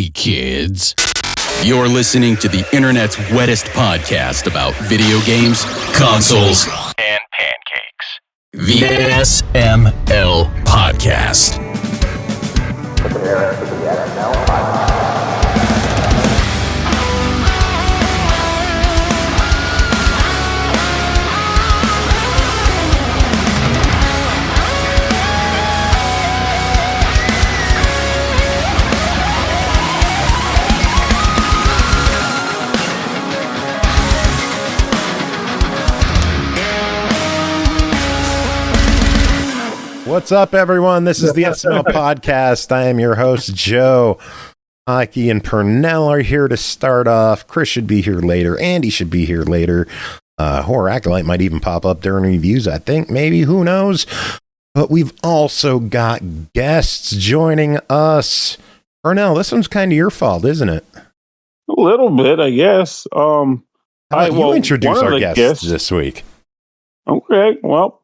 Hey, kids. You're listening to the internet's wettest podcast about video games, consoles, and pancakes. The SML Podcast. Prepare for the SML Podcast. What's up, everyone? This is the SML Podcast. I am your host, Joe. Aki and Pernell are here to start off. Chris should be here later. Andy should be here later. Horror Acolyte might even pop up during reviews, I think. Maybe. Who knows? But we've also got guests joining us. Pernell, this one's kind of your fault, isn't it? A little bit, I guess. You introduce our guests this week. Okay, well.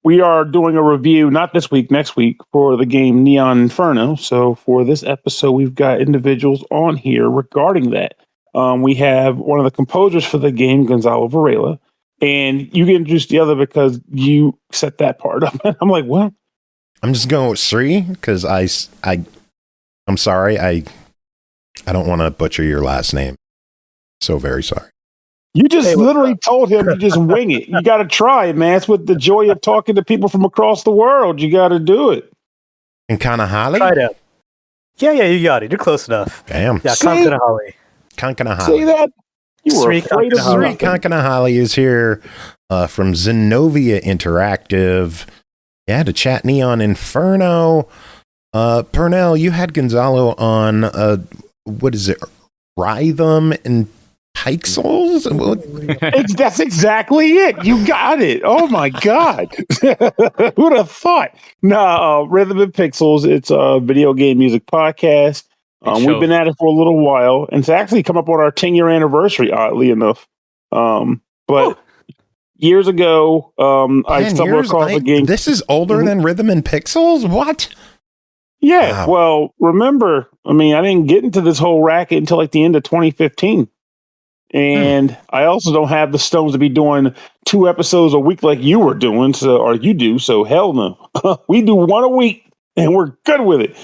We are doing a review, not this week, next week, for the game Neon Inferno. So for this episode, we've got individuals on here regarding that. We have one of the composers for the game, Gonzalo Varela, and you can introduce the other because you set that part up. I'm like, what? I'm just going with Sri because I'm sorry. I don't want to butcher your last name. So very sorry. You just literally told him to just wing it. You got to try it, man. It's with the joy of talking to people from across the world. You got to do it. Kankanahalli? Try it. Yeah, you got it. You're close enough. Damn. Yeah, Kankanahalli. See that? You were Sri afraid of Sri Kankanahalli is here from Zenovia Interactive. Yeah, to chat Neon Inferno. Pernell, you had Gonzalo on, what is it? Rhythm and Pixels? That's exactly it. You got it. Oh my God. Who'd have thought? No, Rhythm and Pixels. It's a video game music podcast. We've been at it for a little while, and it's actually come up on our 10-year anniversary, oddly enough. But years ago, I stumbled across a game. This is older than Rhythm and Pixels? What? Yeah. Wow. Well, remember, I didn't get into this whole racket until like the end of 2015. And I also don't have the stones to be doing 2 episodes a week like you were doing, or you do. So hell no, we do 1 a week and we're good with it.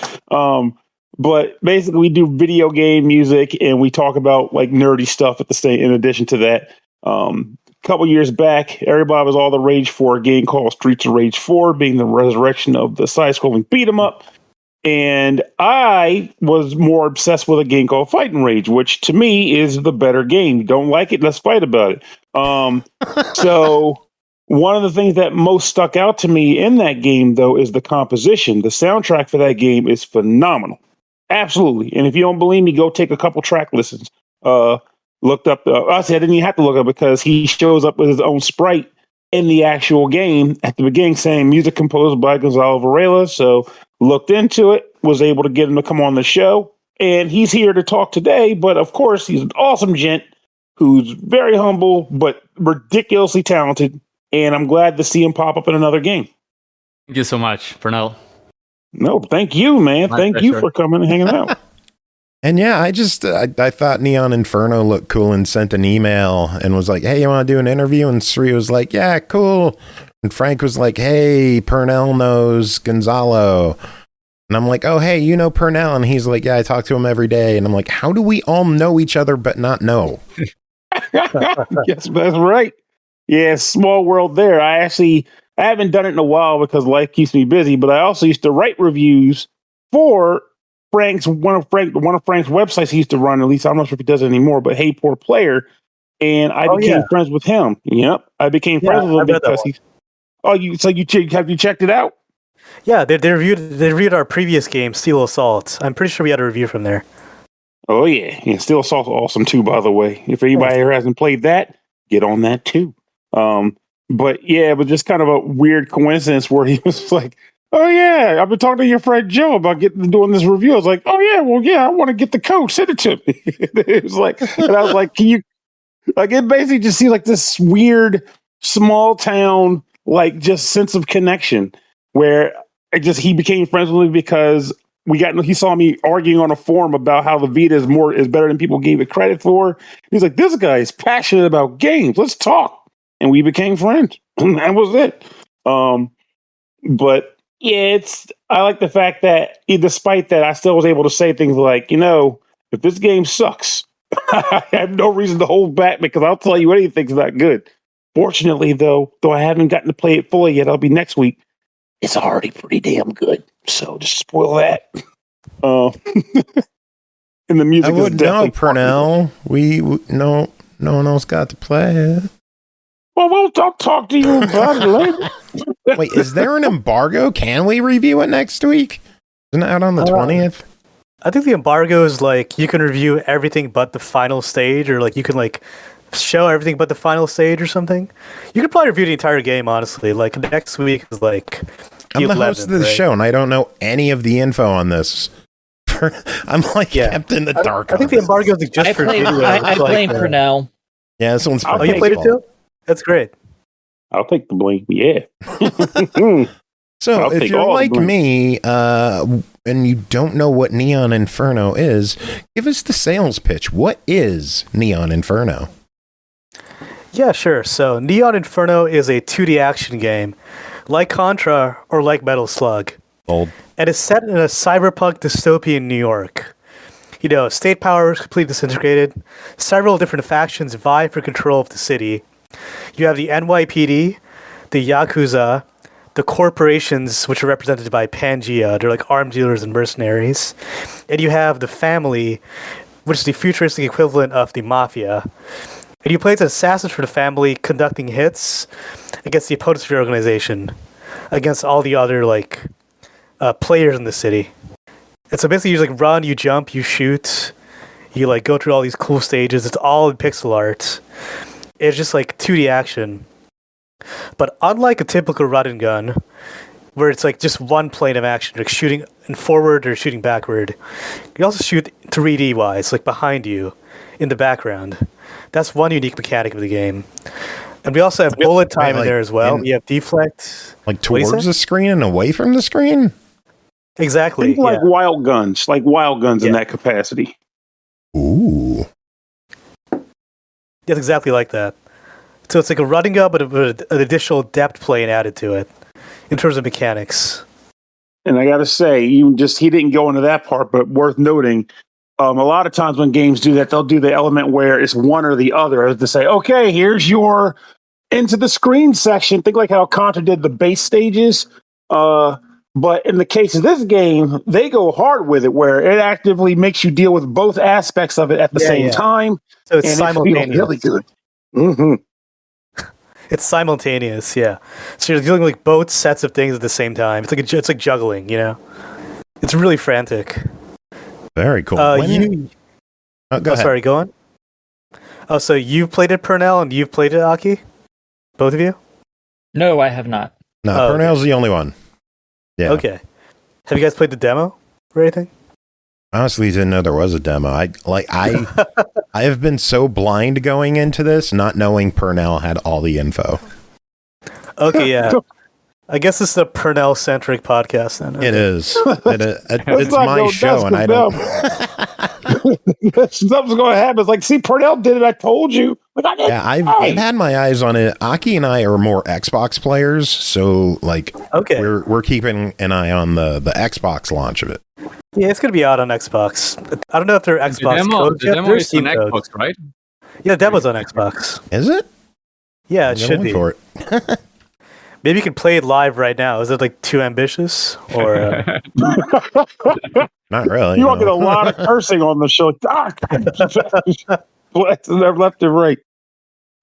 But basically, we do video game music and we talk about like nerdy stuff at the state. In addition to that, a couple years back, everybody was all the rage for a game called Streets of Rage 4, being the resurrection of the side-scrolling beat 'em up. And I was more obsessed with a game called Fight and Rage, which to me is the better game. Don't like it? Let's fight about it. So one of the things that most stuck out to me in that game, though, is the composition. The soundtrack for that game is phenomenal. Absolutely. And if you don't believe me, go take a couple track listens. Looked up. I didn't even have to look up because he shows up with his own sprite in the actual game at the beginning saying music composed by Gonzalo Varela. So looked into it, was able to get him to come on the show, and he's here to talk today. But of course, he's an awesome gent who's very humble, but ridiculously talented. And I'm glad to see him pop up in another game. Thank you so much, Pernell. No, thank you, man. Thank you for coming and hanging out. And yeah, I thought Neon Inferno looked cool and sent an email and was like, hey, you want to do an interview? And Sri was like, yeah, cool. And Frank was like, hey, Pernell knows Gonzalo. And I'm like, oh, hey, you know Pernell? And he's like, yeah, I talk to him every day. And I'm like, how do we all know each other but not know? Yes, that's right. Yeah, small world there. I haven't done it in a while because life keeps me busy, but I also used to write reviews for one of Frank's websites he used to run. At least I'm not sure if he does it anymore, but Hey Poor Player. And I became friends with him. Yep. I became friends with him because he's... Oh, have you checked it out? Yeah, they reviewed our previous game, Steel Assault. I'm pretty sure we had a review from there. Oh yeah, Steel Assault's awesome too. By the way, if anybody here hasn't played that, get on that too. But yeah, but just kind of a weird coincidence where he was like, "Oh yeah, I've been talking to your friend Joe about doing this review." I was like, "Oh yeah, well yeah, I want to get the code. Send it to me." It was like, and I was like, "Can you?" Like it basically just seems like this weird small town, like just sense of connection where he became friends with me because he saw me arguing on a forum about how the Vita is better than people gave it credit for. He's like, this guy is passionate about games. Let's talk. And we became friends. And that was it. But yeah, I like the fact that despite that, I still was able to say things like, if this game sucks, I have no reason to hold back because I'll tell you anything's not good. Fortunately, though I haven't gotten to play it fully yet, I'll be next week. It's already pretty damn good. So just spoil that. And the music. I wouldn't know, Pernell. No one else got to play it. Well, we'll talk to you about it later. Wait, is there an embargo? Can we review it next week? Isn't it out on the 20th? I think the embargo is like you can review everything but the final stage, or like you can like show everything but the final stage or something. You could probably review the entire game, honestly. Like next week is like I'm the host of the show, and I don't know any of the info on this. I'm kept in the dark. I think the embargo is just for video. I blame Pernell. Yeah, this one's. Oh, you played it too? That's great. I'll take the blame. Yeah. So if you're like me, and you don't know what Neon Inferno is, give us the sales pitch. What is Neon Inferno? Yeah, sure. So Neon Inferno is a 2D action game, like Contra or like Metal Slug. Old. And it's set in a cyberpunk dystopian New York. State power is completely disintegrated. Several different factions vie for control of the city. You have the NYPD, the Yakuza, the corporations, which are represented by Pangea. They're like arms dealers and mercenaries. And you have the family, which is the futuristic equivalent of the mafia. And you play as assassins for the family, conducting hits against the opponents of your organization, against all the other players in the city. And so basically, you just run, you jump, you shoot, you go through all these cool stages. It's all in pixel art. It's just 2D action. But unlike a typical run and gun, where it's just one plane of action, like shooting forward or shooting backward, you also shoot 3D wise, behind you, in the background. That's one unique mechanic of the game. And we also have bullet time in there as well. We have deflect. Towards the screen and away from the screen? Exactly. Think wild guns, in that capacity. Ooh. It's exactly like that. So it's like a running gun, but with an additional depth plane added to it in terms of mechanics. And I got to say, he didn't go into that part, but worth noting, a lot of times when games do that, they'll do the element where it's one or the other, as to say, okay, here's your into the screen section. Think like how Contra did the base stages. But in the case of this game, they go hard with it, where it actively makes you deal with both aspects of it at the same time. So it's simultaneous. It feels really good. Mm-hmm. It's simultaneous, yeah. So you're dealing with both sets of things at the same time. It's like juggling, It's really frantic. Very cool. Go ahead. Sorry, go on. Oh, so you've played it, Pernell, and you've played it, Aki? Both of you? No, I have not. No, Pernell's the only one. Yeah. Okay. Have you guys played the demo or anything? Honestly, didn't know there was a demo. I have been so blind going into this, not knowing Pernell had all the info. Okay, yeah. I guess this is a Pernell-centric podcast then. It is. It's my show, and I don't. Something's going to happen. It's see, Pernell did it. I told you. Yeah, I've had my eyes on it. Aki and I are more Xbox players, so we're keeping an eye on the Xbox launch of it. Yeah, it's going to be out on Xbox. I don't know if they're Xbox codes yet. The demo is on Xbox, right? Yeah, the demo's on Xbox. Is it? Yeah, it should be. For it. Maybe you can play it live right now. Is it too ambitious? Or not really. You won't get a lot of cursing on the show. Left and right.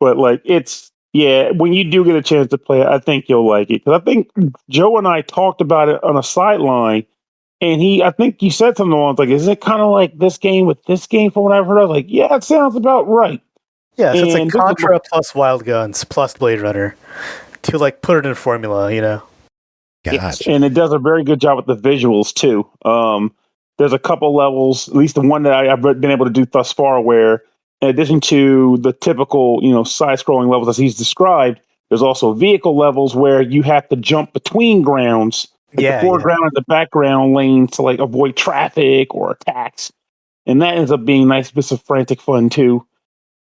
But it's when you do get a chance to play it, I think you'll like it. Because I think Joe and I talked about it on a sideline, and I think you said something along is it kind of like this game with this game from what I've heard? I was yeah, it sounds about right. Yeah, so it's like Contra plus Wild Guns plus Blade Runner. To put it in a formula, Gotcha. Yes, and it does a very good job with the visuals too. There's a couple levels, at least the one that I've been able to do thus far, where in addition to the typical, side-scrolling levels as he's described, there's also vehicle levels where you have to jump between grounds the foreground and the background lanes to like avoid traffic or attacks. And that ends up being nice bits of frantic fun too.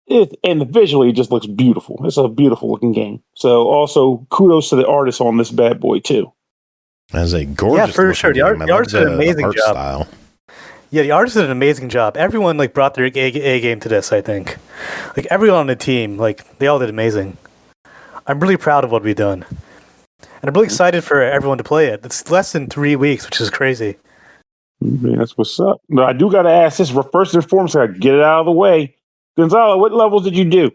And visually, it just looks beautiful. It's a beautiful looking game. So also kudos to the artists on this bad boy too. As a gorgeous, yeah, for sure. The artists did an amazing job. Style. Yeah, the artists did an amazing job. Everyone like brought their A game to this. I think, like everyone on the team, like they all did amazing. I'm really proud of what we've done, and I'm really excited for everyone to play it. It's less than 3 weeks, which is crazy. Man, that's what's up. But I do got to ask this first and foremost. I got to get it out of the way. Gonzalo, what levels did you do?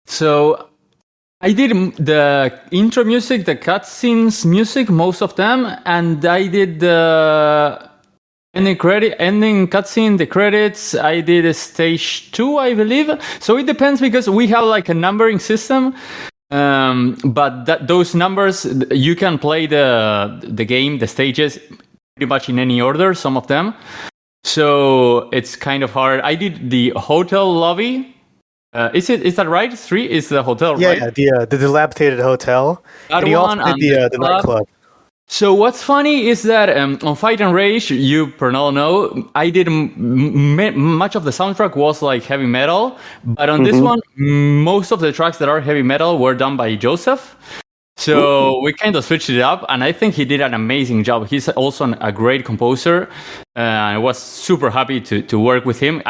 So I did the intro music, the cutscenes music, most of them, and I did the ending cutscene, the credits. I did stage 2, I believe. So it depends because we have like a numbering system. But those numbers, you can play the game, the stages, pretty much in any order. Some of them. So it's kind of hard. I did the hotel lobby. Is that right? 3 is the hotel, right? Yeah, the dilapidated hotel. That and he one also did the nightclub. So what's funny is that on Fight and Rage, you Pernell know, I did much of the soundtrack was like heavy metal, but on this one, most of the tracks that are heavy metal were done by Joseph. So we kind of switched it up, and I think he did an amazing job. He's also a great composer. I was super happy to work with him.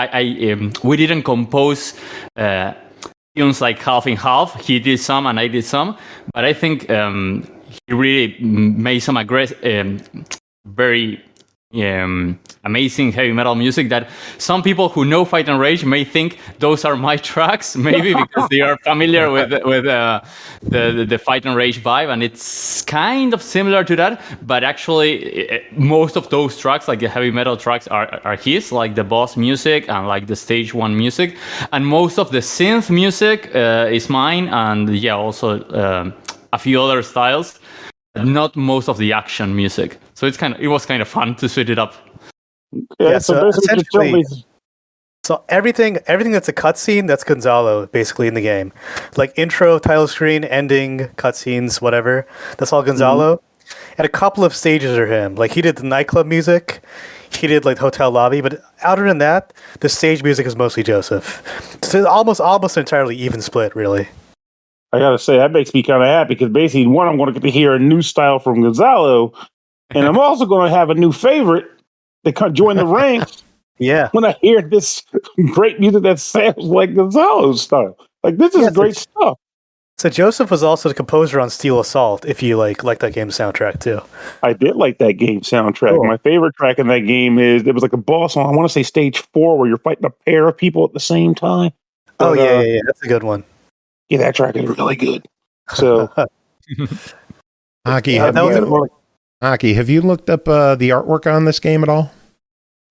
We didn't compose tunes like half and half. He did some, and I did some. But I think he really made some very amazing heavy metal music that some people who know Fight and Rage may think those are my tracks, maybe because they are familiar with the Fight and Rage vibe, and it's kind of similar to that. But actually, most of those tracks, like the heavy metal tracks, are his, like the boss music and like the stage 1 music, and most of the synth music is mine, and also a few other styles. Not most of the action music, so it was kind of fun to switch it up. So everything that's a cutscene, that's Gonzalo basically in the game. Like intro, title screen, ending, cutscenes, whatever. That's all Gonzalo. And a couple of stages are him. Like he did the nightclub music, he did like the hotel lobby, but other than that, the stage music is mostly Joseph. So almost entirely even split, really. I gotta say, that makes me kind of happy because basically, one, I'm going to get to hear a new style from Gonzalo, and I'm also going to have a new favorite that join the ranks. When I hear this great music that sounds like Gonzalo's style, like this is great stuff. So Joseph was also the composer on Steel Assault. If you like that game soundtrack too, I did like that game soundtrack. Cool. My favorite track in that game is it was like a boss on, I want to say stage 4, where you're fighting a pair of people at the same time. But, yeah, that's a good one. Yeah, that track is really good. So, Aki, have you looked up the artwork on this game at all?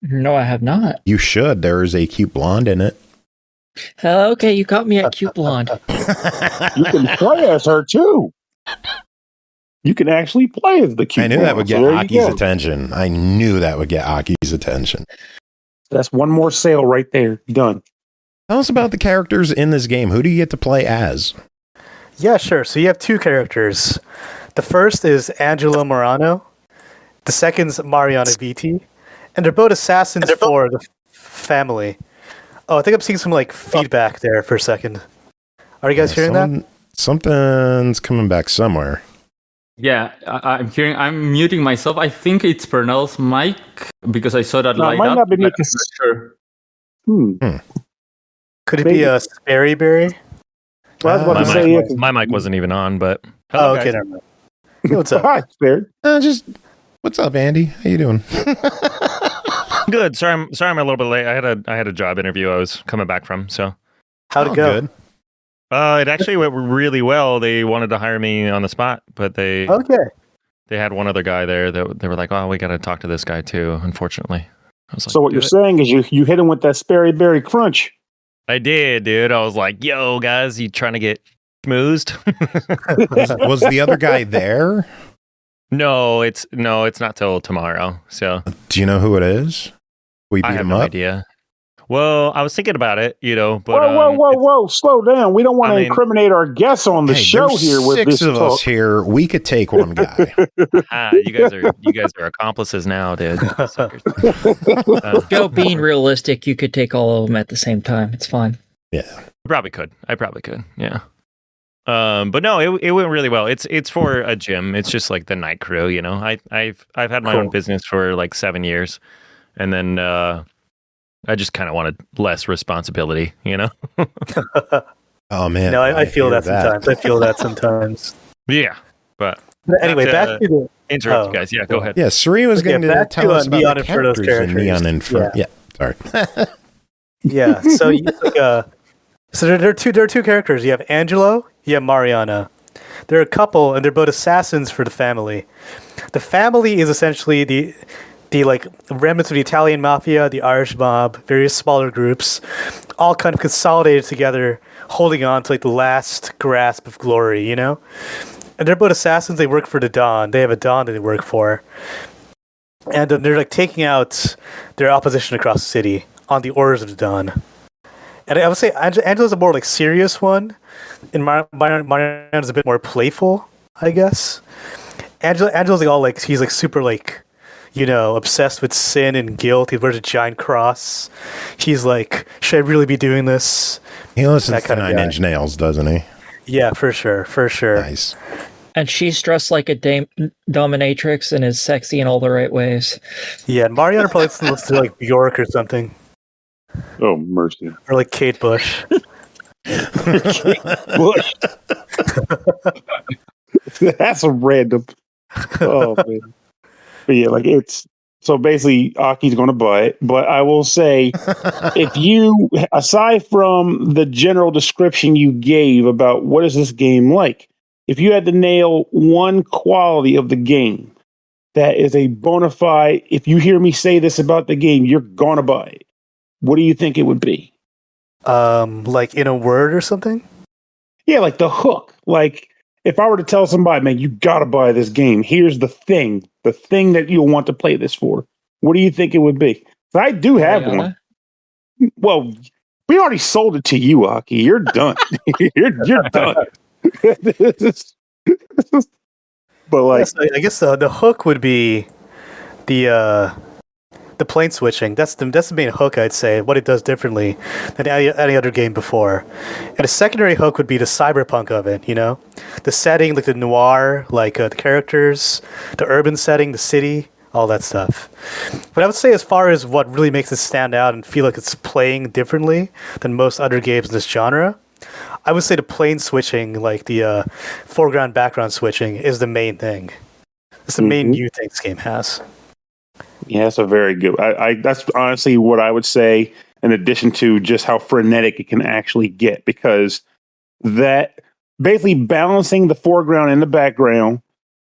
No, I have not. You should. There is a cute blonde in it. Okay, you got me at cute blonde. You can play as her too. You can actually play as the cute. I knew blonde, that would get Aki's attention. I knew that would get Aki's attention. That's one more sale right there. Done. Tell us about the characters in this game. Who do you get to play as? Yeah, sure. So you have 2 characters. The first is Angelo Morano. The second's Mariana Viti. And they're both assassins for the family. Oh, I think I'm seeing some feedback there for a second. Are you guys hearing that? Something's coming back somewhere. Yeah, I'm hearing. I'm muting myself. I think it's Pernell's mic because I saw that light up. Not be I'm not sure. Could it be a Sperry? Well, I was about to say my mic wasn't even on, but hello, okay, never mind. Hey, what's up? Hi, Sperry. What's up, Andy? How you doing? Good. Sorry, I'm a little bit late. I had a job interview I was coming back from. So how'd it go? Good. It actually went really well. They wanted to hire me on the spot, but they had one other guy there that they were like, "Oh, we got to talk to this guy too." Unfortunately, I was like, so what you're saying is you hit him with that Sperry Berry crunch. I did, dude. I was like, "Yo, guys, you trying to get schmoozed?" Was the other guy there? No, it's not till tomorrow. So, do you know who it is? We beat I have him no up? idea. Well, I was thinking about it, but whoa! Slow down. We don't want to incriminate our guests on the show here. With six this of us here, we could take one guy. you guys are accomplices now, dude. Suckers. Joe, being realistic, you could take all of them at the same time. It's fine. Yeah, I probably could. Yeah. But no, it went really well. It's for a gym. It's just like the night crew, I've had my own business for like 7 years, and then I just kind of wanted less responsibility, Oh man, no, I feel that sometimes. I feel that sometimes. Yeah, but anyway, back to the interrupt, guys. Yeah, go ahead. Yeah, Suri was going to tell us about Neon the characters in Neon Inferno. Yeah, sorry. Yeah, so there are two characters. You have Angelo, you have Mariana. They're a couple, and they're both assassins for the family. The family is essentially the like remnants of the Italian mafia, the Irish mob, various smaller groups, all kind of consolidated together, holding on to like the last grasp of glory, And they're both assassins. They work for the Dawn. They have a Dawn that they work for, and they're like taking out their opposition across the city on the orders of the Dawn. And I would say Angelo's a more like serious one, and Mariana's a bit more playful, I guess. Angelo's like all like he's like super like, obsessed with sin and guilt. He wears a giant cross. He's like, should I really be doing this? He listens to Nine Inch Nails, doesn't he? Yeah, for sure. Nice. And she's dressed like a dominatrix and is sexy in all the right ways. Yeah, Mariana probably listens to like Bjork or something. Oh, mercy. Or like Kate Bush. Kate Bush. That's a random. Oh, man. But yeah, like it's so basically Aki's going to buy it. But I will say, if you, aside from the general description you gave about what is this game like, if you had to nail one quality of the game that is a bona fide, if you hear me say this about the game, you're going to buy it. What do you think it would be? Like in a word or something? Yeah, like the hook. Like if I were to tell somebody, man, you got to buy this game. Here's the thing that you'll want to play this for. What do you think it would be? I do have one. Well, we already sold it to you, Aki. You're done. you're done. But like, yes, I guess the hook would be the plane switching. That's the main hook, I'd say. What it does differently than any other game before. And a secondary hook would be the cyberpunk of it. The setting, like the noir, like the characters, the urban setting, the city, all that stuff. But I would say, as far as what really makes it stand out and feel like it's playing differently than most other games in this genre, I would say the plane switching, like the foreground background switching, is the main thing. It's the main new thing this game has. Yeah, that's a very good. That's honestly what I would say. In addition to just how frenetic it can actually get, because that basically balancing the foreground and the background,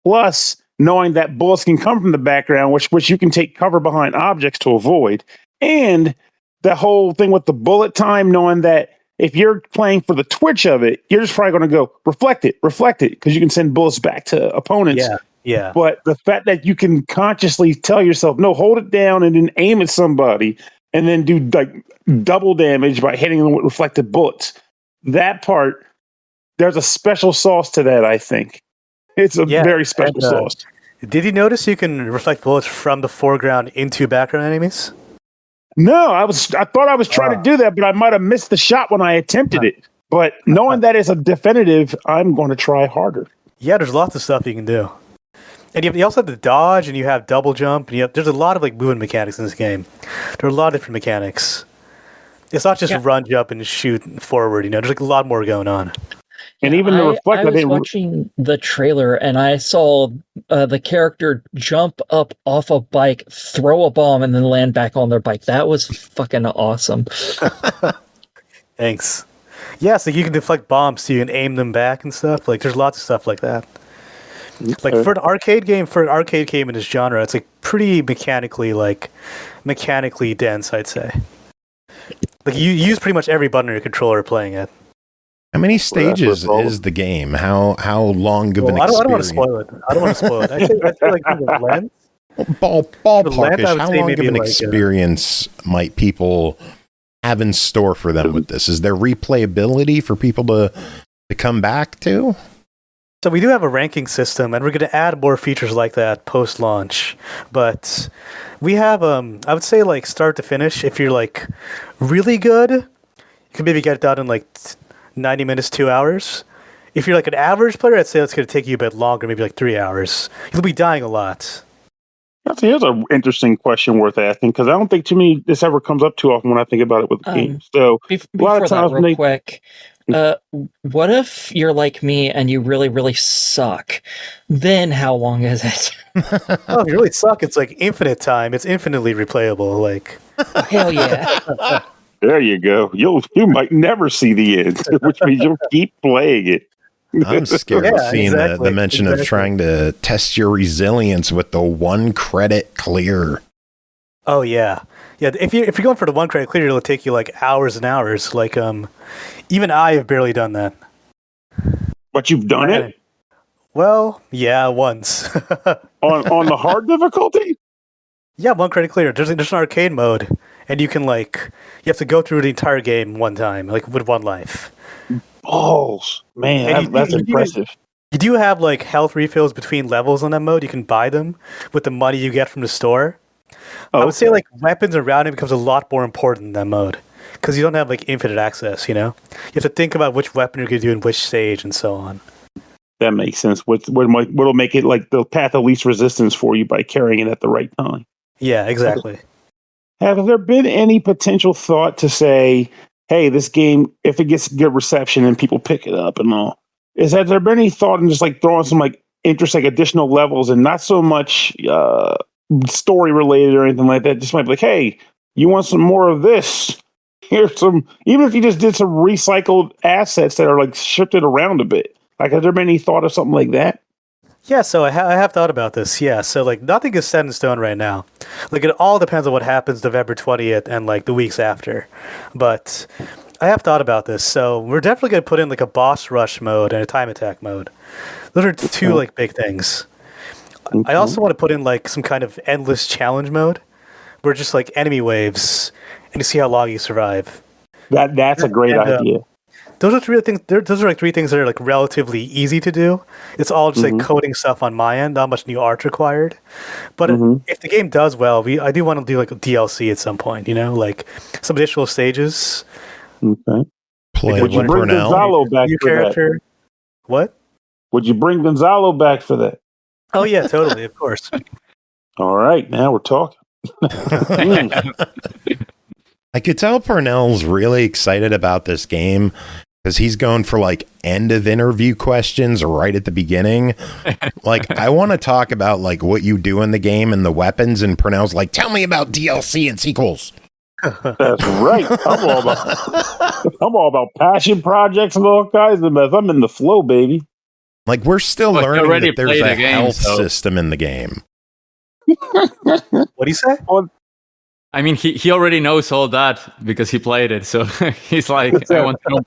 plus knowing that bullets can come from the background, which you can take cover behind objects to avoid, and the whole thing with the bullet time, knowing that if you're playing for the twitch of it, you're just probably going to go reflect it, because you can send bullets back to opponents. Yeah. But the fact that you can consciously tell yourself, no, hold it down and then aim at somebody and then do like double damage by hitting them with reflected bullets. That part, there's a special sauce to that, I think. It's a very special sauce. Did you notice you can reflect bullets from the foreground into background enemies? No, I thought I was trying to do that, but I might have missed the shot when I attempted it. But knowing that it's a definitive, I'm going to try harder. Yeah, there's lots of stuff you can do. And you also have the dodge, and you have double jump, and there's a lot of like movement mechanics in this game. There are a lot of different mechanics. It's not just run, jump, and shoot forward. There's like a lot more going on. And even the reflect. I was watching the trailer, and I saw the character jump up off a bike, throw a bomb, and then land back on their bike. That was fucking awesome. Thanks. Yeah, so you can deflect bombs, so you can aim them back and stuff. Like, there's lots of stuff like that. Like for an arcade game in this genre, it's like pretty mechanically dense, I'd say. Like you use pretty much every button on your controller playing it. How many stages is the game? How long of an experience? I don't want to spoil it. I feel like the length. Ballparkish. How long of an experience might people have in store for them with this? Is there replayability for people to come back to? So we do have a ranking system, and we're going to add more features like that post-launch. But we have, I would say, like start to finish, if you're like really good, you can maybe get it done in like 90 minutes, 2 hours. If you're like an average player, I'd say it's going to take you a bit longer, maybe like 3 hours. You'll be dying a lot. Here's an interesting question worth asking, because I don't think too many this ever comes up too often when I think about it with games. So a lot of times, real quick, what if you're like me and you really, really suck? Then how long is it? Oh, if you really suck, it's like infinite time. It's infinitely replayable. Like, hell yeah! There you go. You might never see the end, which means you'll keep playing it. I'm scared of seeing the mention of trying to test your resilience with the 1 credit clear. Oh yeah. If you're going for the 1 credit clear, it'll take you like hours and hours. Like even I have barely done that. But you've done it? Well, yeah, once. on the hard difficulty? Yeah, 1 credit clear. There's an arcade mode, and you can you have to go through the entire game one time, like with 1 life. Balls, man, that's impressive. You do have like health refills between levels on that mode. You can buy them with the money you get from the store. I would say like weapons around it becomes a lot more important in that mode because you don't have like infinite access. You have to think about which weapon you're going to do in which stage and so on. That makes sense. What'll make it like the path of least resistance for you by carrying it at the right time. Yeah, exactly. Have there been any potential thought to say, hey, this game, if it gets good reception and people pick it up and all, has there been any thought in just like throwing some like interesting additional levels and not so much story related or anything like that? Just might be like, hey, you want some more of this? Here's some, even if you just did some recycled assets that are like shifted around a bit. Like, has there been any thought of something like that? Yeah, so I have thought about this. Yeah, so like nothing is set in stone right now. Like it all depends on what happens November 20th and like the weeks after. But I have thought about this. So we're definitely going to put in like a boss rush mode and a time attack mode. Those are 2 like big things. I also want to put in like some kind of endless challenge mode where just like enemy waves and you see how long you survive. That's a great idea. Those are 3 things. Those are like 3 things that are like relatively easy to do. It's all just like coding stuff on my end, not much new art required. But if the game does well, I do want to do like a DLC at some point. Like some additional stages. Okay. Would you bring Gonzalo back for character? That? What? Would you bring Gonzalo back for that? Oh yeah, totally, of course. All right, now we're talking. I could tell Pernell's really excited about this game because he's going for like end of interview questions right at the beginning. Like, I want to talk about like what you do in the game and the weapons, and Pernell's like, tell me about DLC and sequels. That's right. I'm all about passion projects and all kinds of mess. I'm in the flow, baby. Like, we're still learning that there's a health system in the game. What do you say? I mean, he already knows all that because he played it. So he's like, I want to know.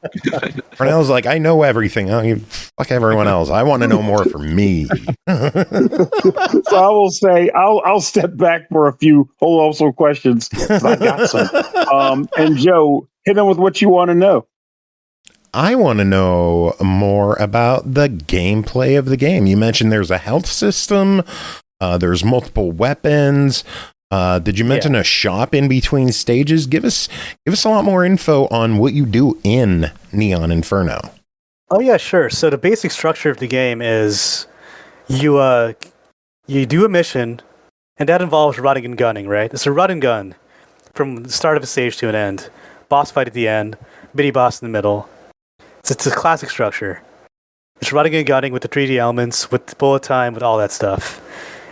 Pernell's like, I know everything. Fuck everyone else. I want to know more for me. So I will say, I'll step back for a few also questions. I got some. And Joe, hit him with what you want to know. I want to know more about the gameplay of the game. You mentioned there's a health system. There's multiple weapons. Did you mention a shop in between stages? Give us a lot more info on what you do in Neon Inferno. Oh yeah, sure. So the basic structure of the game is you do a mission, and that involves running and gunning, right? It's a run and gun from the start of a stage to an end. Boss fight at the end, mini boss in the middle. It's a classic structure. It's running and gunning with the 3D elements, with bullet time, with all that stuff.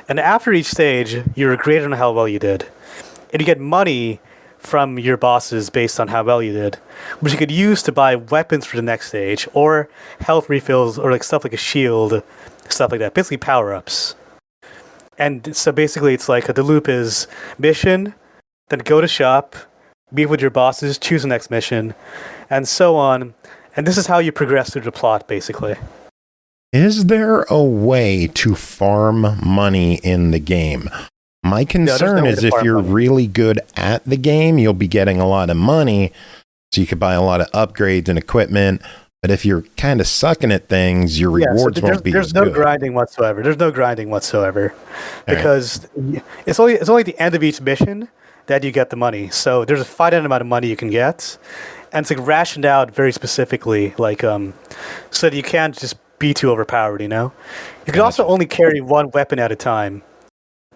And after each stage, you're graded on how well you did. And you get money from your bosses based on how well you did, which you could use to buy weapons for the next stage, or health refills, or like stuff like a shield, stuff like that. Basically power-ups. And so basically it's like the loop is mission, then go to shop, meet with your bosses, choose the next mission, and so on. And this is how you progress through the plot, basically. Is there a way to farm money in the game? My concern is if you're really good at the game, you'll be getting a lot of money, so you could buy a lot of upgrades and equipment. But if you're kind of sucking at things, your rewards won't be as good. There's no grinding whatsoever. There's no grinding whatsoever because it's only at the end of each mission that you get the money. So there's a finite amount of money you can get, and it's like rationed out very specifically, like so that you can't just be too overpowered. You know, you can also only carry one weapon at a time,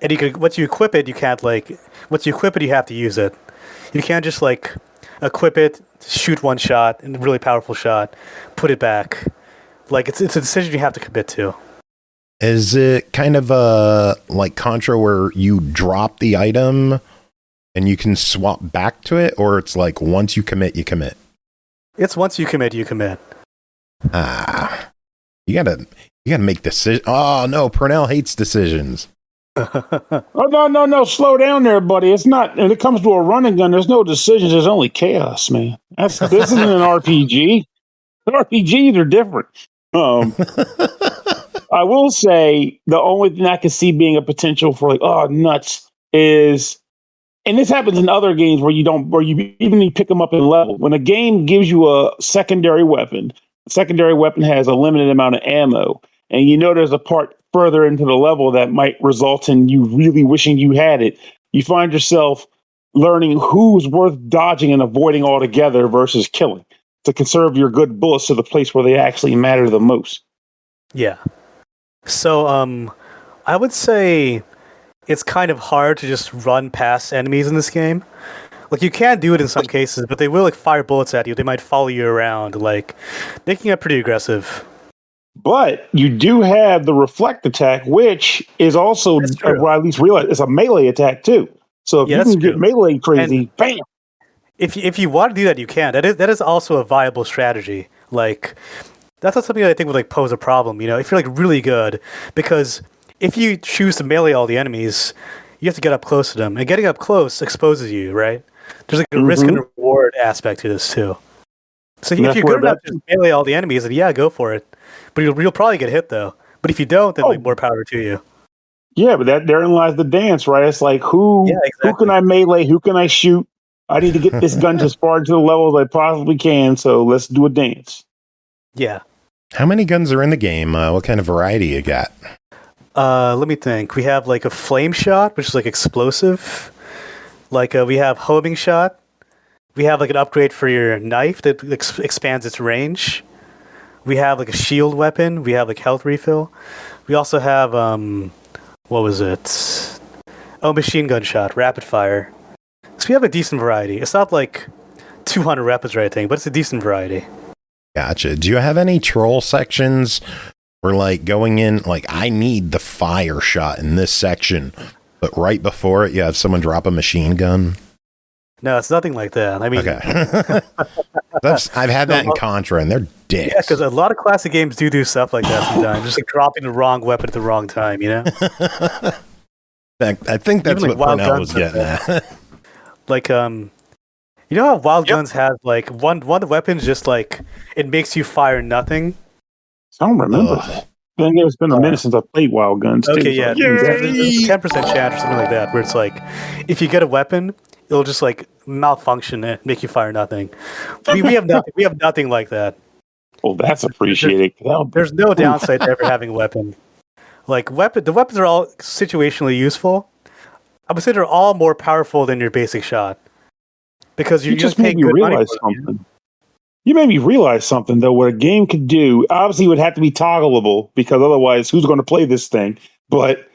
and you can once you equip it, you can't once you equip it, you have to use it. You can't just equip it, shoot one shot, and a really powerful shot, put it back. Like it's a decision you have to commit to. Is it kind of like Contra where you drop the item and you can swap back to it, or it's like once you commit, you commit? It's once you commit, you commit. You gotta make decisions. Oh no, Pernell hates decisions. Oh no! Slow down there, buddy. It's not. When it comes to a running gun, there's no decisions. There's only chaos, man. This isn't an RPG. RPGs are different. I will say the only thing I can see being a potential for nuts is, and this happens in other games where you even pick them up in level. When a game gives you a secondary weapon, the secondary weapon has a limited amount of ammo, and you know there's a part further into the level that might result in you really wishing you had it. You find yourself learning who's worth dodging and avoiding altogether versus killing to conserve your good bullets to the place where they actually matter the most. Yeah. So, I would say it's kind of hard to just run past enemies in this game. Like, you can do it in some cases, but they will fire bullets at you. They might follow you around, making it pretty aggressive. But you do have the reflect attack, which is also, or I at least realize, it's a melee attack too. So if you can get melee crazy, bam! If you want to do that, you can. That is also a viable strategy. That's not something that I think would pose a problem. You know, if you're really good, because if you choose to melee all the enemies, you have to get up close to them, and getting up close exposes you, right? There's a risk and reward aspect to this too. So if you're good enough to melee all the enemies, then yeah, go for it. But you'll probably get hit though. But if you don't, then more power to you. Yeah, but therein lies the dance, right? It's like who can I melee? Who can I shoot? I need to get this gun as far into the level as I possibly can. So let's do a dance. Yeah. How many guns are in the game? What kind of variety you got? Let me think. We have a flame shot, which is explosive. We have homing shot. We have an upgrade for your knife that expands its range. We have a shield weapon. We have health refill. We also have what was it? Oh, machine gun shot, rapid fire. So we have a decent variety. It's not 200 weapons or anything, but it's a decent variety. Gotcha. Do you have any troll sections where going in, I need the fire shot in this section, but right before it you have someone drop a machine gun? No, it's nothing like that. I mean, okay. I've had that in Contra, and they're dicks. Yeah, because a lot of classic games do stuff like that sometimes. Just dropping the wrong weapon at the wrong time, you know? I think that's what Pernell was getting at. You know how Wild Guns has, one of the weapons just, it makes you fire nothing? I don't remember that. I think it's been a minute since I played Wild Guns, too. Okay, yeah. There's a 10% chance or something like that, where it's if you get a weapon, it'll just malfunction and make you fire nothing. We have nothing. We have nothing like that. Well, that's appreciated. There's no downside to ever having a weapon. The weapons are all situationally useful. I would say they're all more powerful than your basic shot because you just made me realize something. You made me realize something though. What a game could do, obviously, it would have to be toggleable because otherwise, who's going to play this thing? But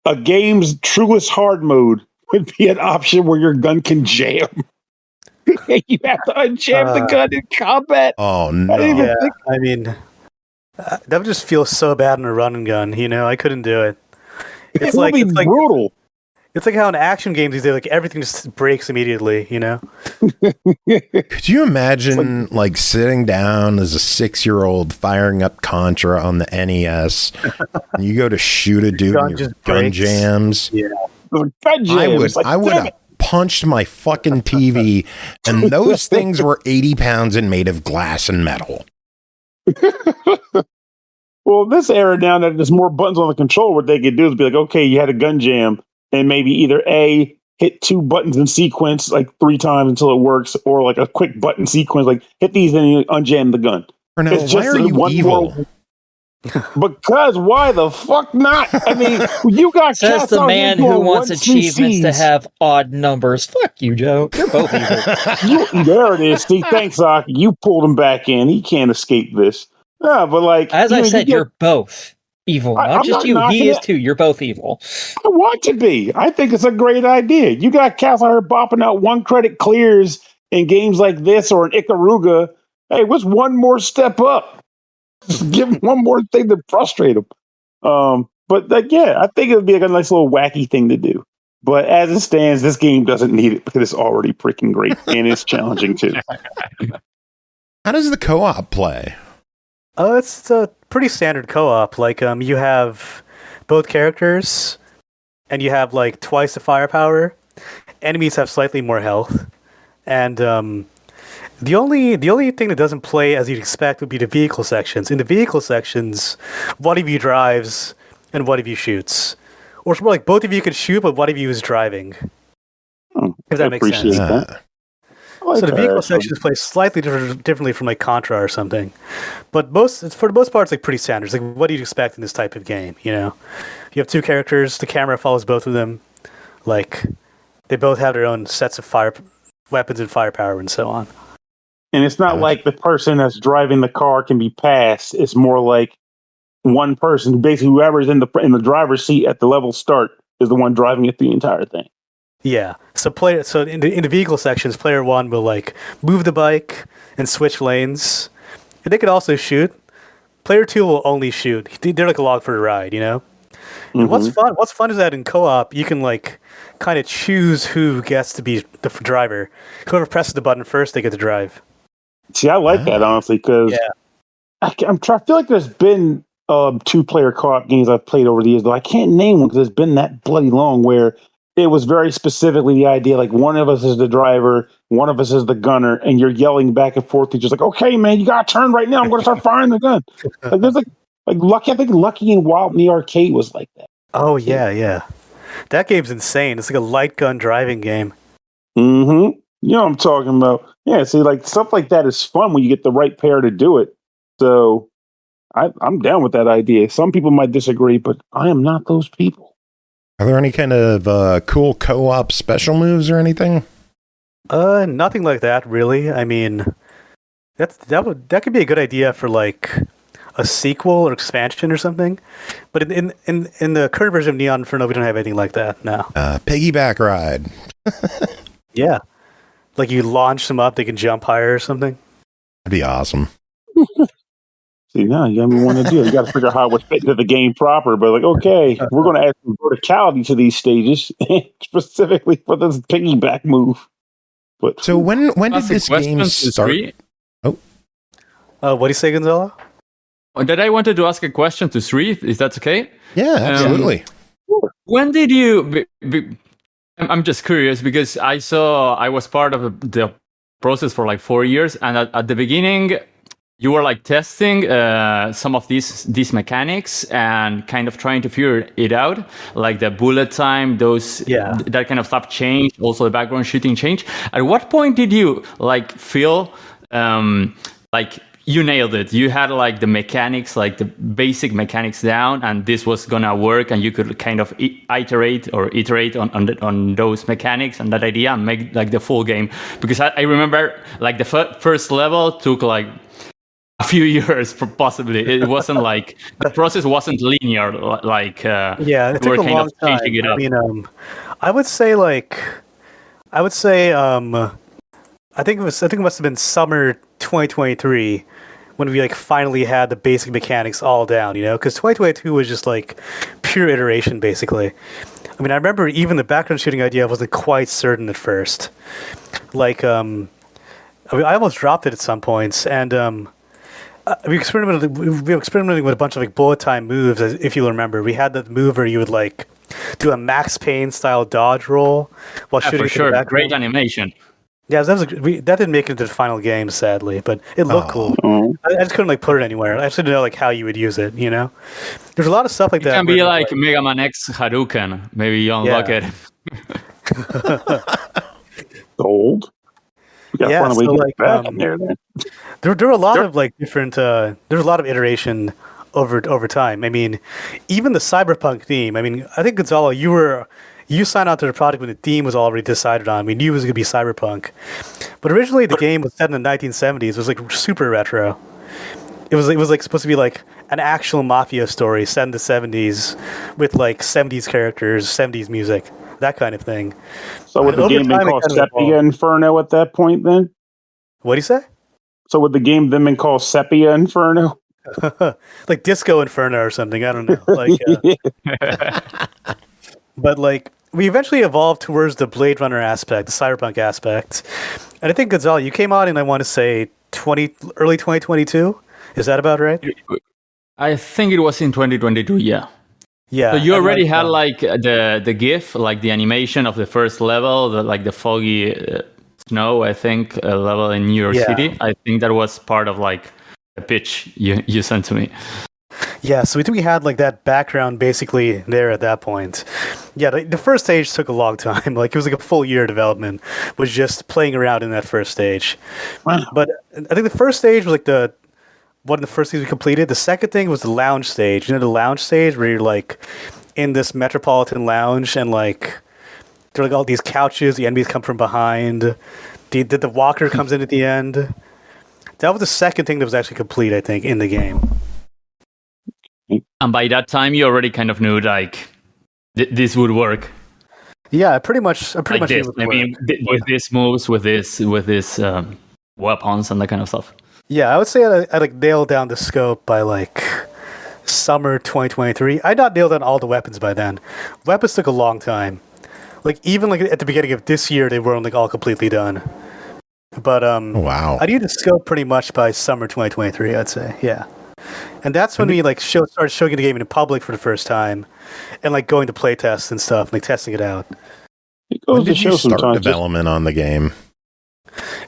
a game's truest hard mode would be an option where your gun can jam. You have to unjam the gun in combat. Oh no! I mean, that would just feel so bad in a run and gun. You know, I couldn't do it. It's brutal. It's like how in action games these days, everything just breaks immediately. You know. Could you imagine sitting down as a 6-year-old firing up Contra on the NES, and you go to shoot a dude and your gun jams? Yeah. I would have punched my fucking TV, and those things were 80 pounds and made of glass and metal. Well, this era now that there's more buttons on the controller, what they could do is be okay, you had a gun jam. and maybe either A, hit 2 buttons in sequence like 3 times until it works, or like a quick button sequence, like hit these and you unjam the gun. Pernell, It's why are you evil? Because why the fuck not? I mean, you got Says cats the out man here who doing wants 1 achievements to CCs. have odd numbers. Fuck you, Joe. You're both evil. There it is. See, thanks, Aki. You pulled him back in. He can't escape this. Yeah, but like, As I said, you you're both evil. Not I'm just not you. He knocking is it. too. You're both evil. I want to be. I think it's a great idea. You got cats out here bopping out 1 credit clears in games like this or an Ikaruga. Hey, what's one more step up? Give him one more thing to frustrate him. But like, yeah, I think it would be like a nice little wacky thing to do. But as it stands, this game doesn't need it because it's already freaking great and it's challenging too. How does the co-op play? It's a pretty standard co-op. Like, you have both characters, and you have like twice the firepower. Enemies have slightly more health, and the only thing that doesn't play as you'd expect would be the vehicle sections. In the vehicle sections, one of you drives and one of you shoots, or it's more like both of you could shoot, but one of you is driving. If that makes sense. That. So the vehicle sections play slightly differently from like Contra or something, but for the most part, it's like pretty standard. It's like what do you expect in this type of game? You know, you have 2 characters. The camera follows both of them. Like they both have their own sets of weapons and firepower and so on. And it's not like the person that's driving the car can be passed. It's more like one person, basically whoever's in the driver's seat at the level start is the one driving it the entire thing. Yeah. So in the vehicle sections, player 1 will like move the bike and switch lanes. And they could also shoot. Player 2 will only shoot. They're like along for the ride, you know? And what's fun is that in co-op you can like kind of choose who gets to be the driver. Whoever presses the button first, they get to drive. See, I like that honestly because I feel like there's been 2-player co-op games I've played over the years, though I can't name one because it's been that bloody long where it was very specifically the idea like one of us is the driver, one of us is the gunner, and you're yelling back and forth. You're just like, okay, man, you got to turn right now. I'm going to start firing the gun. Like there's like Lucky. I think Lucky and Wild in the arcade was like that. Oh yeah. That game's insane. It's like a light gun driving game. Mm-hmm. You know what I'm talking about. Yeah, see, like stuff like that is fun when you get the right pair to do it. So I'm down with that idea. Some people might disagree, but I am not those people. Are there any kind of cool co-op special moves or anything? Nothing like that, really. I mean, that could be a good idea for like a sequel or expansion or something. But in the current version of Neon Inferno, we don't have anything like that now. Piggyback ride. Yeah. Like you launch them up, they can jump higher or something. That'd be awesome. See, now you got me want to do it. You got to figure out how it would fit into the game proper. But like, okay, we're going to add some verticality to these stages, specifically for this piggyback move. But so when did this game start? What do you say, Gonzalo? That I wanted to ask a question to Sri, if that's okay. Yeah, absolutely. When did you? I'm just curious because I was part of the process for like 4 years, and at the beginning, you were like testing some of these mechanics and kind of trying to figure it out, like the bullet time, that kind of stuff changed. Also, the background shooting changed. At what point did you like feel like you nailed it? You had like the mechanics, like the basic mechanics down, and this was gonna work, and you could kind of iterate on those mechanics and that idea and make like the full game. Because I remember like the first level took like a few years, possibly. It wasn't like the process wasn't linear. Like it took a long time. I mean, I would say I think it must have been summer 2023 when we like finally had the basic mechanics all down, you know, because 2022 was just like pure iteration basically. I mean, I remember even the background shooting idea wasn't quite certain at first. Like, I mean, I almost dropped it at some points, and we were experimenting with a bunch of like bullet time moves. If you remember, we had that move where you would like do a Max Payne style dodge roll while shooting. For sure, great animation. Yeah, that didn't make it into the final game, sadly, but it looked cool. I just couldn't put it anywhere. I just didn't know how you would use it. There's a lot of stuff like that. It can be like Mega Man X Hadouken. Maybe you unlock it. Gold. Yeah, so there were a lot of different. There's a lot of iteration over time. I mean, even the cyberpunk theme. I mean, I think Gonzalo, you signed on to the project when the theme was already decided on. We knew it was going to be cyberpunk, but originally the game was set in the 1970s. It was super retro. It was supposed to be an actual mafia story set in the 70s with 70s characters, 70s music, that kind of thing. So would the game been called Sepia Inferno at that point then? What do you say? So would the game then been called Sepia Inferno? Like Disco Inferno or something. I don't know. But we eventually evolved towards the Blade Runner aspect, the cyberpunk aspect. And I think, Gonzalo, you came out in, I want to say, early 2022? Is that about right? I think it was in 2022, yeah. Yeah. So you already had the GIF, the animation of the first level, the foggy snow, I think, level in New York City. I think that was part of the pitch you sent to me. Yeah, so we had that background basically there at that point. Yeah, the first stage took a long time. It was a full year of development, was just playing around in that first stage. Wow. But I think the first stage was one of the first things we completed. The second thing was the lounge stage. The lounge stage where you're in this metropolitan lounge and there are all these couches, the enemies come from behind. The walker comes in at the end. That was the second thing that was actually complete, I think, in the game. And by that time, you already kind of knew this would work. Yeah, pretty much. With these moves, with this weapons and that kind of stuff. Yeah, I would say I nailed down the scope by summer 2023. I not nailed down all the weapons by then. Weapons took a long time. Even at the beginning of this year, they weren't all completely done. But wow, I did the scope pretty much by summer 2023. I'd say, yeah. And that's when we started showing the game in public for the first time, and going to play tests and stuff, testing it out. When did you start development on the game?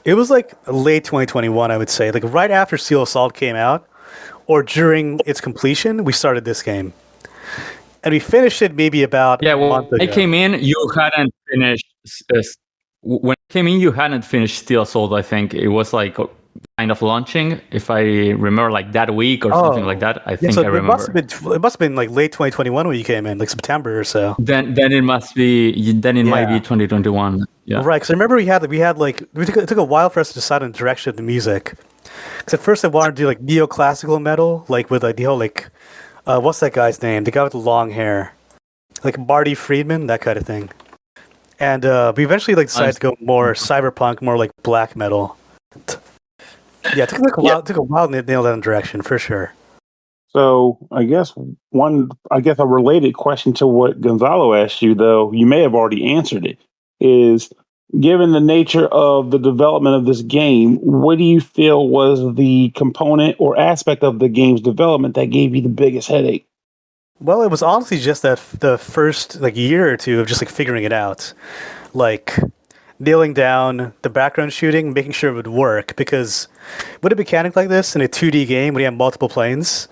It was late 2021, I would say. Right after Steel Assault came out, or during its completion, we started this game. And we finished it maybe about a month ago. When I came in, you hadn't finished. When I came in, you hadn't finished Steel Assault, I think. It was kind of launching, if I remember, that week or something like that. I think I remember. It must have been late 2021 when you came in, September or so. Then it must be. Then it might be 2021. Yeah. Right. Because I remember it took a while for us to decide on the direction of the music. Because at first I wanted to do neoclassical metal, with the whole what's that guy's name? The guy with the long hair, Marty Friedman, that kind of thing. And we eventually decided to go more cyberpunk, more black metal. Yeah, it took a while to nail that direction for sure. So I guess a related question to what Gonzalo asked you, though you may have already answered it, is given the nature of the development of this game, what do you feel was the component or aspect of the game's development that gave you the biggest headache? Well, it was honestly just that the first year or two of just figuring it out, nailing down the background shooting, making sure it would work. Because with a mechanic like this in a 2D game, when you have multiple planes,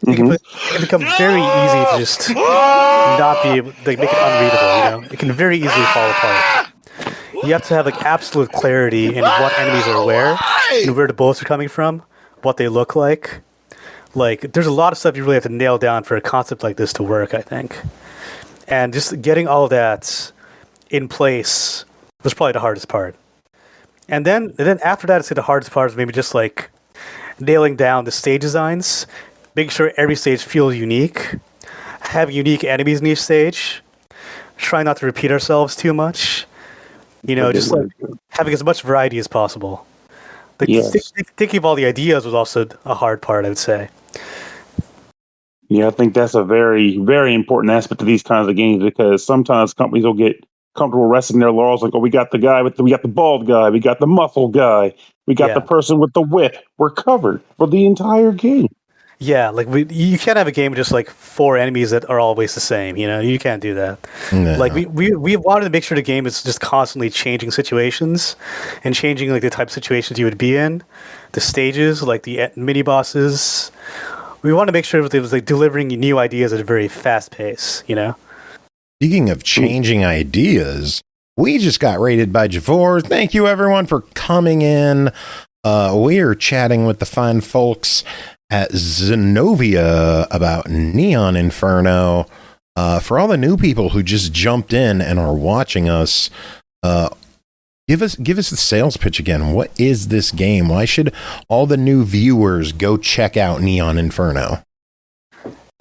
it can become very easy to just not be able to make it unreadable. It can very easily fall apart. You have to have absolute clarity in what enemies are where and where the bullets are coming from, what they look like. There's a lot of stuff you really have to nail down for a concept like this to work, I think. And just getting all of that in place was probably the hardest part. And then after that, I'd say the hardest part is maybe just nailing down the stage designs, making sure every stage feels unique, have unique enemies in each stage, try not to repeat ourselves too much. Just having as much variety as possible. Thinking of all the ideas was also a hard part, I would say. Yeah, I think that's a very, very important aspect of these kinds of games, because sometimes companies will get comfortable resting their laurels, we got the guy we got the bald guy, we got the muscle guy, we got the person with the whip. We're covered for the entire game. Yeah, like you can't have a game with just like 4 enemies that are always the same. You can't do that. No. Like we wanted to make sure the game is just constantly changing situations, and changing like the type of situations you would be in, the stages, like the mini bosses. We want to make sure that it was like delivering new ideas at a very fast pace. Speaking of changing ideas, we just got rated by Javor. Thank you everyone for coming in. We are chatting with the fine folks at Zenovia about Neon Inferno. For all the new people who just jumped in and are watching us, give us the sales pitch again. What is this game? Why should all the new viewers go check out Neon Inferno?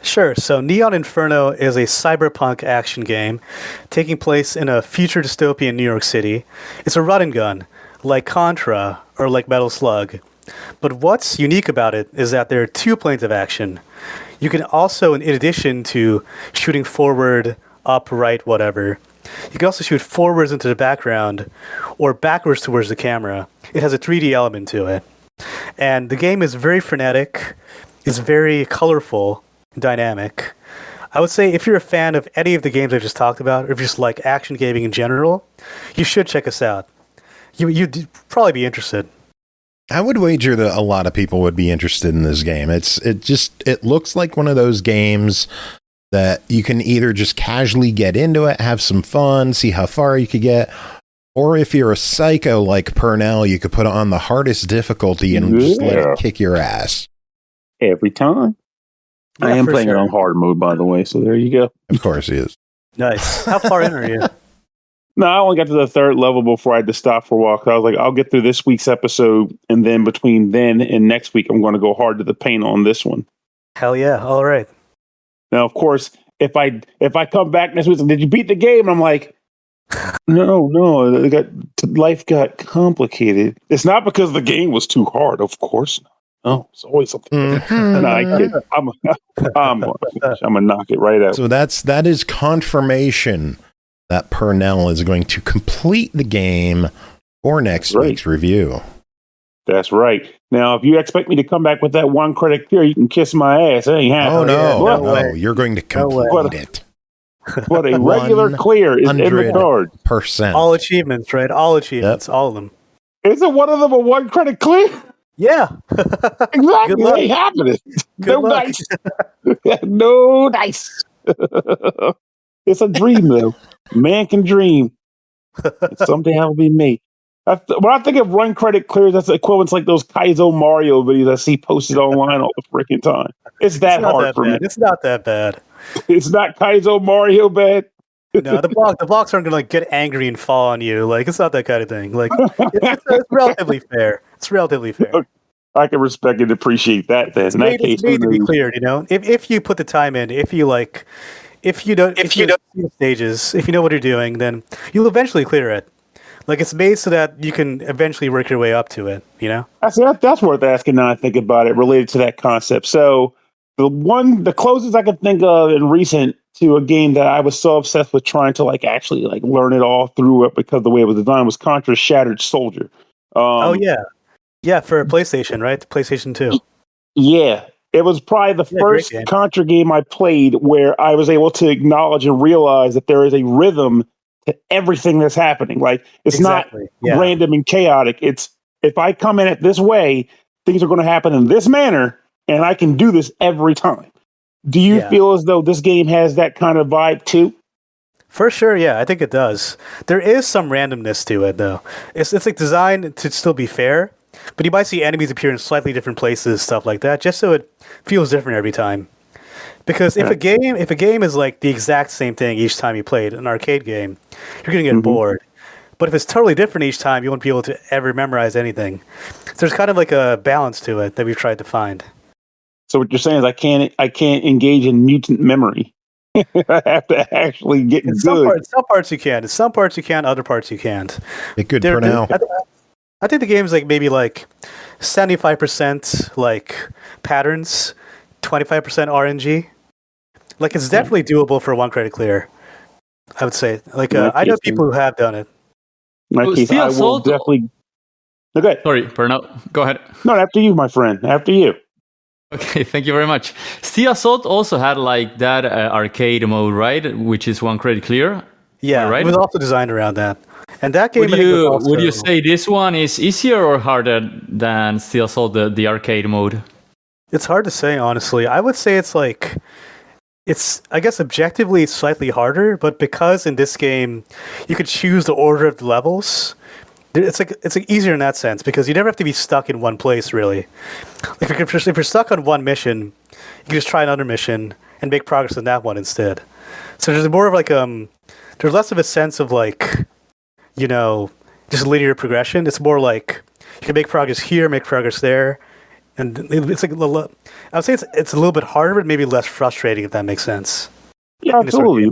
Sure. So Neon Inferno is a cyberpunk action game taking place in a future dystopian New York City. It's a run and gun, like Contra or like Metal Slug. But what's unique about it is that there are 2 planes of action. You can also, in addition to shooting forward, up, right, whatever, you can also shoot forwards into the background or backwards towards the camera. It has a 3D element to it. And the game is very frenetic. It's very colorful, dynamic. I would say if you're a fan of any of the games I've just talked about, or if you just like action gaming in general, you should check us out. You'd probably be interested. I would wager that a lot of people would be interested in this game. It looks like one of those games that you can either just casually get into it, have some fun, see how far you could get, or if you're a psycho like Pernell, you could put it on the hardest difficulty and just let it kick your ass. Every time. Yeah, I am playing sure. it on hard mode, by the way, so there you go. Of course he is. Nice. How far in are you? No, I only got to the 3rd level before I had to stop for a while. I was like, I'll get through this week's episode, and then between then and next week, I'm going to go hard to the paint on this one. Hell yeah. All right. Now, of course, if I come back next week, did you beat the game? And I'm like, no, life got complicated. It's not because the game was too hard, of course. No, it's always something. No, I kid. I'm gonna knock it right out. So that is confirmation that Pernell is going to complete the game for next week's review. That's right. Now, if you expect me to come back with that 1 credit clear, you can kiss my ass. It ain't happening. No, you're going to complete it. What a regular clear is in the card. %. All achievements, right? All achievements, all of them. Isn't one of them a 1 credit clear? Yeah. Exactly. It ain't happening. No dice. No dice. It's a dream, though. Man can dream. Someday I'll be me. When I think of 1 credit clears, that's the equivalent to like those Kaizo Mario videos I see posted online all the freaking time. It's that hard for me. It's not that bad. It's not Kaizo Mario bad. No, the blocks aren't gonna like get angry and fall on you. Like it's not that kind of thing. Like it's relatively fair. It's relatively fair. I can respect and appreciate that. Then it's made to be cleared. If you put the time in, if you don't see the stages, if you know what you're doing, then you'll eventually clear it. Like it's made so that you can eventually work your way up to it. That's worth asking. Now I think about it related to that concept. So the closest I could think of in recent to a game that I was so obsessed with trying to actually learn it all through it because the way it was designed was Contra Shattered Soldier. For PlayStation, right? PlayStation 2. Yeah. It was probably the first Contra game I played where I was able to acknowledge and realize that there is a rhythm to everything that's happening. It's not random and chaotic. It's if I come in it this way, things are going to happen in this manner, and I can do this every time. Do you feel as though this game has that kind of vibe too? For sure, yeah, I think it does. There is some randomness to it, though. It's designed to still be fair, but you might see enemies appear in slightly different places, stuff like that, just so it feels different every time. Because if a game is the exact same thing each time you play it, an arcade game, you're going to get bored. But if it's totally different each time, you won't be able to ever memorize anything. So there's kind of a balance to it that we've tried to find. So what you're saying is I can't engage in mutant memory. I have to actually get good. Some parts you can. In some parts you can. Other parts you can't. Good for now. I think the game's maybe 75% patterns, 25% RNG. It's definitely doable for 1 credit clear. I would say. I know people who have done it. I will definitely. Okay. Sorry, Pernell. Go ahead. No, after you, my friend. After you. Okay, thank you very much. Steel Assault also had like that arcade mode, right? Which is one credit clear. Yeah, right? It was also designed around that. And that game, Would you say this one is easier or harder than Steel Assault, the arcade mode? It's hard to say, honestly. I would say I guess objectively it's slightly harder, but because in this game you could choose the order of the levels, it's easier in that sense because you never have to be stuck in one place really. Like if you're stuck on one mission, you can just try another mission and make progress on that one instead. So there's more of like there's less of a sense of like, just linear progression. It's more like you can make progress here, make progress there. And it's like, I would say it's a little bit harder, but maybe less frustrating, if that makes sense. Yeah, absolutely.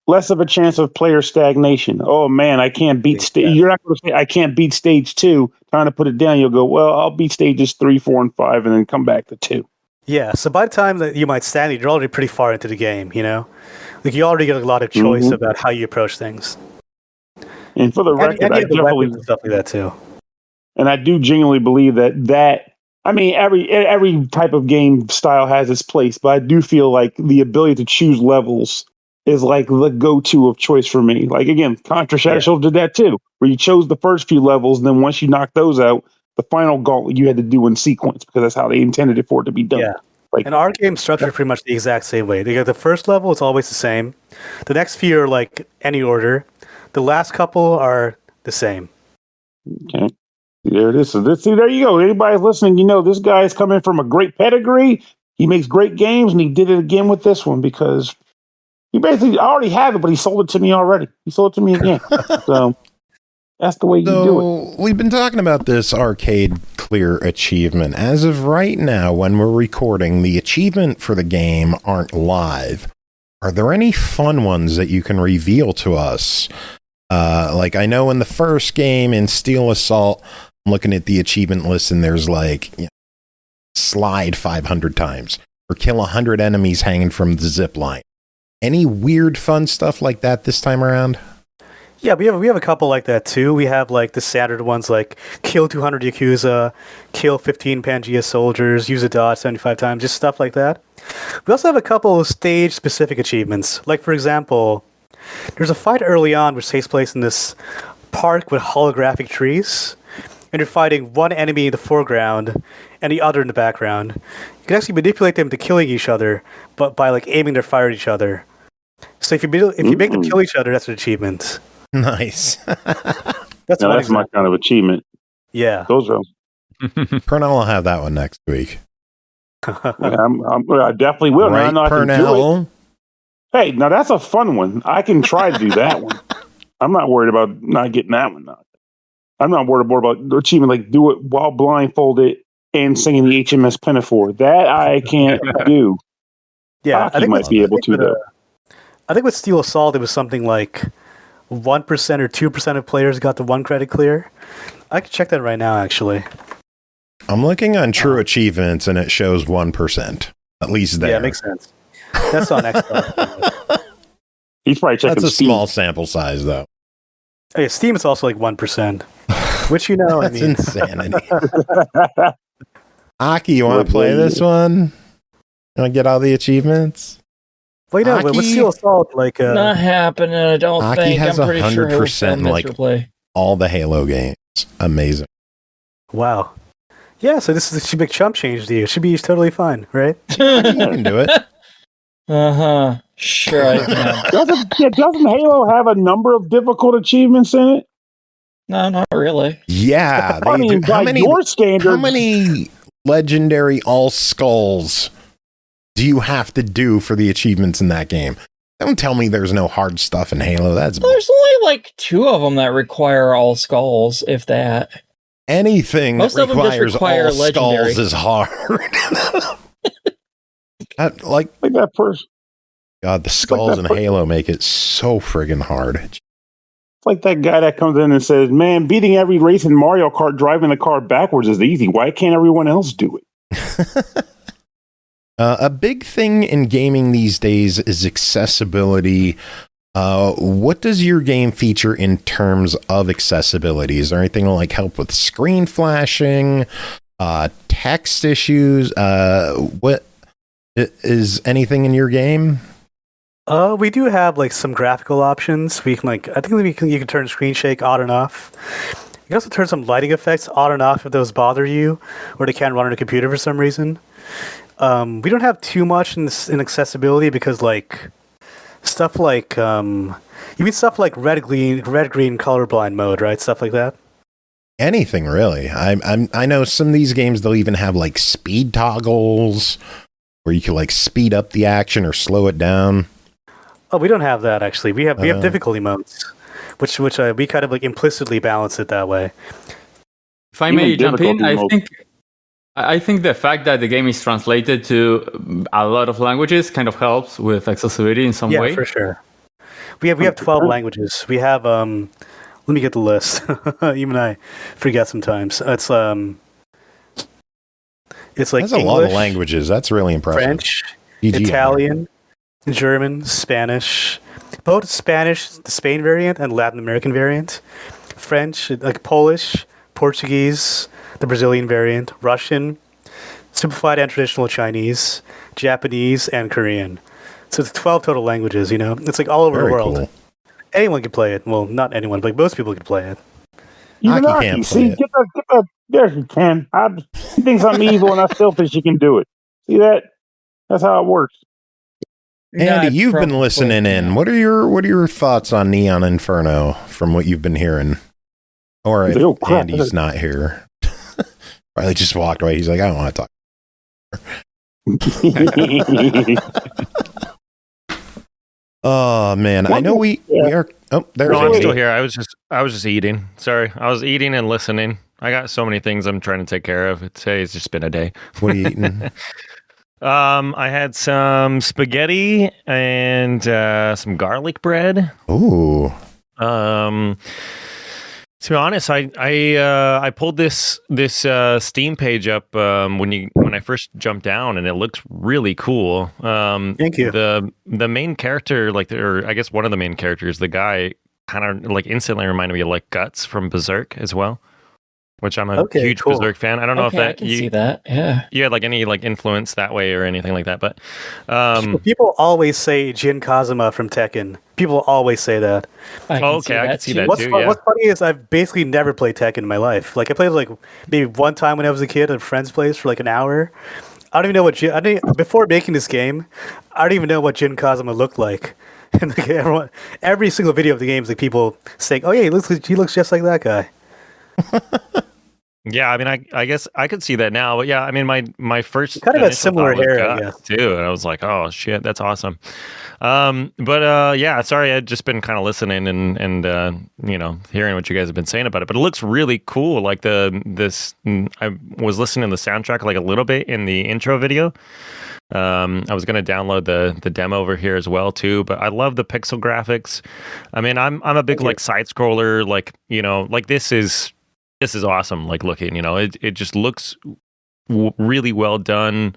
Less of a chance of player stagnation. Oh man, I can't beat stage. You're not going to say I can't beat stage 2. Trying to put it down, you'll go, well, I'll beat stages 3, 4, and 5, and then come back to 2. Yeah. So by the time that you might stand, you're already pretty far into the game. Like you already get a lot of choice about how you approach things. And for the record, I definitely and stuff like that too. And I do genuinely believe that. I mean, every type of game style has its place, but I do feel like the ability to choose levels is like the go-to of choice for me. Like again, Contra Shadow did that too, where you chose the first few levels, and then once you knock those out, the final gauntlet you had to do in sequence because that's how they intended it for it to be done. Yeah. Like, and our game structured pretty much the exact same way. You got the first level; it's always the same. The next few are like any order. The last couple are the same. Okay. There it is. So see, there you go. Anybody listening, this guy is coming from a great pedigree. He makes great games, and he did it again with this one because he basically I already have it, but he sold it to me already. He sold it to me again. So that's the way you do it. We've been talking about this arcade clear achievement. As of right now, when we're recording, the achievement for the game aren't live. Are there any fun ones that you can reveal to us? Like I know in the first game in Steel Assault, I'm looking at the achievement list and there's like slide 500 times or kill 100 enemies hanging from the zip line. Any weird fun stuff like that this time around? Yeah, we have a couple like that too. We have like the standard ones like kill 200 Yakuza, kill 15 Pangea soldiers, use a dodge 75 times, just stuff like that. We also have a couple of stage specific achievements. Like for example, there's a fight early on which takes place in this park with holographic trees, and you're fighting one enemy in the foreground and the other in the background. You can actually manipulate them to killing each other, but by like aiming their fire at each other. So if you make them kill each other, that's an achievement. Nice. That's my kind of achievement. Yeah, those are. Pernell will have that one next week. I definitely will. Right, now I can Pernell? do it. Hey, now that's a fun one. I can try to do that one. I'm not worried about not getting that one. I'm not worried more about the achievement, like do it while blindfolded and singing the HMS Pinafore. That I can't do. Yeah, I think might be able to though. I think with Steel Assault, it was something like 1% or 2% of players got the 1 credit clear. I can check that right now, actually. I'm looking on True Achievements, and it shows 1%. At least there. Yeah, it makes sense. That's on Xbox. He's probably checking. That's a Steam. small sample size, though. Oh, yeah, Steam is also like 1%. Which That's insanity. Aki, you want to play this one? You want to get all the achievements? Well, with Steel Assault, like not happening. I don't Aki think. has I'm pretty 100% like all the Halo games. Amazing. Wow. Yeah, so this is a big chump change to you. It should be totally fine, right? You can do it. Sure I can. Doesn't Halo have a number of difficult achievements in it? No, not really. Yeah. I mean, by your standards, how many legendary all skulls do you have to do for the achievements in that game? Don't tell me there's no hard stuff in Halo. There's only like 2 of them that require all skulls, if that. Anything Most that of them just require all legendary. skulls is hard. like that person. God, the skulls in Halo make it so friggin' hard. It's like that guy that comes in and says, man, beating every race in Mario Kart driving the car backwards is easy. Why can't everyone else do it? A big thing in gaming these days is accessibility. What does your game feature in terms of accessibility? Is there anything like help with screen flashing? text issues. What is anything in your game? We do have like some graphical options. We can you can turn screen shake on and off. You can also turn some lighting effects on and off if those bother you, or they can't run on a computer for some reason. We don't have too much in accessibility because like stuff like you mean stuff like red green colorblind mode, right? Stuff like that. Anything really. I know some of these games they'll even have like speed toggles where you can like speed up the action or slow it down. Oh, we don't have that actually. We have difficulty modes, which we kind of like implicitly balance it that way. If I may jump in, I think the fact that the game is translated to a lot of languages kind of helps with accessibility in some way. Yeah, for sure. We have 12 languages. We have let me get the list. Even I forget sometimes. It's like That's English, a lot of languages. That's really impressive. French, GG. Italian, German, Spanish, both Spanish, the Spain variant, and Latin American variant. French, like Polish, Portuguese, the Brazilian variant, Russian, simplified and traditional Chinese, Japanese, and Korean. So it's 12 total languages, you know? It's like all over the world. Cool. Anyone can play it. Well, not anyone, but most people can play it. Even Aki, see, get that. There you can. He thinks I'm evil and I still think she can do it. See that? That's how it works. Andy, you've been listening in. What are your thoughts on Neon Inferno from what you've been hearing? Or if Andy's not here. Riley just walked away. He's like, I don't want to talk. Oh man, I know we are. Oh, there's. No, I'm still here. I was just eating. Sorry, I was eating and listening. I got so many things I'm trying to take care of. Today's just been a day. What are you eating? I had some spaghetti and some garlic bread. Ooh. To be honest, I pulled this Steam page up when I first jumped down, and it looks really cool. Thank you. The main character, or I guess one of the main characters, the guy, kind of like instantly reminded me of like Guts from Berserk as well, which I'm a huge Berserk fan. I don't know if that I can see that. Yeah. You had like any like influence that way or anything like that, but people always say Jin Kazuma from Tekken. People always say that. I can see that too. What's funny is I've basically never played Tekken in my life. Like I played like maybe one time when I was a kid at a friend's place for like an hour. I don't even know before making this game, I don't even know what Jin Kazuma looked like. And like every single video of the game is like people saying, "Oh yeah, he looks just like that guy." Yeah, I mean, I guess I could see that now, but yeah, I mean, my first kind of a similar hair, I guess, too, and I was like, oh shit, that's awesome. But yeah, sorry, I'd just been kind of listening and hearing what you guys have been saying about it, but it looks really cool. Like I was listening to the soundtrack like a little bit in the intro video. I was going to download the demo over here as well too, but I love the pixel graphics. I mean, I'm a big like side scroller, like, like this is awesome. Like looking, it just looks really well done.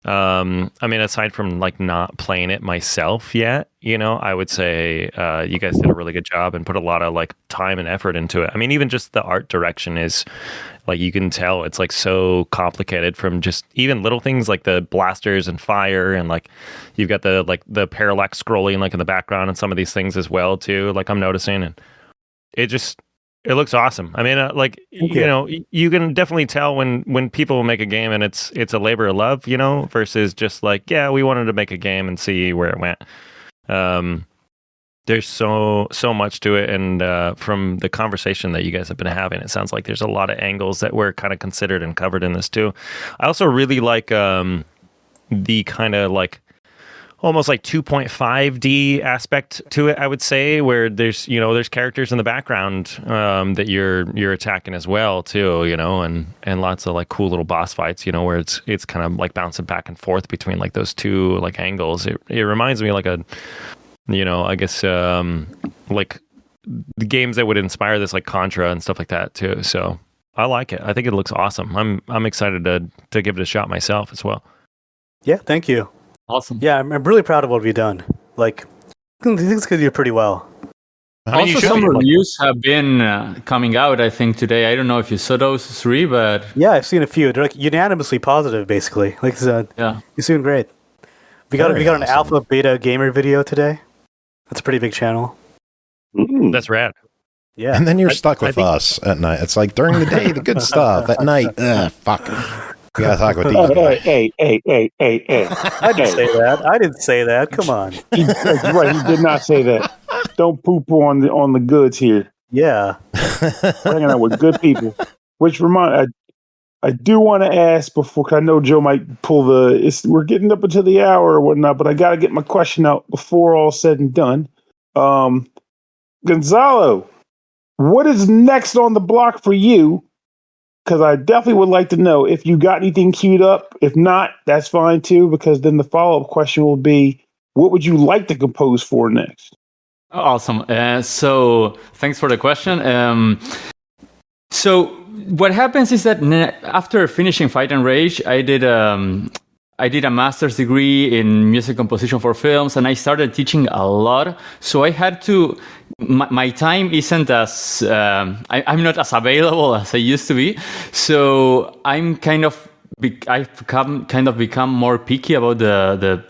I mean, aside from like not playing it myself yet, I would say you guys did a really good job and put a lot of like time and effort into it. I mean, even just the art direction is like, you can tell it's like so complicated from just even little things like the blasters and fire, and like you've got the parallax scrolling like in the background and some of these things as well too. Like I'm noticing, and it looks awesome. I mean, you can definitely tell when people make a game and it's a labor of love, versus just like, yeah, we wanted to make a game and see where it went. There's so much to it, and from the conversation that you guys have been having, it sounds like there's a lot of angles that were kind of considered and covered in this too. I also really like the kind of like almost like 2.5D aspect to it, I would say, where there's characters in the background that you're attacking as well too, and lots of like cool little boss fights, where it's kind of like bouncing back and forth between like those two like angles. It reminds me like I guess like the games that would inspire this, like Contra and stuff like that too. So I like it. I think it looks awesome. I'm excited to give it a shot myself as well. Yeah, thank you. Awesome. Yeah, I'm really proud of what we've done. Like, I think it's going to do pretty well. Also, some reviews have been coming out, I think, today. I don't know if you saw those 3, but... Yeah, I've seen a few. They're like unanimously positive, basically. Like, yeah. You're doing great. We got an alpha beta gamer video today. That's a pretty big channel. That's rad. Yeah. And then you're stuck with us at night. It's like during the day, the good stuff. At night, fuck. We gotta talk with these guys. Hey. I didn't say that. I didn't say that. Come on. That's right. He did not say that. Don't poo-poo on the goods here. Yeah. Hanging out with good people. Which I do want to ask before, cause I know Joe might pull we're getting up into the hour or whatnot, but I got to get my question out before all said and done. Gonzalo, what is next on the block for you? Because I definitely would like to know if you got anything queued up. If not, that's fine too, because then the follow-up question will be, what would you like to compose for next? Awesome. So thanks for the question. So what happens is that after finishing Fight and Rage, I did a master's degree in music composition for films, and I started teaching a lot. So I had to, my time isn't as, I'm not as available as I used to be. So I've kind of become more picky about the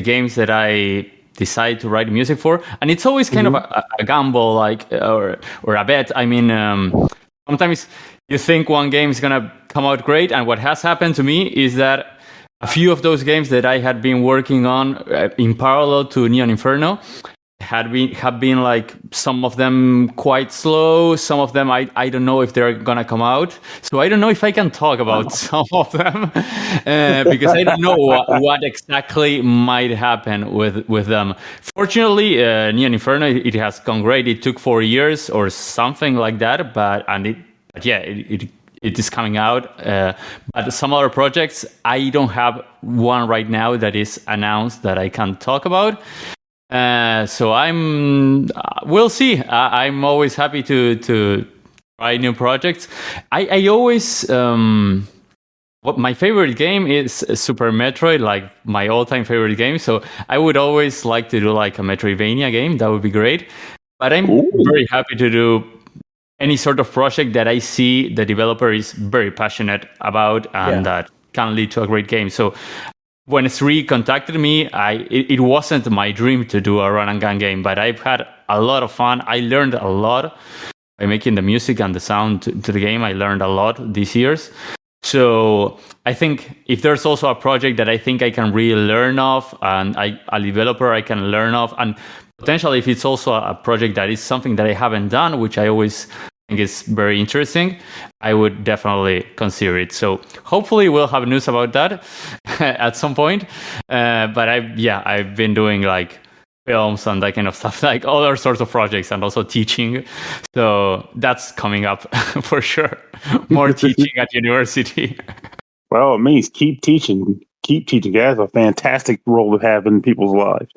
games that I decide to write music for. And it's always kind of a gamble, like, or a bet. I mean, sometimes you think one game is going to come out great. And what has happened to me is that a few of those games that I had been working on in parallel to Neon Inferno have been like, some of them quite slow. Some of them, I don't know if they're going to come out. So I don't know if I can talk about some of them because I don't know what exactly might happen with them. Fortunately, Neon Inferno, it has gone great. It took 4 years or something like that, but it is coming out. But some other projects, I don't have one right now that is announced that I can talk about. So we'll see. I'm always happy to try new projects. I always, my favorite game is Super Metroid, like my all-time favorite game. So I would always like to do like a Metroidvania game. That would be great. But I'm very happy to do any sort of project that I see the developer is very passionate about and that can lead to a great game. So when Sri contacted me, it wasn't my dream to do a run and gun game, but I've had a lot of fun. I learned a lot by making the music and the sound to the game. I learned a lot these years. So I think if there's also a project that I think I can really learn of, and a developer I can learn of, and potentially if it's also a project that is something that I haven't done, which I always think is very interesting, I would definitely consider it. So hopefully we'll have news about that at some point. But I've been doing like films and that kind of stuff, like other sorts of projects, and also teaching. So that's coming up for sure. More teaching at university. Well, it means keep teaching. Keep teaching. That's a fantastic role to have in people's lives.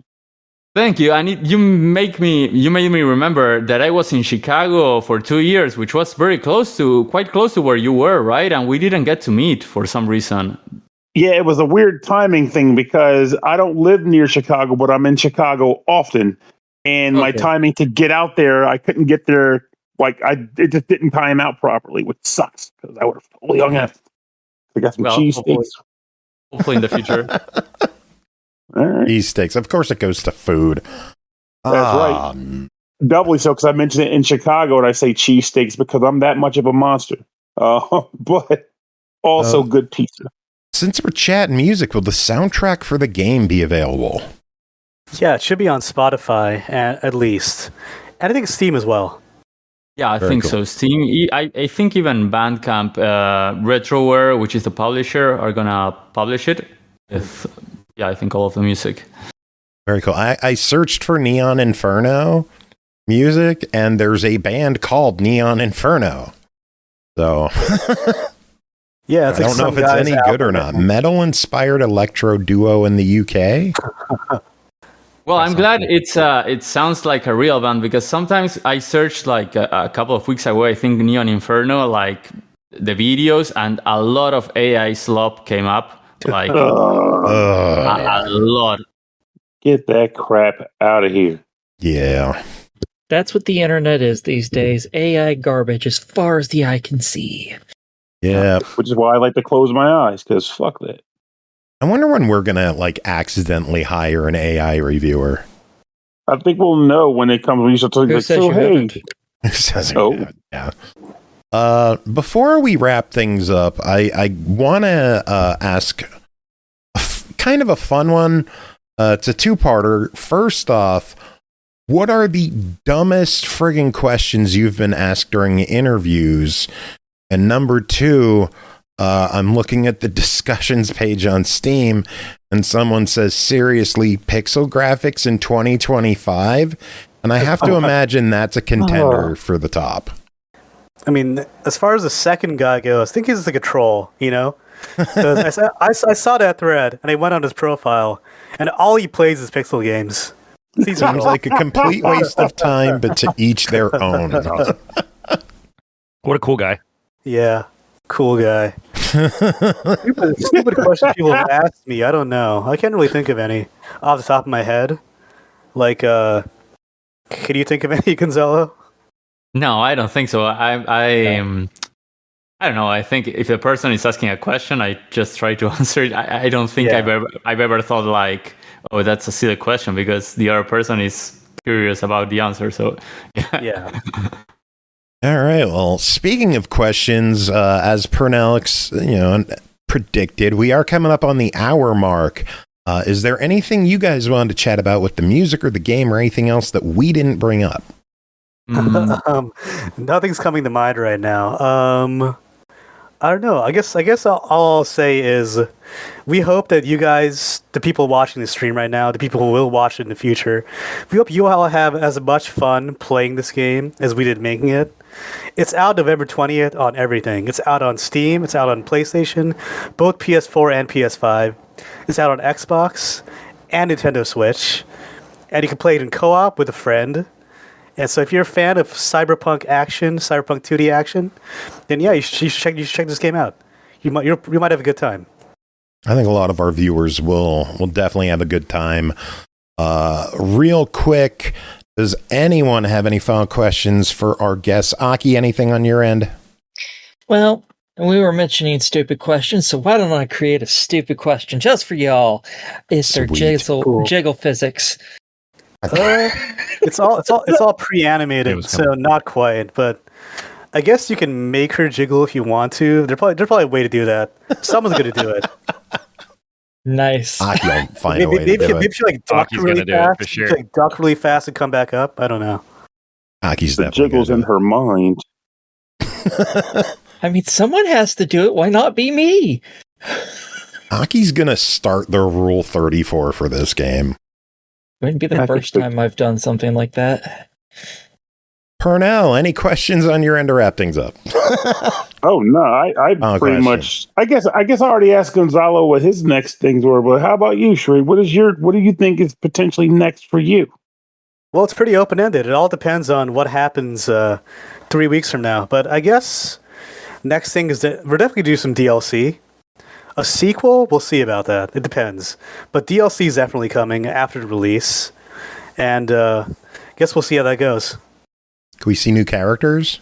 Thank you. And you made me remember that I was in Chicago for 2 years, which was quite close to where you were, right? And we didn't get to meet for some reason. Yeah, it was a weird timing thing because I don't live near Chicago, but I'm in Chicago often. And my timing to get out there, I couldn't get there. It just didn't time out properly, which sucks because I would have totally hung out. I got some cheesesteaks. Hopefully in the future. All right. Cheesesteaks. Of course it goes to food. That's right. Doubly so because I mentioned it in Chicago and I say cheesesteaks because I'm that much of a monster. But also good pizza. Since we're chatting music, will the soundtrack for the game be available? Yeah, it should be on Spotify at least. And I think Steam as well. Yeah, I think so. Steam, I think even Bandcamp, Retroware, which is the publisher, are going to publish it. I think all of the music. Very cool. I searched for Neon Inferno music, and there's a band called Neon Inferno. So... Yeah, I don't know if it's any good or not. Metal-inspired electro duo in the UK. Well, I'm glad it sounds like a real band, because sometimes I searched like a couple of weeks ago, I think Neon Inferno, like the videos, and a lot of AI slop came up. Like a lot. Get that crap out of here. Yeah. That's what the internet is these days. AI garbage as far as the eye can see. Yeah. Which is why I like to close my eyes, because fuck that. I wonder when we're gonna like accidentally hire an AI reviewer. I think we'll know when it comes. When you start talking like, so hey, Yeah. Before we wrap things up, I want to ask kind of a fun one. It's a two-parter. First off, what are the dumbest friggin' questions you've been asked during interviews? And number two, I'm looking at the discussions page on Steam, and someone says, seriously, pixel graphics in 2025? And I have to imagine that's a contender for the top. I mean, as far as the second guy goes, I think he's like a troll, you know? 'Cause I saw that thread, and I went on his profile, and all he plays is pixel games. Seems like a complete waste of time, but to each their own. What a cool guy. Yeah, cool guy. Stupid questions people have asked me. I don't know. I can't really think of any off the top of my head. Like, can you think of any, Gonzalo? No, I don't think so. I don't know. I think if a person is asking a question, I just try to answer it. I don't think I've ever thought like, oh, that's a silly question, because the other person is curious about the answer. So yeah. All right. Well, speaking of questions, as Pernell, predicted, we are coming up on the hour mark. Is there anything you guys wanted to chat about with the music or the game or anything else that we didn't bring up? Nothing's coming to mind right now. I don't know. I guess all I'll say is we hope that you guys, the people watching the stream right now, the people who will watch it in the future, we hope you all have as much fun playing this game as we did making it. It's out November 20th on everything. It's out on Steam. It's out on PlayStation, both PS4 and PS5. It's out on Xbox and Nintendo Switch. And you can play it in co-op with a friend. And so if you're a fan of cyberpunk 2D action, then yeah, you should check this game out. You might have a good time. I think a lot of our viewers will definitely have a good time. Real quick, does anyone have any final questions for our guests? Aki, anything on your end? Well, we were mentioning stupid questions, so why don't I create a stupid question just for y'all? Is there jiggle physics? It's all pre-animated, so not quite. But I guess you can make her jiggle if you want to. There's probably a way to do that. Someone's going to do it. Nice. Aki will find a way to do it. Maybe she like duck really fast. For sure. Like duck really fast and come back up. I don't know. Aki's the jiggles in her mind. I mean, someone has to do it. Why not be me? Aki's gonna start the Rule 34 for this game. Wouldn't be the first time I've done something like that. Pernell, any questions on your end to wrap things up? Oh no, I pretty much. I guess I already asked Gonzalo what his next things were, but how about you, Shree? What do you think is potentially next for you? Well, it's pretty open ended. It all depends on what happens 3 weeks from now. But I guess next thing is that we're definitely do some DLC. A sequel, we'll see about that. It depends. But DLC is definitely coming after the release. And I guess we'll see how that goes. Can we see new characters?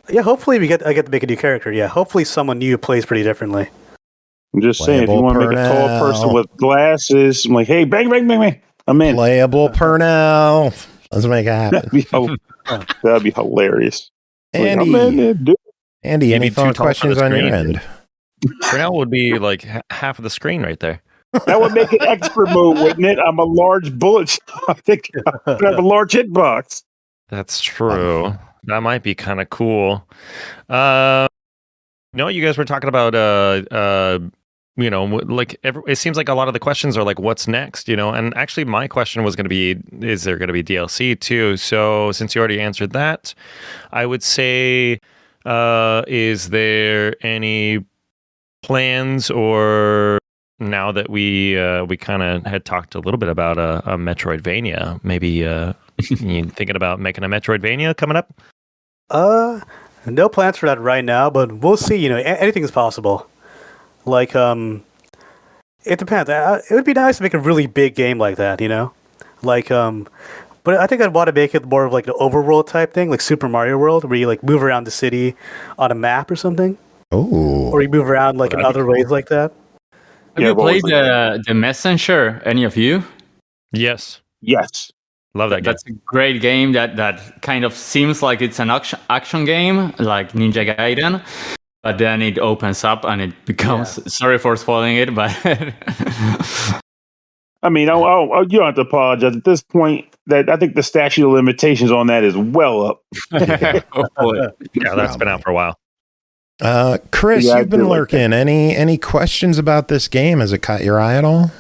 Yeah, hopefully I get to make a new character. Yeah, hopefully someone new plays pretty differently. I'm just saying, if you want to make a tall person with glasses, I'm like, hey, bang, bang, bang, bang. I'm in. Playable Pernell. Let's make it happen. That'd be hilarious. Andy, like, Andy, any phone questions on your end? Pernell would be like half of the screen right there. That would make it expert mode, wouldn't it? I'm a large bullet. I think I have a large hitbox. That's true. That might be kind of cool. You guys were talking about it seems like a lot of the questions are like, what's next? And actually my question was going to be, is there going to be DLC too? So since you already answered that, I would say, is there any plans, or now that we kind of had talked a little bit about a Metroidvania, maybe you thinking about making a Metroidvania coming up? No plans for that right now, but we'll see. Anything is possible. Like, it depends. It would be nice to make a really big game like that. Like, But I think I'd want to make it more of like an overworld type thing, like Super Mario World, where you like move around the city on a map or something. Oh. Or you move around like in other ways like that. Have you played the Messenger? Any of you? Yes. Yes. Love that game. That's a great game that kind of seems like it's an action game, like Ninja Gaiden, but then it opens up and it becomes. Yeah. Sorry for spoiling it, but I mean, you don't have to apologize at this point. That I think the statute of limitations on that is well up. Hopefully, yeah, that's been out for a while. Chris, you've been lurking. Any questions about this game? Has it caught your eye at all?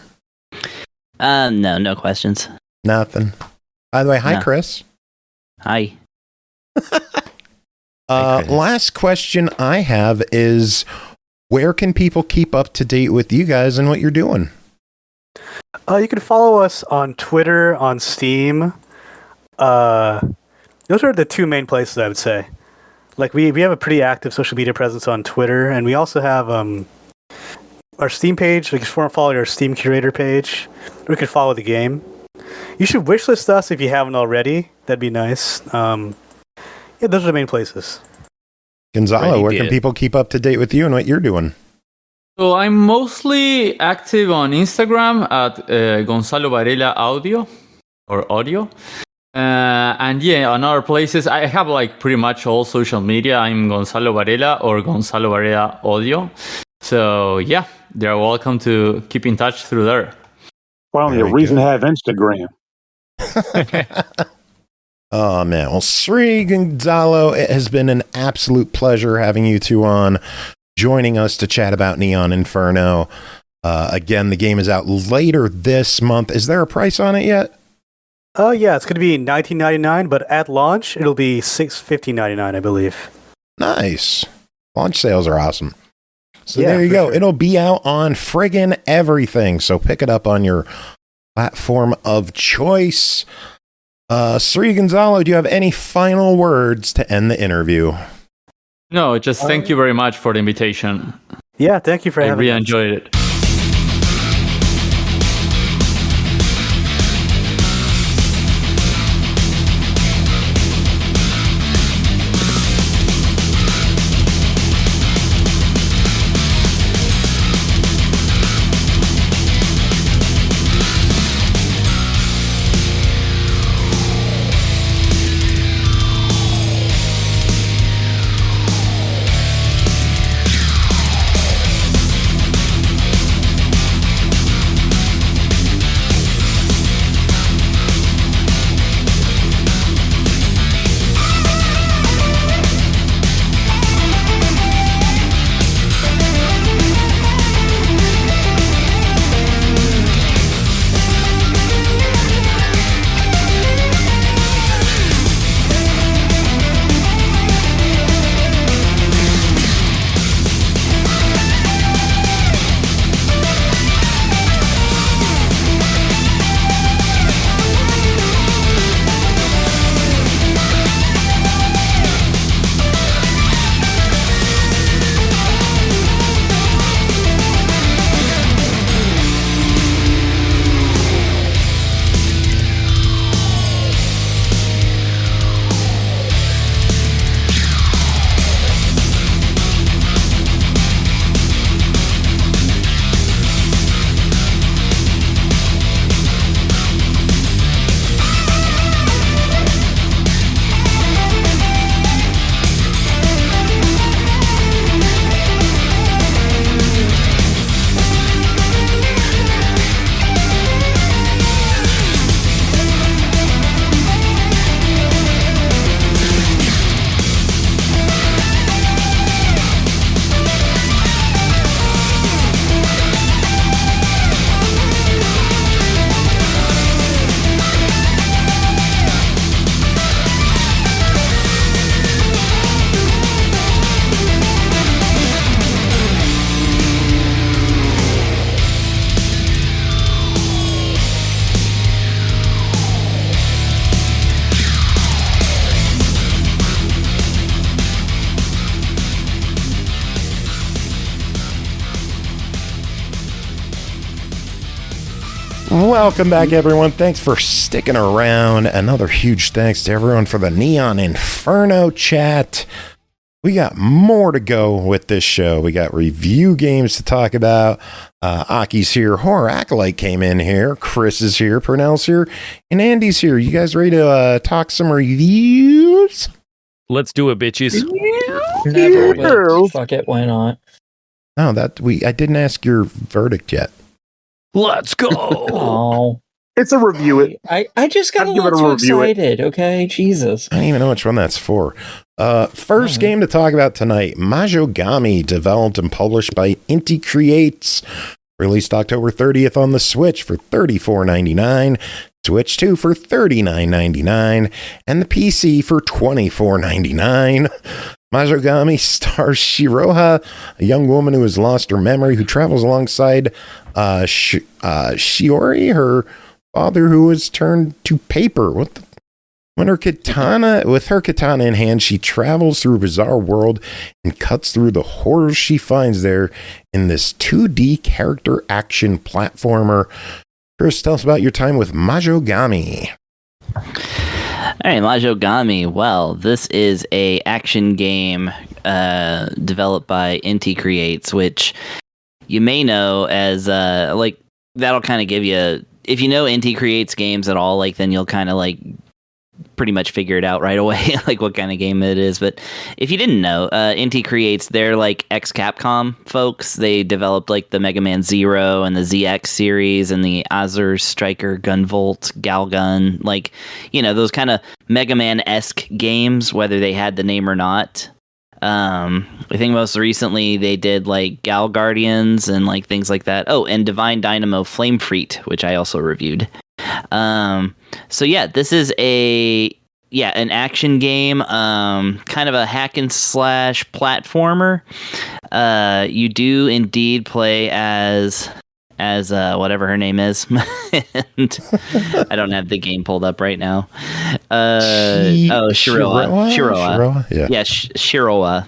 No questions. Nothing. By the way, hi, Chris. Hi. Last question I have is, where can people keep up to date with you guys and what you're doing? You can follow us on Twitter, on Steam. Those are the two main places I would say. Like we have a pretty active social media presence on Twitter, and we also have our Steam page. Like, just want to follow our Steam curator page. Or you can follow the game. You should wishlist us if you haven't already. That'd be nice. Yeah, those are the main places. Gonzalo, where can people keep up to date with you and what you're doing? So I'm mostly active on Instagram at Gonzalo Varela Audio or Audio. And yeah, on other places, I have like pretty much all social media. I'm Gonzalo Varela or Gonzalo Varela Audio. So yeah, they're welcome to keep in touch through there. Finally, a reason to have Instagram. Oh, man. Well, Sri, Gonzalo, it has been an absolute pleasure having you two on, joining us to chat about Neon Inferno. Again, the game is out later this month. Is there a price on it yet? Yeah, it's going to be $19.99, but at launch, it'll be $15.99, I believe. Nice. Launch sales are awesome. So yeah, there you go. Sure. It'll be out on friggin' everything. So pick it up on your platform of choice. Sri Gonzalo, do you have any final words to end the interview? No, just thank you very much for the invitation. Yeah, thank you for having me. I really enjoyed it. Welcome back, everyone. Thanks for sticking around. Another huge thanks to everyone for the Neon Inferno chat. We got more to go with this show. We got review games to talk about. Aki's here. Horror Acolyte came in here. Chris is here. Pernell's here. And Andy's here. You guys ready to talk some reviews? Let's do it, bitches. Never, but fuck it, why not? No, I didn't ask your verdict yet. Let's go. Oh, It's a review. I just got a little too excited. Okay, Jesus. I don't even know which one that's for. First game to talk about tonight, Majogami, developed and published by INTI Creates, released October 30th on the Switch for $34.99, Switch 2 for $39.99, and the PC for $24.99. Majogami stars Shiroha, a young woman who has lost her memory, who travels alongside Shiori, her father, who was turned to paper. With her katana in hand, she travels through a bizarre world and cuts through the horrors she finds there in this 2D character action platformer. Chris, tell us about your time with Majogami. All right, Majogami. Well, this is a action game developed by INTI Creates, which you may know as that'll kind of give you, if you know INTI Creates games at all, then you'll kind of pretty much figure it out right away, what kind of game it is. But if you didn't know, INTI Creates, they're ex-Capcom folks. They developed the Mega Man Zero and the ZX series and the Azure Striker Gunvolt Galgun, those kind of Mega Man-esque games, whether they had the name or not. I think most recently they did Gal Guardians and things like that. Oh, and Divine Dynamo Flame Freet, which I also reviewed. So yeah, this is an action game, kind of a hack and slash platformer. You do indeed play as whatever her name is. And I don't have the game pulled up right now. Shiroa. Yeah, Shiroa.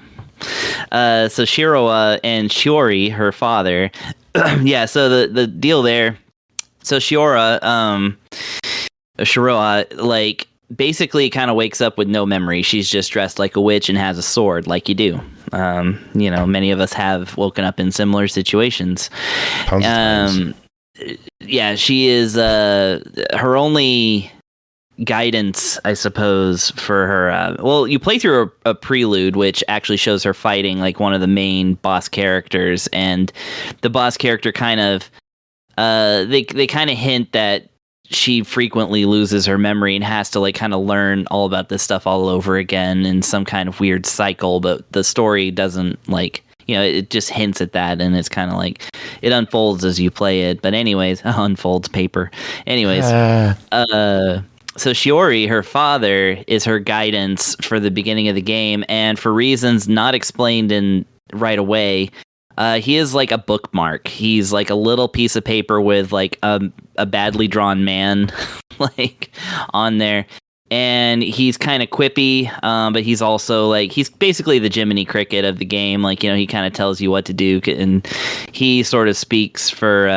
So Shiroa and Shiori, her father. Yeah, so the deal there. So Shiroa, basically kind of wakes up with no memory. She's just dressed like a witch and has a sword, like you do. Many of us have woken up in similar situations. Yeah, she is her only guidance, I suppose, for her. You play through a prelude, which actually shows her fighting one of the main boss characters, and the boss character kind of they kind of hint that she frequently loses her memory and has to kind of learn all about this stuff all over again in some kind of weird cycle, but the story doesn't it just hints at that, and it's kind of it unfolds as you play it. But anyways, unfolds paper. Anyways, so Shiori, her father, is her guidance for the beginning of the game, and for reasons not explained right away, he is a bookmark. He's a little piece of paper with a badly drawn man on there. And he's kind of quippy, but he's also he's basically the Jiminy Cricket of the game. He kind of tells you what to do, and he sort of speaks for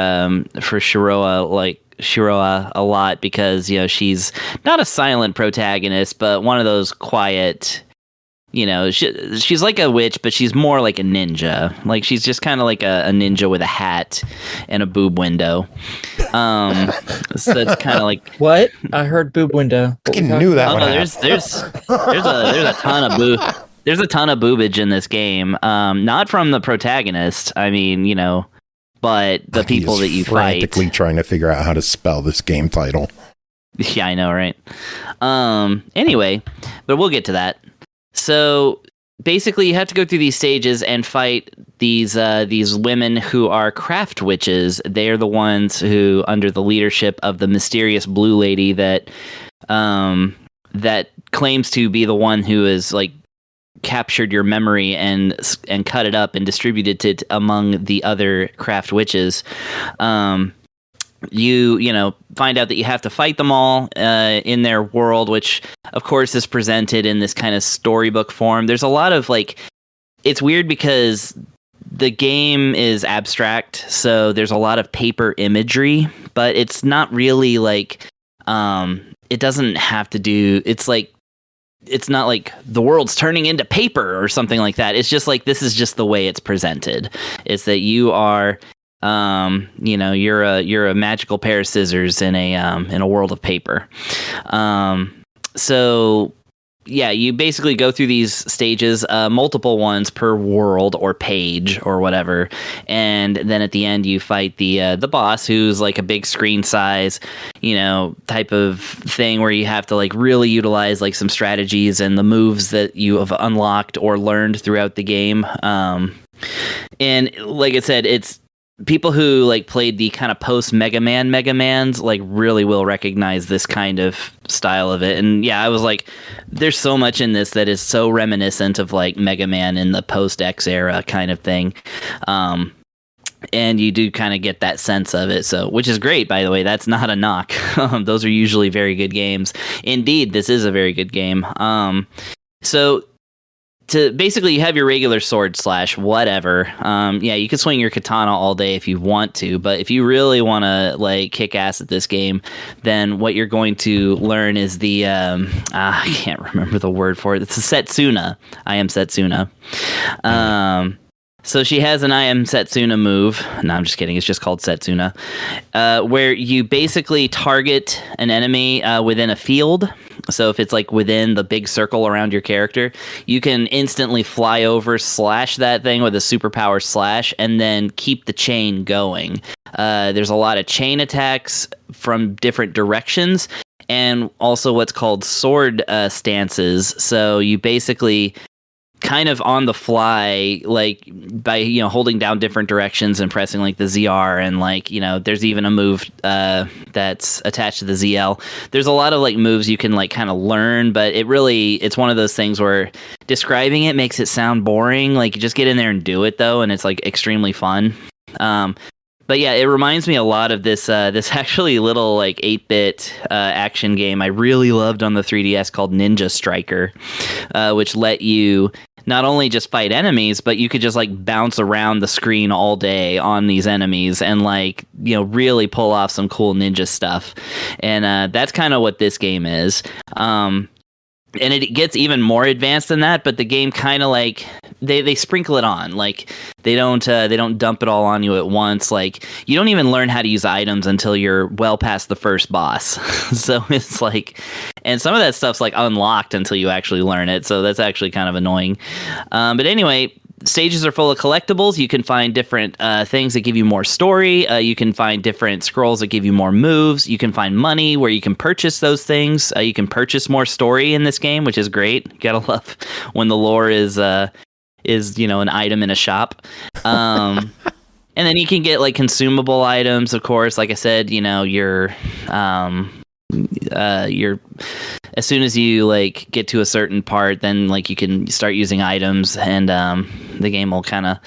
Shiroa a lot, because she's not a silent protagonist, but one of those quiet. She's like a witch, but she's more like a ninja. She's just kind of like a ninja with a hat and a boob window. So it's kind of what? I heard boob window. I knew that. Oh no, there's a ton of there's a ton of boobage in this game. Not from the protagonist. I mean, but the people that you fight. Frantically trying to figure out how to spell this game title. Yeah, I know, right? Anyway, but we'll get to that. So basically, you have to go through these stages and fight these women who are craft witches. They are the ones who, under the leadership of the mysterious blue lady that claims to be the one who is captured your memory and cut it up and distributed it among the other craft witches. You find out that you have to fight them all in their world, which of course is presented in this kind of storybook form. There's a lot of it's weird because the game is abstract, so there's a lot of paper imagery, but it's not really like it doesn't have to do. It's not like the world's turning into paper or something like that. It's just like this is just the way it's presented. It's that you are, you're a magical pair of scissors in a world of paper. So yeah, you basically go through these stages, multiple ones per world or page or whatever, and then at the end you fight the boss, who's like a big screen size, type of thing where you have to like really utilize like some strategies and the moves that you have unlocked or learned throughout the game. And like I said, it's people who like played the kind of post Megamans like really will recognize this kind of style of it. And yeah, I was like, there's so much in this that is so reminiscent of like Mega Man in the post X era kind of thing. And you do kind of get that sense of it. So, which is great, by the way. That's not a knock. Those are usually very good games. Indeed, this is a very good game. So to basically, you have your regular sword / whatever. You can swing your katana all day if you want to, but if you really want to like kick ass at this game, then what you're going to learn is the I can't remember the word for it. It's a Setsuna. I am Setsuna. So she has an I am Setsuna move. No, I'm just kidding. It's just called Setsuna, where you basically target an enemy within a field. So if it's like within the big circle around your character, you can instantly fly over, slash that thing with a superpower slash, and then keep the chain going. There's a lot of chain attacks from different directions, and also what's called sword stances. So you basically kind of on the fly, like by holding down different directions and pressing like the ZR, and like there's even a move that's attached to the ZL. There's a lot of like moves you can like kind of learn, but it's one of those things where describing it makes it sound boring. Like you just get in there and do it though, and it's like extremely fun. But yeah, it reminds me a lot of this actually little like 8-bit action game I really loved on the 3DS called Ninja Striker, which let you not only just fight enemies, but you could just like bounce around the screen all day on these enemies and like really pull off some cool ninja stuff. And that's kind of what this game is. And it gets even more advanced than that, but the game kind of like they sprinkle it on. Like they don't dump it all on you at once. Like you don't even learn how to use items until you're well past the first boss. So it's like, and some of that stuff's like unlocked until you actually learn it. So that's actually kind of annoying. But anyway, stages are full of collectibles. You can find different things that give you more story. You can find different scrolls that give you more moves. You can find money where you can purchase those things. You can purchase more story in this game, which is great. You gotta love when the lore is an item in a shop. And then you can get like consumable items, of course. Like I said, your as soon as you like get to a certain part, then like you can start using items, and the game will kind of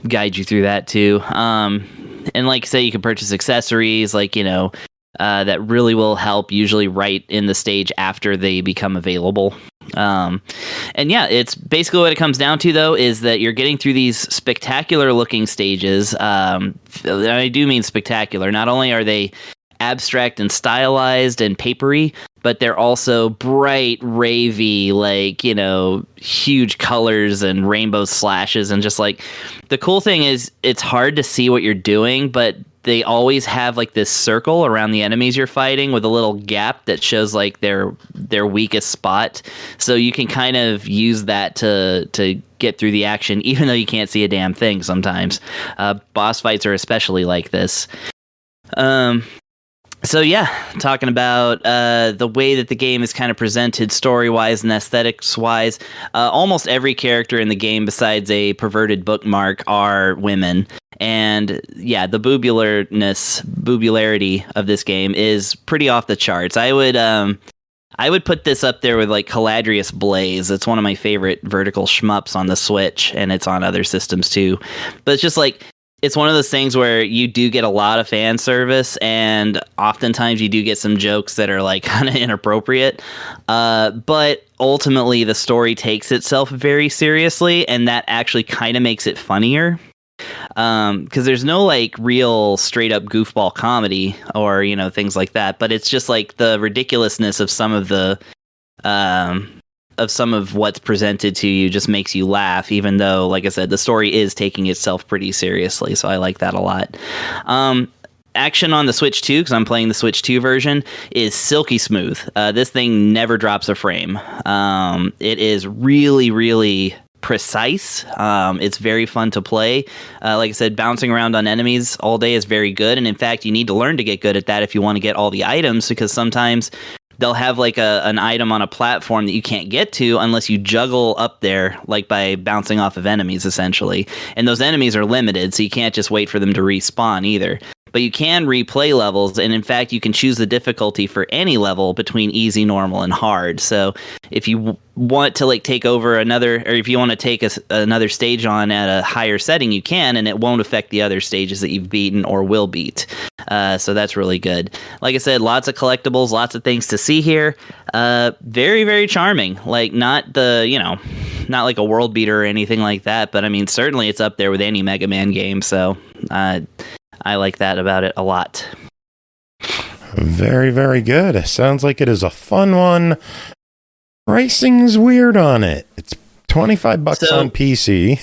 guide you through that too. And like say, you can purchase accessories, like that really will help, usually right in the stage after they become available. And yeah, it's basically what it comes down to though, is that you're getting through these spectacular looking stages. I do mean spectacular. Not only are they abstract and stylized and papery, but they're also bright, ravey, like, huge colors and rainbow slashes. And just like, the cool thing is it's hard to see what you're doing, but they always have like this circle around the enemies you're fighting with a little gap that shows like their weakest spot. So you can kind of use that to get through the action, even though you can't see a damn thing sometimes. Boss fights are especially like this. So yeah, talking about the way that the game is kind of presented story-wise and aesthetics-wise, almost every character in the game besides a perverted bookmark are women. And yeah, the boobularity of this game is pretty off the charts. I would put this up there with like Caladrius Blaze. It's one of my favorite vertical shmups on the Switch, and it's on other systems too. But it's just like, it's one of those things where you do get a lot of fan service, and oftentimes you do get some jokes that are like kind of inappropriate. But ultimately the story takes itself very seriously, and that actually kind of makes it funnier. because there's no like real straight up goofball comedy or things like that, but it's just like the ridiculousness of some of what's presented to you just makes you laugh, even though, like I said, the story is taking itself pretty seriously. So I like that a lot. Action on the Switch 2, because I'm playing the Switch 2 version, is silky smooth. This thing never drops a frame. It is really, really precise. It's very fun to play. Like I said, bouncing around on enemies all day is very good. And in fact, you need to learn to get good at that if you want to get all the items, because sometimes they'll have like an item on a platform that you can't get to unless you juggle up there, like by bouncing off of enemies, essentially. And those enemies are limited, so you can't just wait for them to respawn either. But you can replay levels, and in fact, you can choose the difficulty for any level between easy, normal, and hard. So if you want to like take over another, or if you want to take another stage on at a higher setting, you can, and it won't affect the other stages that you've beaten or will beat. So that's really good. Like I said, lots of collectibles, lots of things to see here. Very, very charming. Like not like a world beater or anything like that, but I mean, certainly it's up there with any Mega Man game. So I like that about it a lot. Very, very good. Sounds like it is a fun one. Pricing's weird on it. It's $25 on PC,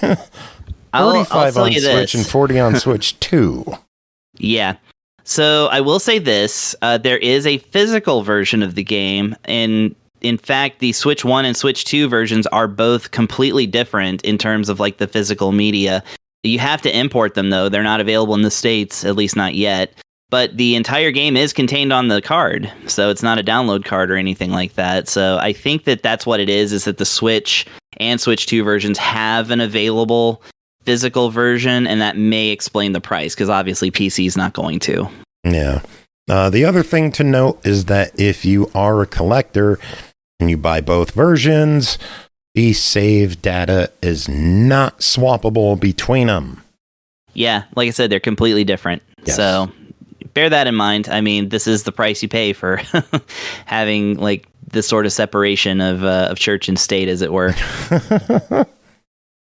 45 on Switch, and 40 on Switch 2. Yeah. So I will say this. There is a physical version of the game, and in fact, the Switch 1 and Switch 2 versions are both completely different in terms of like the physical media. You have to import them, though. They're not available in the States, at least not yet. But the entire game is contained on the card, so it's not a download card or anything like that. So I think that that's what it is that the Switch and Switch 2 versions have an available physical version, and that may explain the price, because obviously PC is not going to. Yeah. The other thing to note is that if you are a collector and you buy both versions, the save data is not swappable between them. Yeah, like I said, they're completely different. Yes. So bear that in mind. I mean, this is the price you pay for having like this sort of separation of church and state, as it were.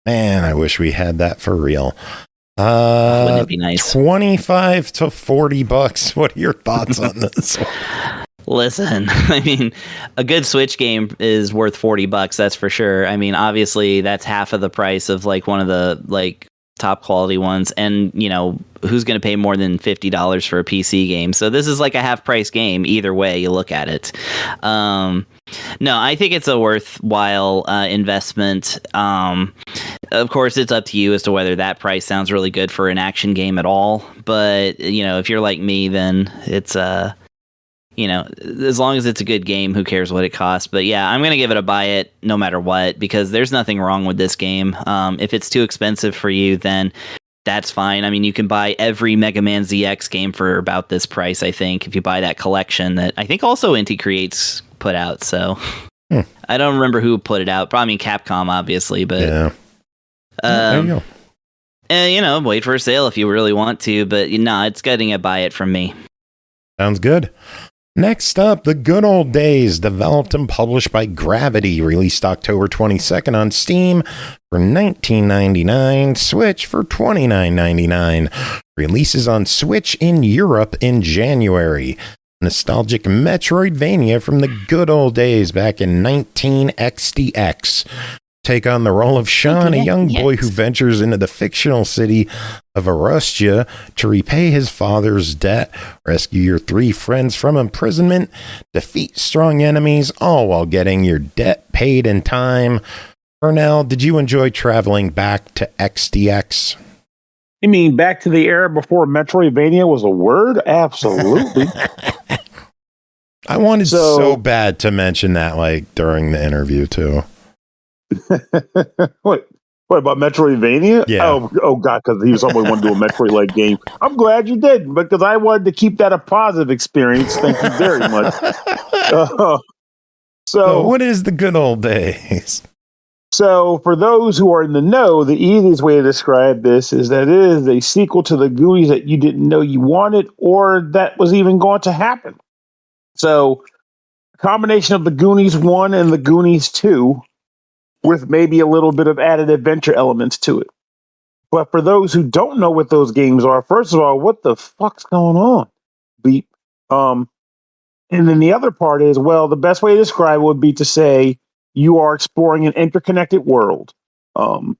Man, I wish we had that for real. Wouldn't it be nice? $25 to $40. What are your thoughts on this one? Listen, I mean, a good Switch game is worth $40, that's for sure. I mean, obviously, that's half of the price of like one of the like top quality ones, and who's going to pay more than $50 for a PC game? So this is like a half price game either way you look at it. No, I think it's a worthwhile investment. Of course, it's up to you as to whether that price sounds really good for an action game at all. But if you're like me, then it's as long as it's a good game, who cares what it costs? But yeah, I'm going to give it a buy it no matter what, because there's nothing wrong with this game. If it's too expensive for you, then that's fine. I mean, you can buy every Mega Man ZX game for about this price, I think, if you buy that collection that I think also INTI Creates put out. So I don't remember who put it out. Probably Capcom, obviously, but yeah. There you go. And, wait for a sale if you really want to, but it's getting a buy it from me. Sounds good. Next up, The Good Old Days, developed and published by Gravity, released October 22nd on Steam for $19.99, Switch for $29.99. Releases on Switch in Europe in January. Nostalgic Metroidvania from the good old days back in 19XDX. Take on the role of Sean, a young boy who ventures into the fictional city of Arustia to repay his father's debt, rescue your 3 friends from imprisonment, defeat strong enemies, all while getting your debt paid in time. Pernell, did you enjoy traveling back to XDX? You mean back to the era before Metroidvania was a word? Absolutely. I wanted so bad to mention that, like, during the interview, too. What about Metroidvania? Yeah. Oh God, because he was always wanted to do a Metroid-like game. I'm glad you did, because I wanted to keep that a positive experience. Thank you very much. So what is The Good Old Days? So for those who are in the know, the easiest way to describe this is that it is a sequel to the Goonies that you didn't know you wanted or that was even going to happen. So a combination of the Goonies 1 and the Goonies 2, with maybe a little bit of added adventure elements to it. But for those who don't know what those games are, first of all, what the fuck's going on? Beep. And then the other part is, well, the best way to describe it would be to say you are exploring an interconnected world,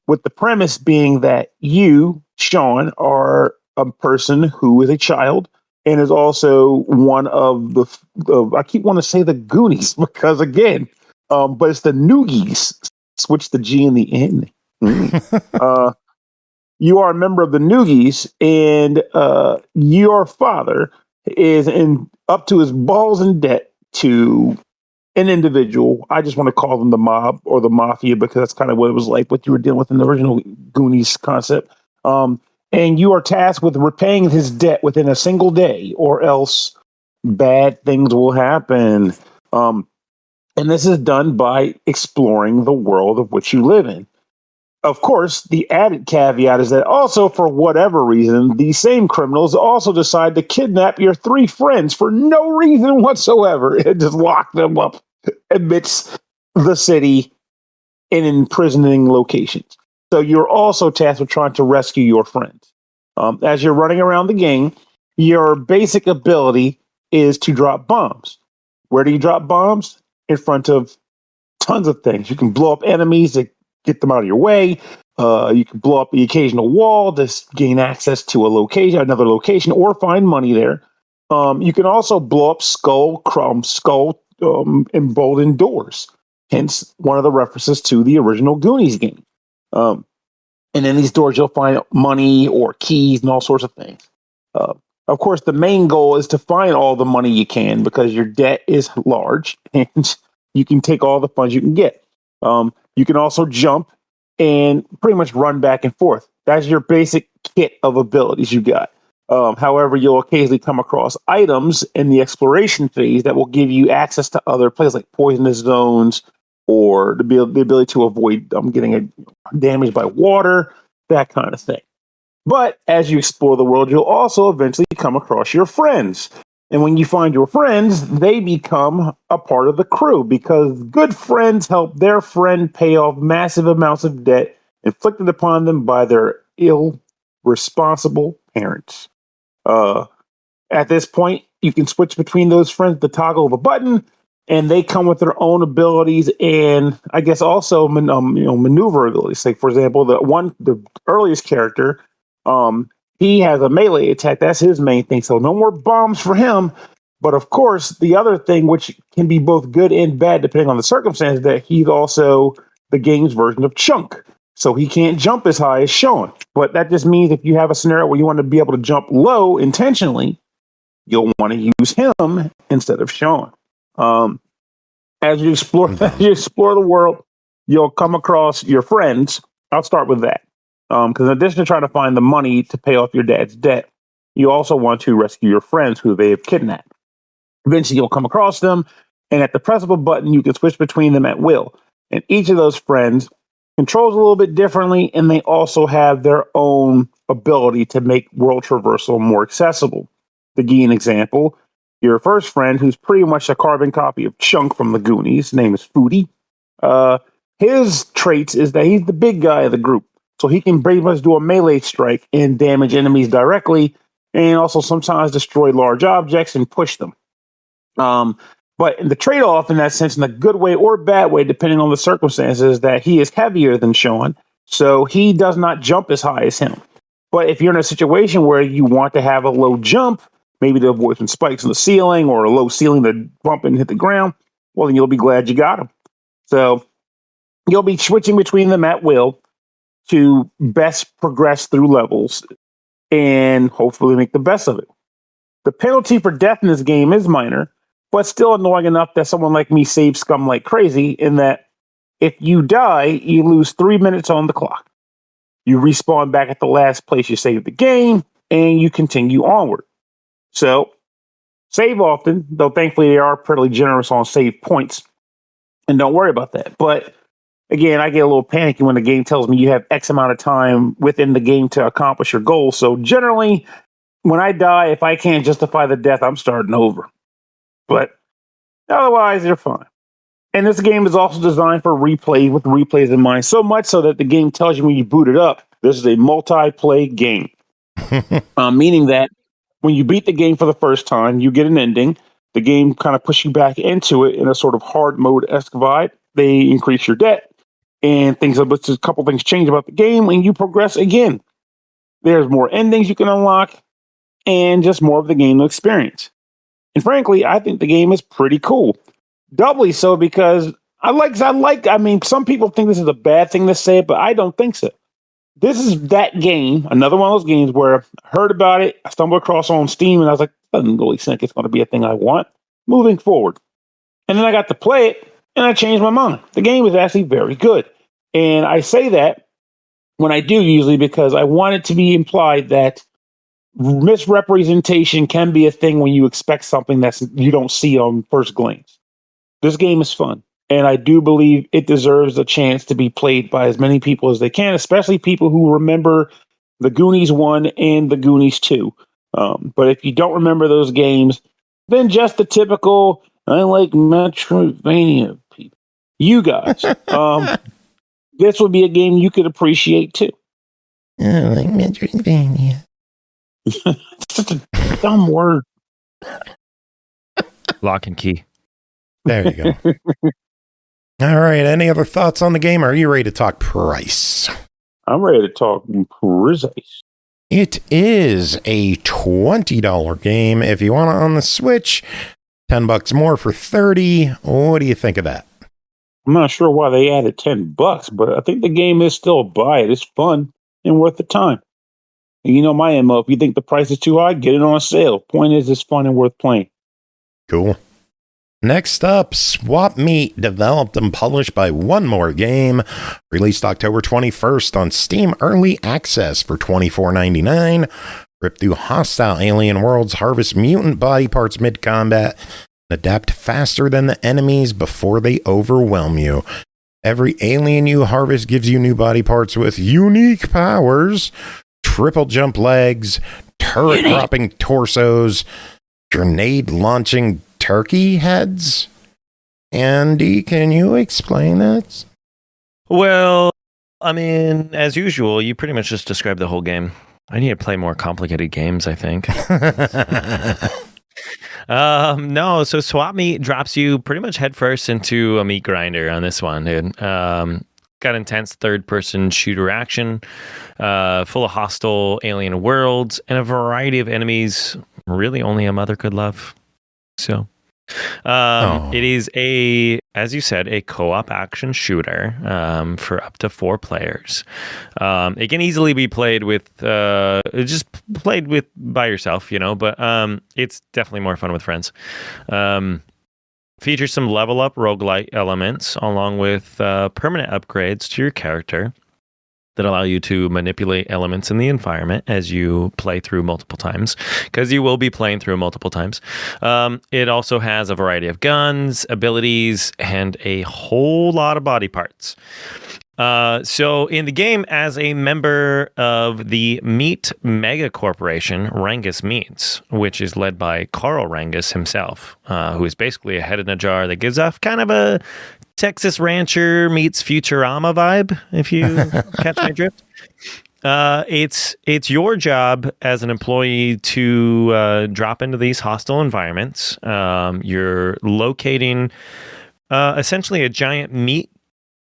with the premise being that you, Sean, are a person who is a child and is also one of I keep wanting to say the Goonies because, again, but it's the Noogies. Switch the G and the N. You are a member of the Noogies, and your father is up to his balls in debt to an individual. I just want to call them the mob or the mafia because that's kind of what it was like, what you were dealing with in the original Goonies concept. And you are tasked with repaying his debt within a single day, or else bad things will happen. And this is done by exploring the world of which you live in. Of course, the added caveat is that also, for whatever reason, these same criminals also decide to kidnap your 3 friends for no reason whatsoever and just lock them up amidst the city in imprisoning locations. So you're also tasked with trying to rescue your friends. As you're running around the game, your basic ability is to drop bombs. Where do you drop bombs? In front of tons of things. You can blow up enemies that get them out of your way. You can blow up the occasional wall to gain access to another location, or find money there. You can also blow up skull emboldened doors. Hence, one of the references to the original Goonies game. And in these doors, you'll find money or keys and all sorts of things. Of course, the main goal is to find all the money you can because your debt is large and you can take all the funds you can get. You can also jump and pretty much run back and forth. That's your basic kit of abilities you got. However, you'll occasionally come across items in the exploration phase that will give you access to other places like poisonous zones, or the ability to avoid getting damaged by water, that kind of thing. But as you explore the world, you'll also eventually come across your friends. And when you find your friends, they become a part of the crew because good friends help their friend pay off massive amounts of debt inflicted upon them by their irresponsible parents. At this point, you can switch between those friends with the toggle of a button, and they come with their own abilities and I guess also maneuver abilities. Like, for example, the earliest character, he has a melee attack. That's his main thing. So no more bombs for him. But of course, the other thing, which can be both good and bad depending on the circumstances, that he's also the game's version of Chunk. So he can't jump as high as Sean. But that just means if you have a scenario where you want to be able to jump low intentionally, you'll want to use him instead of Sean. As you explore the world, you'll come across your friends. I'll start with that. Because in addition to trying to find the money to pay off your dad's debt, you also want to rescue your friends who they have kidnapped. Eventually, you'll come across them, and at the press of a button, you can switch between them at will. And each of those friends controls a little bit differently, and they also have their own ability to make world traversal more accessible. To give you an example, your first friend, who's pretty much a carbon copy of Chunk from the Goonies, his name is Foodie. His traits is that he's the big guy of the group. So he can pretty much do a melee strike and damage enemies directly, and also sometimes destroy large objects and push them. But the trade-off in that sense, in a good way or bad way, depending on the circumstances, is that he is heavier than Sean, so he does not jump as high as him. But if you're in a situation where you want to have a low jump, maybe to avoid some spikes in the ceiling or a low ceiling to bump and hit the ground, well, then you'll be glad you got him. So you'll be switching between them at will to best progress through levels and hopefully make the best of it. The penalty for death in this game is minor, but still annoying enough that someone like me saves scum like crazy, in that if you die, you lose 3 minutes on the clock. You respawn back at the last place you saved the game, and you continue onward. So, save often, though thankfully they are pretty generous on save points, and don't worry about that. But again, I get a little panicky when the game tells me you have X amount of time within the game to accomplish your goal. So generally, when I die, if I can't justify the death, I'm starting over. But otherwise, they're fine. And this game is also designed for replay, with replays in mind, so much so that the game tells you when you boot it up, This is a multi-play game, meaning that when you beat the game for the first time, you get an ending. The game kind of pushes you back into it in a sort of hard mode-esque vibe. They increase your debt, and a couple things change about the game, and you progress again. There's more endings you can unlock, and just more of the game to experience. And frankly, I think the game is pretty cool. Doubly so because some people think this is a bad thing to say, but I don't think so. This is that game, another one of those games where I heard about it, I stumbled across it on Steam, and I was like, doesn't really think it's going to be a thing I want moving forward. And then I got to play it, and I changed my mind. The game is actually very good. And I say that when I do usually because I want it to be implied that misrepresentation can be a thing when you expect something that you don't see on first glance. This game is fun. And I do believe it deserves a chance to be played by as many people as they can, especially people who remember the Goonies 1 and the Goonies 2. But if you don't remember those games, then just the typical, I like Metroidvania people. You guys. This would be a game you could appreciate too. I like Metroidvania. Such a dumb word. Lock and key. There you go. All right. Any other thoughts on the game? Or are you ready to talk price? I'm ready to talk price. It is a $20 game. If you want it on the Switch, $10 more for $30. What do you think of that? I'm not sure why they added $10, but I think the game is still a buy. It is fun and worth the time. And you know my MO. If you think the price is too high, get it on sale. Point is, it's fun and worth playing. Cool. Next up, SWAPMEAT, developed and published by One More Game, released October 21st on Steam Early Access for $24.99. Rip through hostile alien worlds, harvest mutant body parts mid-combat, and adapt faster than the enemies before they overwhelm you. Every alien you harvest gives you new body parts with unique powers, triple jump legs, turret dropping torsos, grenade launching turkey heads. Andy, can you explain that? Well, I mean, as usual, you pretty much just described the whole game. I need to play more complicated games, I think. No, so SWAPMEAT drops you pretty much headfirst into a meat grinder on this one, dude. Got intense third-person shooter action, full of hostile alien worlds, and a variety of enemies really only a mother could love. So, it is as you said, a co-op action shooter for up to 4 players. It can easily be played with, by yourself, but it's definitely more fun with friends. Features some level up roguelite elements along with permanent upgrades to your character that allow you to manipulate elements in the environment as you play through multiple times, because you will be playing through multiple times. It also has a variety of guns, abilities, and a whole lot of body parts. So in the game, as a member of the Meat Mega Corporation, Rangus Meats, which is led by Carl Rangus himself, who is basically a head in a jar that gives off kind of a Texas Rancher meets Futurama vibe, if you catch my drift. It's your job as an employee to drop into these hostile environments. You're locating essentially a giant meat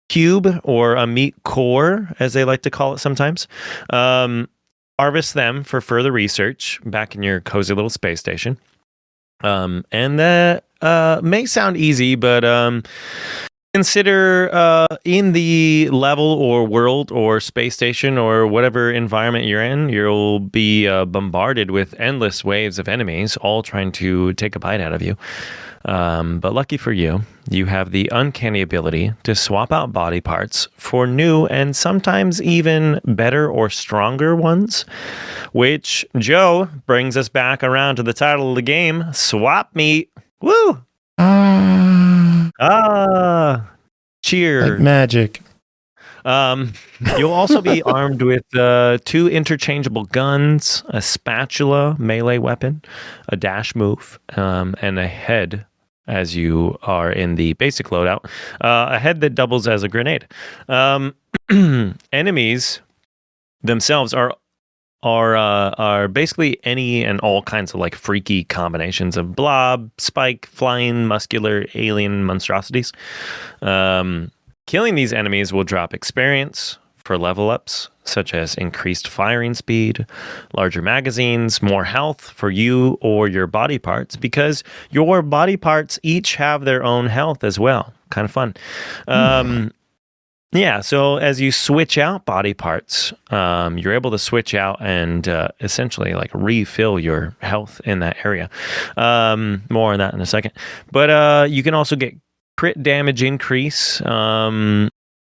cube, or a meat core, as they like to call it sometimes. Harvest them for further research back in your cozy little space station. And that may sound easy, but consider in the level or world or space station or whatever environment you're in, you'll be bombarded with endless waves of enemies, all trying to take a bite out of you. But lucky for you, you have the uncanny ability to swap out body parts for new and sometimes even better or stronger ones, which, Joe, brings us back around to the title of the game, SWAPMEAT. Woo! Cheer. Like magic. You'll also be armed with 2 interchangeable guns, a spatula melee weapon, a dash move, and a head, as you are in the basic loadout, a head that doubles as a grenade. Enemies themselves are basically any and all kinds of like freaky combinations of blob, spike, flying, muscular, alien monstrosities. Killing these enemies will drop experience for level ups, such as increased firing speed, larger magazines, more health for you or your body parts, because your body parts each have their own health as well. Kind of fun. Yeah, so as you switch out body parts, you're able to switch out and essentially like refill your health in that area. More on that in a second. But you can also get crit damage increase.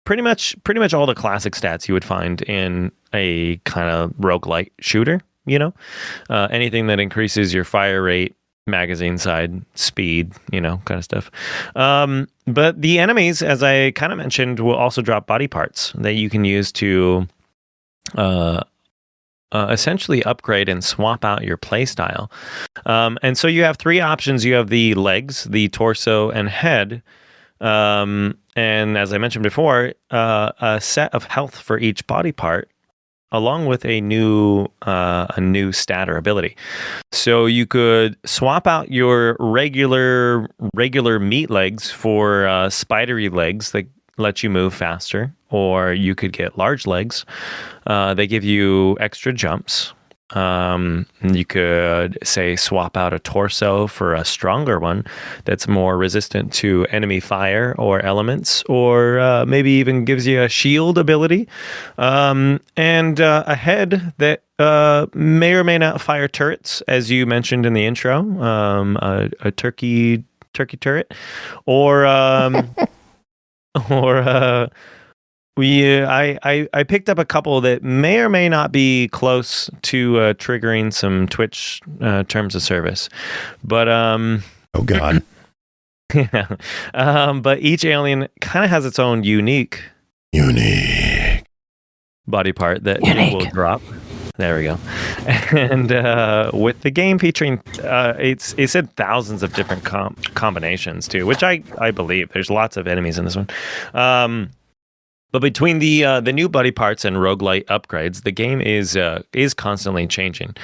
Pretty much all the classic stats you would find in a kind of roguelike shooter, you know? Anything that increases your fire rate, magazine side, speed, you know, kind of stuff. But the enemies, as I kind of mentioned, will also drop body parts that you can use to essentially upgrade and swap out your playstyle. And so you have three options. You have the legs, the torso, and head. And as I mentioned before, a set of health for each body part, along with a new stat or ability. So you could swap out your regular meat legs for spidery legs that let you move faster, or you could get large legs. They give you extra jumps. You could say swap out a torso for a stronger one that's more resistant to enemy fire or elements, or maybe even gives you a shield ability, and a head that may or may not fire turrets, as you mentioned in the intro, a turkey turret, or I picked up a couple that may or may not be close to triggering some Twitch terms of service, but oh god, yeah. But each alien kind of has its own unique body part that it will drop. There we go. And with the game featuring, it said thousands of different combinations too, which I believe. There's lots of enemies in this one. But between the new body parts and roguelite upgrades, the game is constantly changing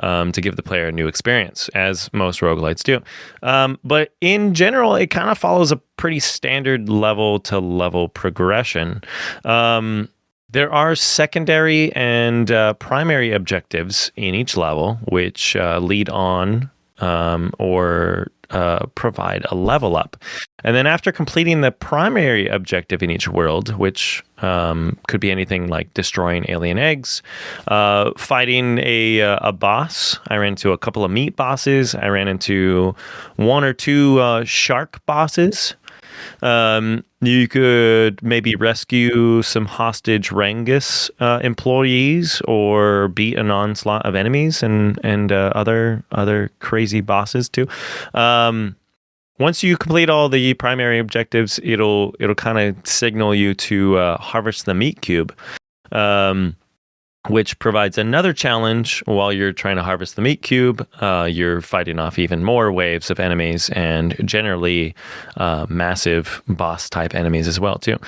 to give the player a new experience, as most roguelites do. But in general, it kind of follows a pretty standard level-to-level progression. There are secondary and primary objectives in each level, which lead on or provide a level up. And then after completing the primary objective in each world, which could be anything like destroying alien eggs, fighting a boss. I ran into a couple of meat bosses. I ran into one or two shark bosses. You could maybe rescue some hostage Rangus employees, or beat an onslaught of enemies and other crazy bosses too. Once you complete all the primary objectives, it'll kind of signal you to harvest the meat cube, which provides another challenge. While you're trying to harvest the meat cube, you're fighting off even more waves of enemies, and generally massive boss type enemies as well too.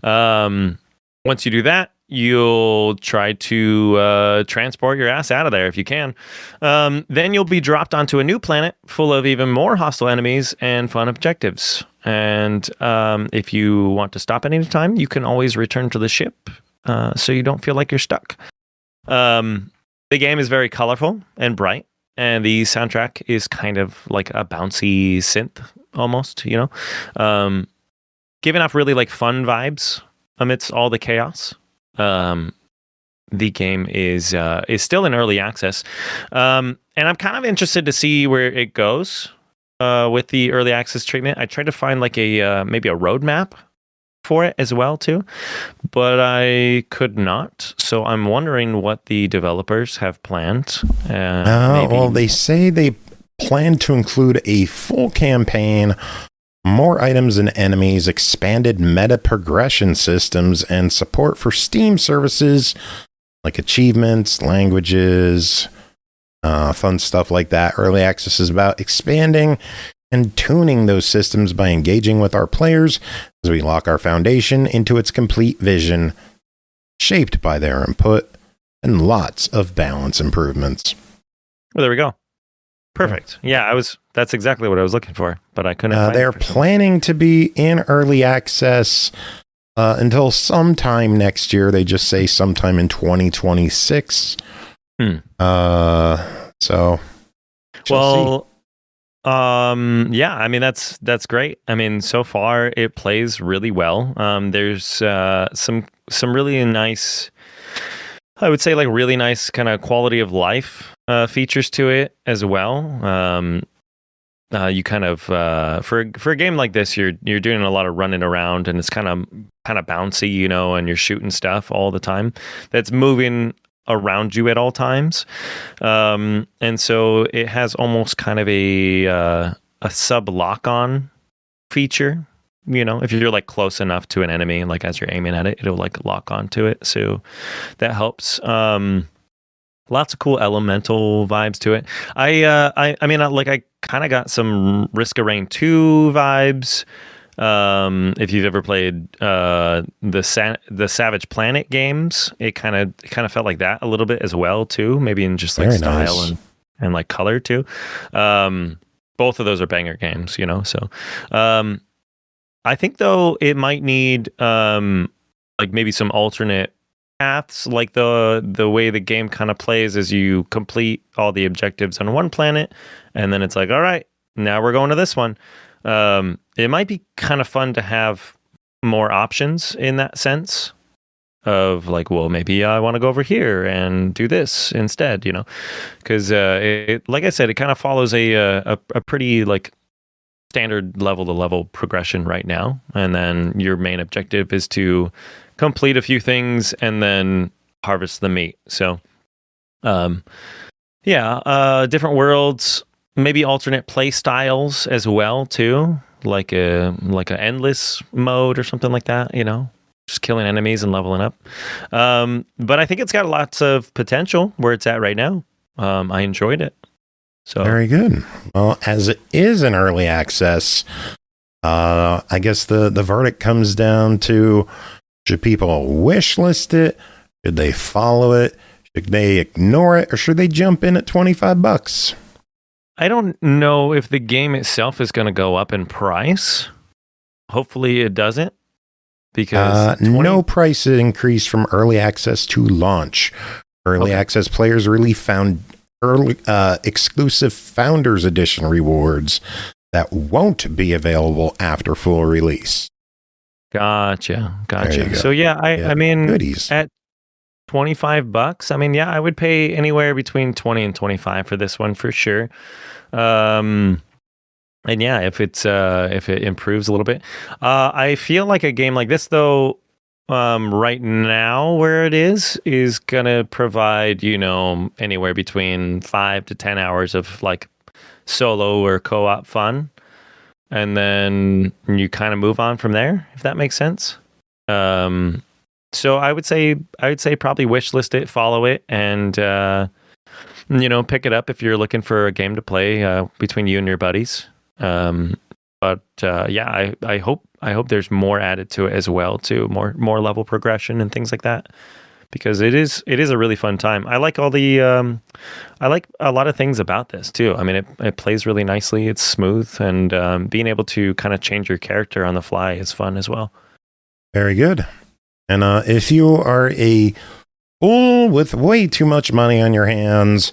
Once you do that, you'll try to transport your ass out of there if you can. Then you'll be dropped onto a new planet full of even more hostile enemies and fun objectives. And if you want to stop at any time, you can always return to the ship, so you don't feel like you're stuck. The game is very colorful and bright, and the soundtrack is kind of like a bouncy synth almost, you know, giving off really like fun vibes amidst all the chaos. The game is still in early access, and I'm kind of interested to see where it goes with the early access treatment. I tried to find like a maybe a roadmap for it as well too, but I could not. So I'm wondering what the developers have planned. Well, they say they plan to include a full campaign, more items and enemies, expanded meta progression systems, and support for Steam services like achievements, languages, fun stuff like that. Early access is about expanding and tuning those systems by engaging with our players as we lock our foundation into its complete vision, shaped by their input. and lots of balance improvements. Well, there we go. Perfect. Yeah, that's exactly what I was looking for, but I couldn't find they're it for some planning to be in early access until sometime next year. They just say sometime in 2026. So well, yeah, I mean, that's great. I mean, so far it plays really well. There's some really nice, I would say, like really nice kind of quality of life features to it as well. You kind of for a game like this, you're doing a lot of running around, and it's kind of bouncy, you know, and you're shooting stuff all the time that's moving around you at all times. And so it has almost kind of a sub lock-on feature. You know, if you're like close enough to an enemy, like as you're aiming at it, it'll like lock onto it. So that helps. Lots of cool elemental vibes to it. I mean, I kind of got some Risk of Rain 2 vibes. If you've ever played the Savage Planet games, it kind of felt like that a little bit as well too. Maybe in just like Very style nice. and like color too. Both of those are banger games, you know. So I think though it might need like maybe some alternate paths, like the way the game kind of plays is you complete all the objectives on one planet, and then it's like, all right, now we're going to this one. It might be kind of fun to have more options in that sense of like, well, maybe I want to go over here and do this instead, you know, because like I said, it kind of follows a pretty like standard level to level progression right now, and then your main objective is to complete a few things and then harvest the meat. So different worlds, maybe alternate play styles as well too, like a endless mode or something like that, you know, just killing enemies and leveling up. But I think it's got lots of potential where it's at right now. I enjoyed it. So very good. Well, as it is in early access, I guess the verdict comes down to, should people wish list it? Should they follow it? Should they ignore it? Or should they jump in at $25? I don't know if the game itself is going to go up in price. Hopefully it doesn't, because no price increase from early access to launch. Early access players really found early exclusive Founders Edition rewards that won't be available after full release. Gotcha. So I mean, goodies. At $25, I mean, yeah, I would pay anywhere between 20 and 25 for this one for sure. And yeah, if it improves a little bit, I feel like a game like this though, right now where it is gonna provide, you know, anywhere between 5 to 10 hours of like solo or co-op fun. And then you kind of move on from there, if that makes sense. So I would say probably wishlist it, follow it, and you know, pick it up if you're looking for a game to play between you and your buddies. But yeah, I hope there's more added to it as well too, more level progression and things like that, because it is a really fun time. I like all the I like a lot of things about this too. I mean, it plays really nicely. It's smooth, and being able to kind of change your character on the fly is fun as well. Very good. And if you are a fool with way too much money on your hands,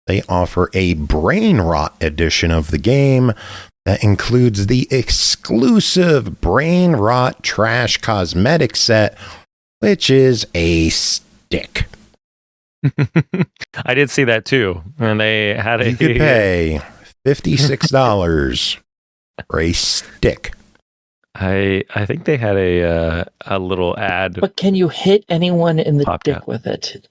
they offer a Brain Rot edition of the game that includes the exclusive Brain Rot Trash Cosmetic set, which is a stick. I did see that too, and they had You could pay $56 for a stick. I think they had a little ad. But can you hit anyone in the dick out with it?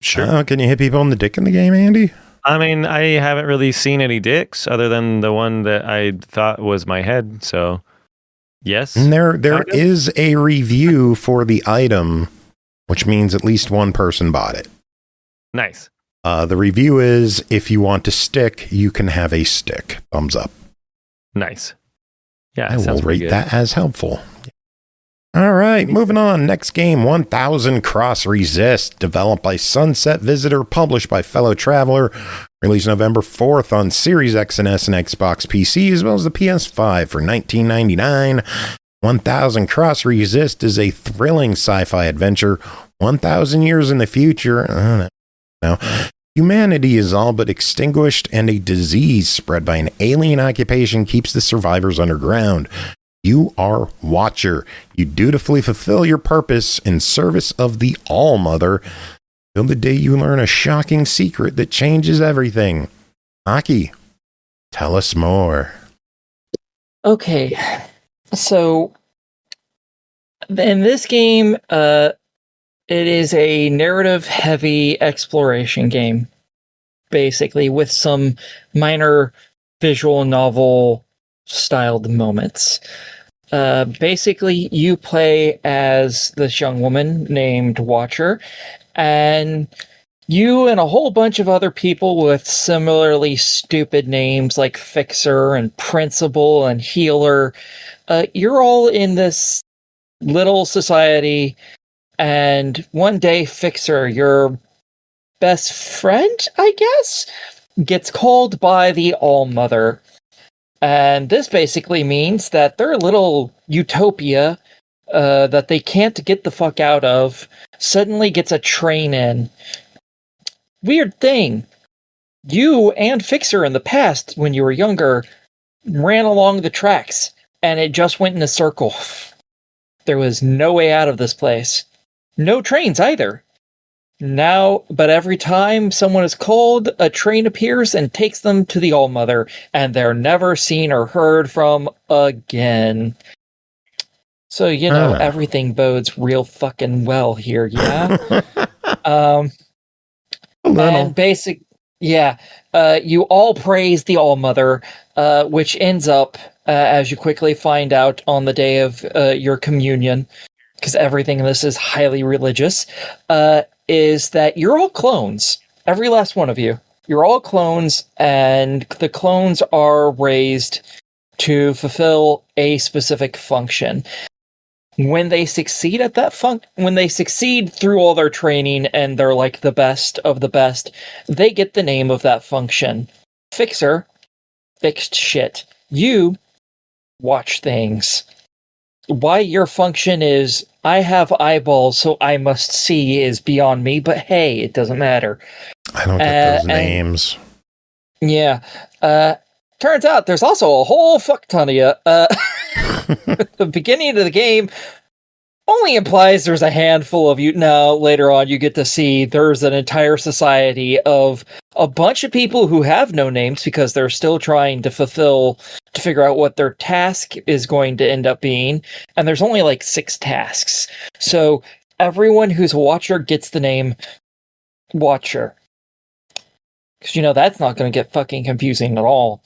Sure. Can you hit people in the dick in the game, Andy? I mean, I haven't really seen any dicks other than the one that I thought was my head. So, yes. And there is a review for the item, which means at least one person bought it. Nice. The review is, if you want a stick, you can have a stick. Thumbs up. Nice. Yeah, I will rate that as helpful. All right, moving on. Next game, 1000 Cross Resist, developed by Sunset Visitor, published by Fellow Traveler, released November 4th on Series X and S and Xbox PC, as well as the PS5 for $19.99. 1000 Cross Resist is a thrilling sci-fi adventure 1,000 years in the future. Now, humanity is all but extinguished, and a disease spread by an alien occupation keeps the survivors underground. You are Watcher. You dutifully fulfill your purpose in service of the All-Mother till the day you learn a shocking secret that changes everything. Aki, tell us more. Okay, so in this game, it is a narrative-heavy exploration game, basically, with some minor visual novel-styled moments. Basically, you play as this young woman named Watcher, and you and a whole bunch of other people with similarly stupid names like Fixer and Principal and Healer, you're all in this little society, and one day Fixer, your best friend, I guess, gets called by the All-Mother. And this basically means that their little utopia that they can't get the fuck out of suddenly gets a train in. Weird thing. You and Fixer in the past, when you were younger, ran along the tracks, and it just went in a circle. There was no way out of this place. No trains either. Now, but every time someone is called, a train appears and takes them to the All-Mother, and they're never seen or heard from again. So, everything bodes real fucking well here, yeah? You all praise the All-Mother, which ends up, as you quickly find out on the day of your communion, because everything in this is highly religious, is that you're all clones. Every last one of you. You're all clones, and the clones are raised to fulfill a specific function. When they succeed at that when they succeed through all their training and they're like the best of the best, they get the name of that function. Fixer, fixed shit. You watch things. Why your function is, I have eyeballs, so I must see, is beyond me, but hey, it doesn't matter. I don't get those names. Yeah. Turns out there's also a whole fuck ton of you. The beginning of the game only implies there's a handful of you. Now, later on, you get to see there's an entire society of a bunch of people who have no names because they're still trying to figure out what their task is going to end up being. And there's only like 6 tasks. So everyone who's a Watcher gets the name Watcher. Because, that's not going to get fucking confusing at all.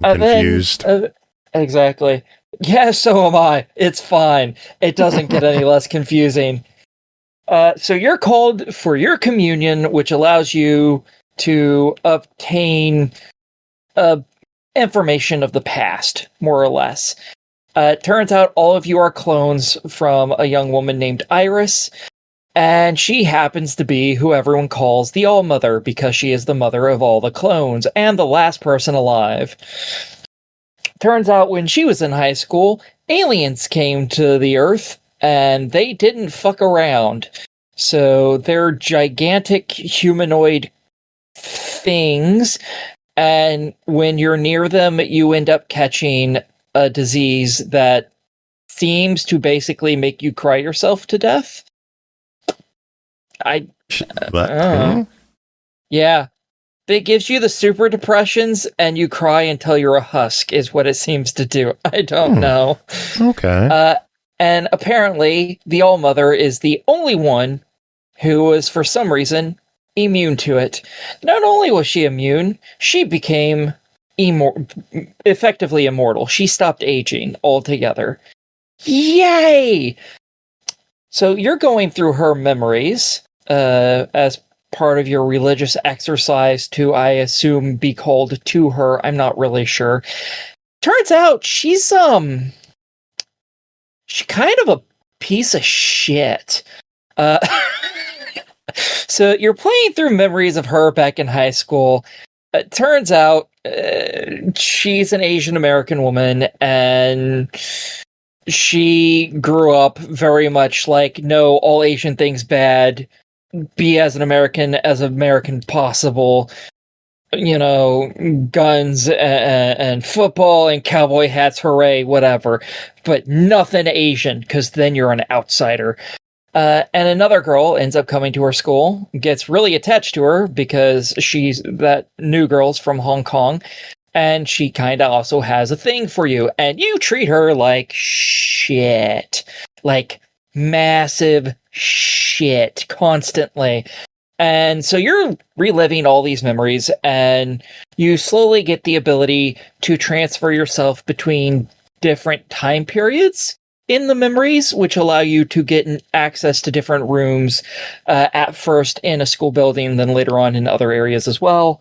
Confused. Exactly. Yeah, so am I. It's fine. It doesn't get any less confusing. So you're called for your communion, which allows you to obtain information of the past, more or less. It turns out all of you are clones from a young woman named Iris, and she happens to be who everyone calls the All-Mother because she is the mother of all the clones and the last person alive. Turns out when she was in high school, aliens came to the Earth, and they didn't fuck around. So they're gigantic humanoid things, and when you're near them, you end up catching a disease that seems to basically make you cry yourself to death. Yeah. It gives you the super depressions, and you cry until you're a husk, is what it seems to do. I don't know. Okay. And apparently, the All-Mother is the only one who was, for some reason, immune to it. Not only was she immune, she became effectively immortal. She stopped aging altogether. Yay! So you're going through her memories as part of your religious exercise to, I assume, be called to her. I'm not really sure. Turns out she's she's kind of a piece of shit. Uh, so you're playing through memories of her back in high school. It turns out she's an Asian American woman, and she grew up very much like, no, all Asian things bad. Be as American possible. You know, guns and football and cowboy hats, hooray, whatever. But nothing Asian, because then you're an outsider. And another girl ends up coming to her school, gets really attached to her because that new girl's from Hong Kong, and she kind of also has a thing for you, and you treat her like shit. Like massive shit constantly. And so you're reliving all these memories, and you slowly get the ability to transfer yourself between different time periods in the memories, which allow you to get access to different rooms, at first in a school building, then later on in other areas as well.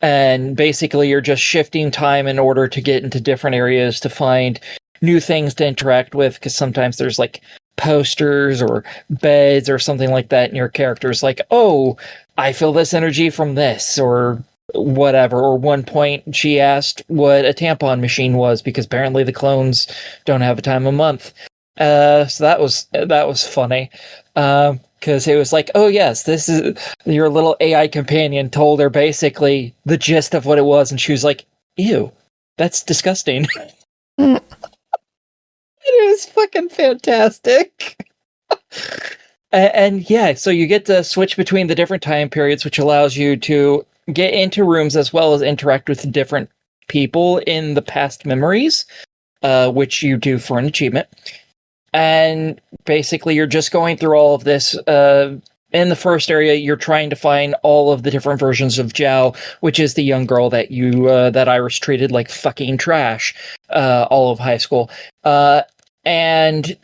And basically you're just shifting time in order to get into different areas to find new things to interact with, because sometimes there's like posters or beds or something like that, and your character's like, oh, I feel this energy from this, or whatever. Or one point she asked what a tampon machine was, because apparently the clones don't have a time of month. So that was funny. Because it was like, oh yes, this is your little AI companion told her basically the gist of what it was, and she was like, ew, that's disgusting. It was fucking fantastic. And yeah, so you get to switch between the different time periods, which allows you to get into rooms as well as interact with different people in the past memories, which you do for an achievement. And basically you're just going through all of this. In the first area, you're trying to find all of the different versions of Zhao, which is the young girl that that Iris treated like fucking trash all of high school. And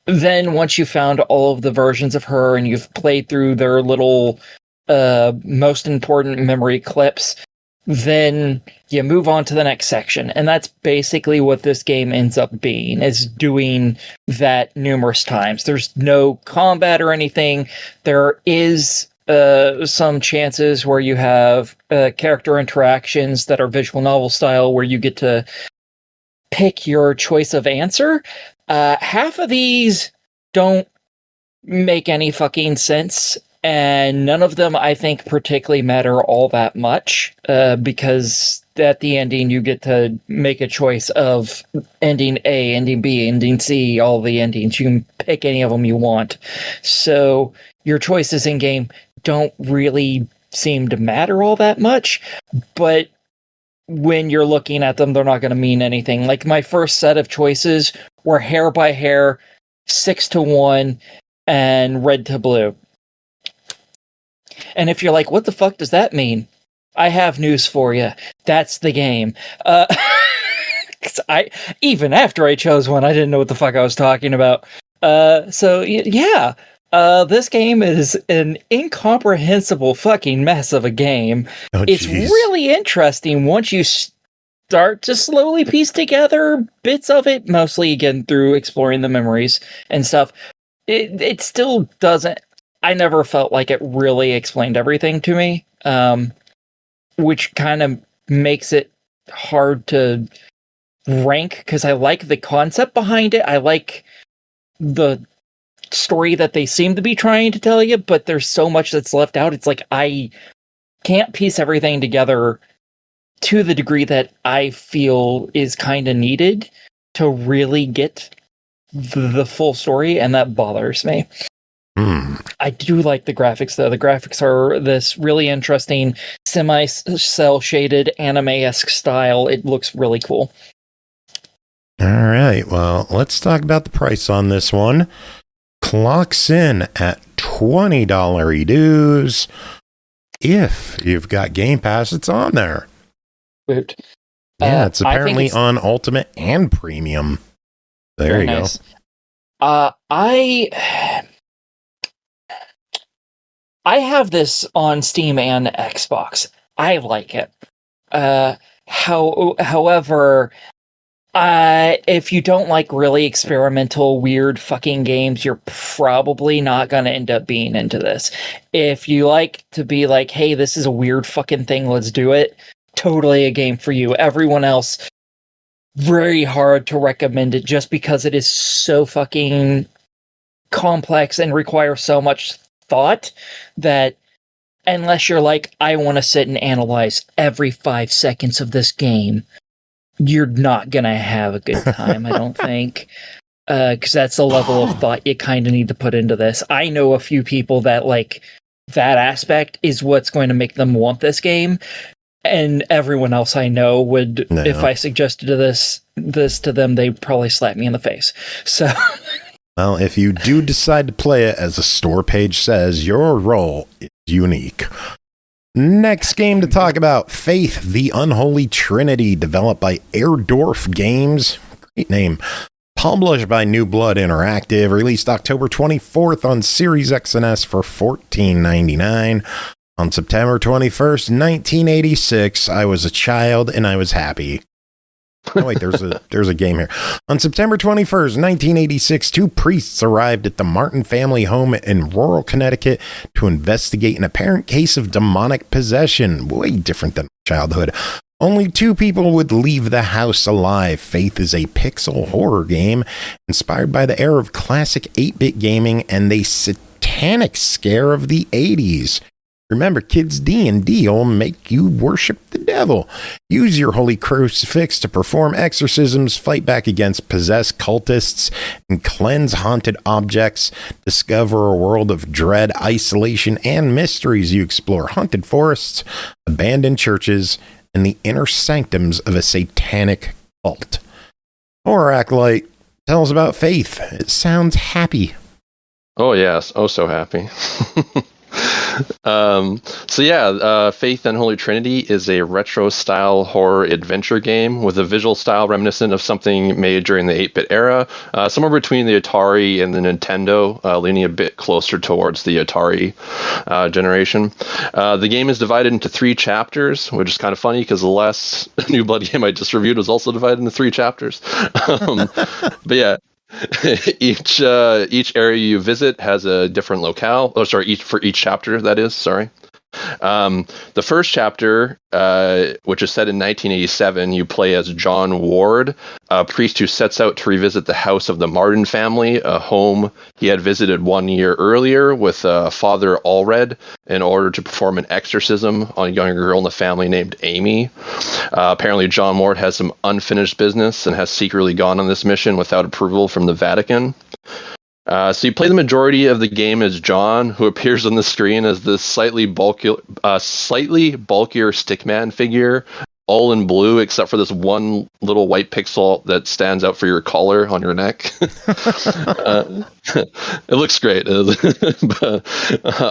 then once you found all of the versions of her and you've played through their little most important memory clips, then you move on to the next section. And that's basically what this game ends up being, is doing that numerous times. There's no combat or anything. There is some chances where you have character interactions that are visual novel style, where you get to pick your choice of answer. Half of these don't make any fucking sense, and none of them, I think, particularly matter all that much, because at the ending you get to make a choice of ending A, ending B, ending C, all the endings. You can pick any of them you want. So your choices in game don't really seem to matter all that much, but when you're looking at them, they're not going to mean anything. Like my first set of choices were hair by hair, 6-1, and red to blue. And if you're like, what the fuck does that mean? I have news for you. That's the game. 'Cause even after I chose one, I didn't know what the fuck I was talking about. So yeah, this game is an incomprehensible fucking mess of a game. Oh, it's really interesting once you start to slowly piece together bits of it, mostly again through exploring the memories and stuff. It still doesn't. I never felt like it really explained everything to me, which kind of makes it hard to rank, because I like the concept behind it. I like the story that they seem to be trying to tell you, but there's so much that's left out. It's like I can't piece everything together to the degree that I feel is kind of needed to really get the full story, and that bothers me. I do like the graphics, though. The graphics are this really interesting semi-cell shaded anime-esque style. It looks really cool. All right, well, let's talk about the price on this one. Clocks in at $20 dues. If you've got Game Pass, it's on there. Woot. Yeah, it's apparently on Ultimate and Premium. There you go. I have this on Steam and Xbox. I like it. However, If you don't like really experimental, weird fucking games, you're probably not going to end up being into this. If you like to be like, hey, this is a weird fucking thing, let's do it, totally a game for you. Everyone else, very hard to recommend it just because it is so fucking complex and requires so much thought that unless you're like, I want to sit and analyze every 5 seconds of this game, you're not going to have a good time, I don't think. Because that's the level of thought you kind of need to put into this. I know a few people that, like, that aspect is what's going to make them want this game. And everyone else I know would, if I suggested this to them, they'd probably slap me in the face. So... Well, if you do decide to play it, as the store page says, your role is unique. Next game to talk about, Faith, the Unholy Trinity, developed by Airdorf Games. Great name. Published by New Blood Interactive, released October 24th on Series X and S for $14.99. On September 21st, 1986, I was a child and I was happy. Oh, wait, there's a game here. On September 21st, 1986, 2 priests arrived at the Martin family home in rural Connecticut to investigate an apparent case of demonic possession. Way different than childhood. Only 2 people would leave the house alive. Faith is a pixel horror game inspired by the era of classic 8-bit gaming and the satanic scare of the 80s. Remember, kids, D&D will make you worship the devil. Use your holy crucifix to perform exorcisms, fight back against possessed cultists, and cleanse haunted objects. Discover a world of dread, isolation, and mysteries. You explore haunted forests, abandoned churches, and the inner sanctums of a satanic cult. Horror Acolyte, tell us about Faith. It sounds happy. Oh, yes. Oh, so happy. Faith Unholy Trinity is a retro-style horror adventure game with a visual style reminiscent of something made during the 8-bit era, somewhere between the Atari and the Nintendo, leaning a bit closer towards the Atari generation. The game is divided into 3 chapters, which is kind of funny because the last New Blood game I just reviewed was also divided into 3 chapters. But yeah. Each area you visit has a different locale. Oh, sorry, for each chapter, that is. Sorry. The first chapter, which is set in 1987, you play as John Ward, a priest who sets out to revisit the house of the Martin family, a home he had visited 1 year earlier with Father Allred in order to perform an exorcism on a young girl in the family named Amy. Apparently, John Ward has some unfinished business and has secretly gone on this mission without approval from the Vatican. So you play the majority of the game as John, who appears on the screen as this slightly bulkier stickman figure, all in blue, except for this one little white pixel that stands out for your collar on your neck. It looks great.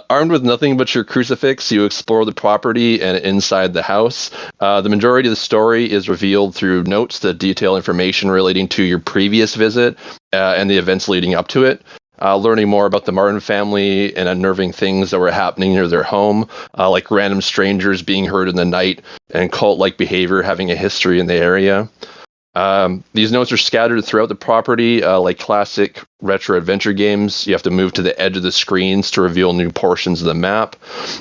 Armed with nothing but your crucifix, you explore the property and inside the house. The majority of the story is revealed through notes that detail information relating to your previous visit and the events leading up to it. Learning more about the Martin family and unnerving things that were happening near their home, like random strangers being heard in the night and cult-like behavior having a history in the area. These notes are scattered throughout the property, like classic retro adventure games. You have to move to the edge of the screens to reveal new portions of the map.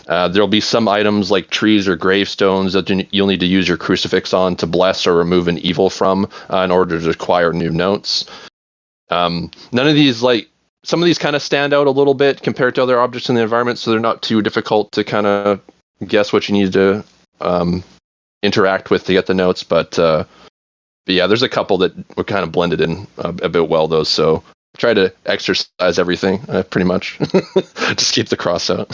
There'll be some items like trees or gravestones that you'll need to use your crucifix on to bless or remove an evil from in order to acquire new notes. None of these, some of these kind of stand out a little bit compared to other objects in the environment, so they're not too difficult to kind of guess what you need to interact with to get the notes. But yeah, there's a couple that were kind of blended in a bit well, though. So try to exercise everything, pretty much. Just keep the cross out.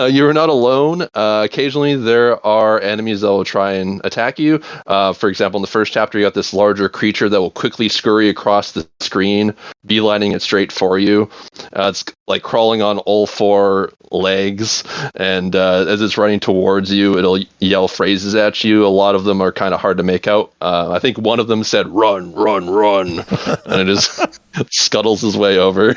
You are not alone. Occasionally there are enemies that will try and attack you. For example, in the first chapter, you got this larger creature that will quickly scurry across the screen, beelining it straight for you. It's like crawling on all 4 legs, and as it's running towards you, it'll yell phrases at you. A lot of them are kind of hard to make out. I think one of them said, "Run, run, run," and it just scuttles his way over.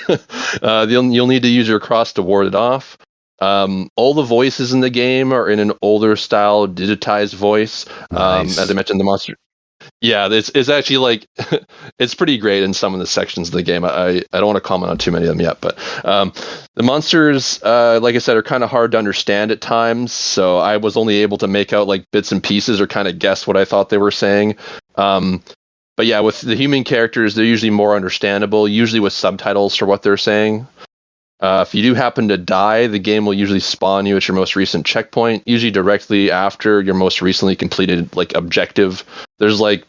You'll need to use your cross to ward it off. All the voices in the game are in an older style digitized voice. Nice. As I mentioned, the monster. Yeah, it's actually like it's pretty great in some of the sections of the game. I don't want to comment on too many of them yet, but the monsters, like I said, are kind of hard to understand at times. So I was only able to make out like bits and pieces or kind of guess what I thought they were saying. But yeah, with the human characters, they're usually more understandable, usually with subtitles for what they're saying. If you do happen to die, the game will usually spawn you at your most recent checkpoint, usually directly after your most recently completed like objective. There's like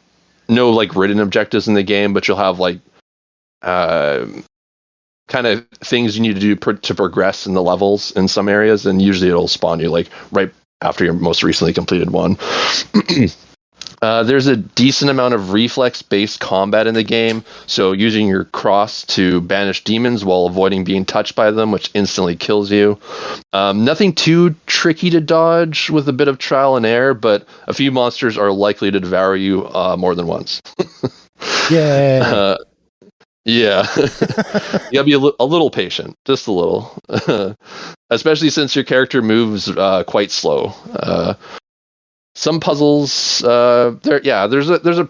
no like written objectives in the game, but you'll have like kind of things you need to do to progress in the levels in some areas, and usually it'll spawn you like right after your most recently completed one. There's a decent amount of reflex-based combat in the game, so using your cross to banish demons while avoiding being touched by them, which instantly kills you. Nothing too tricky to dodge with a bit of trial and error, but a few monsters are likely to devour you more than once. Yeah. Yeah. You gotta be a little patient, just a little. Especially since your character moves quite slow. Some puzzles, there's a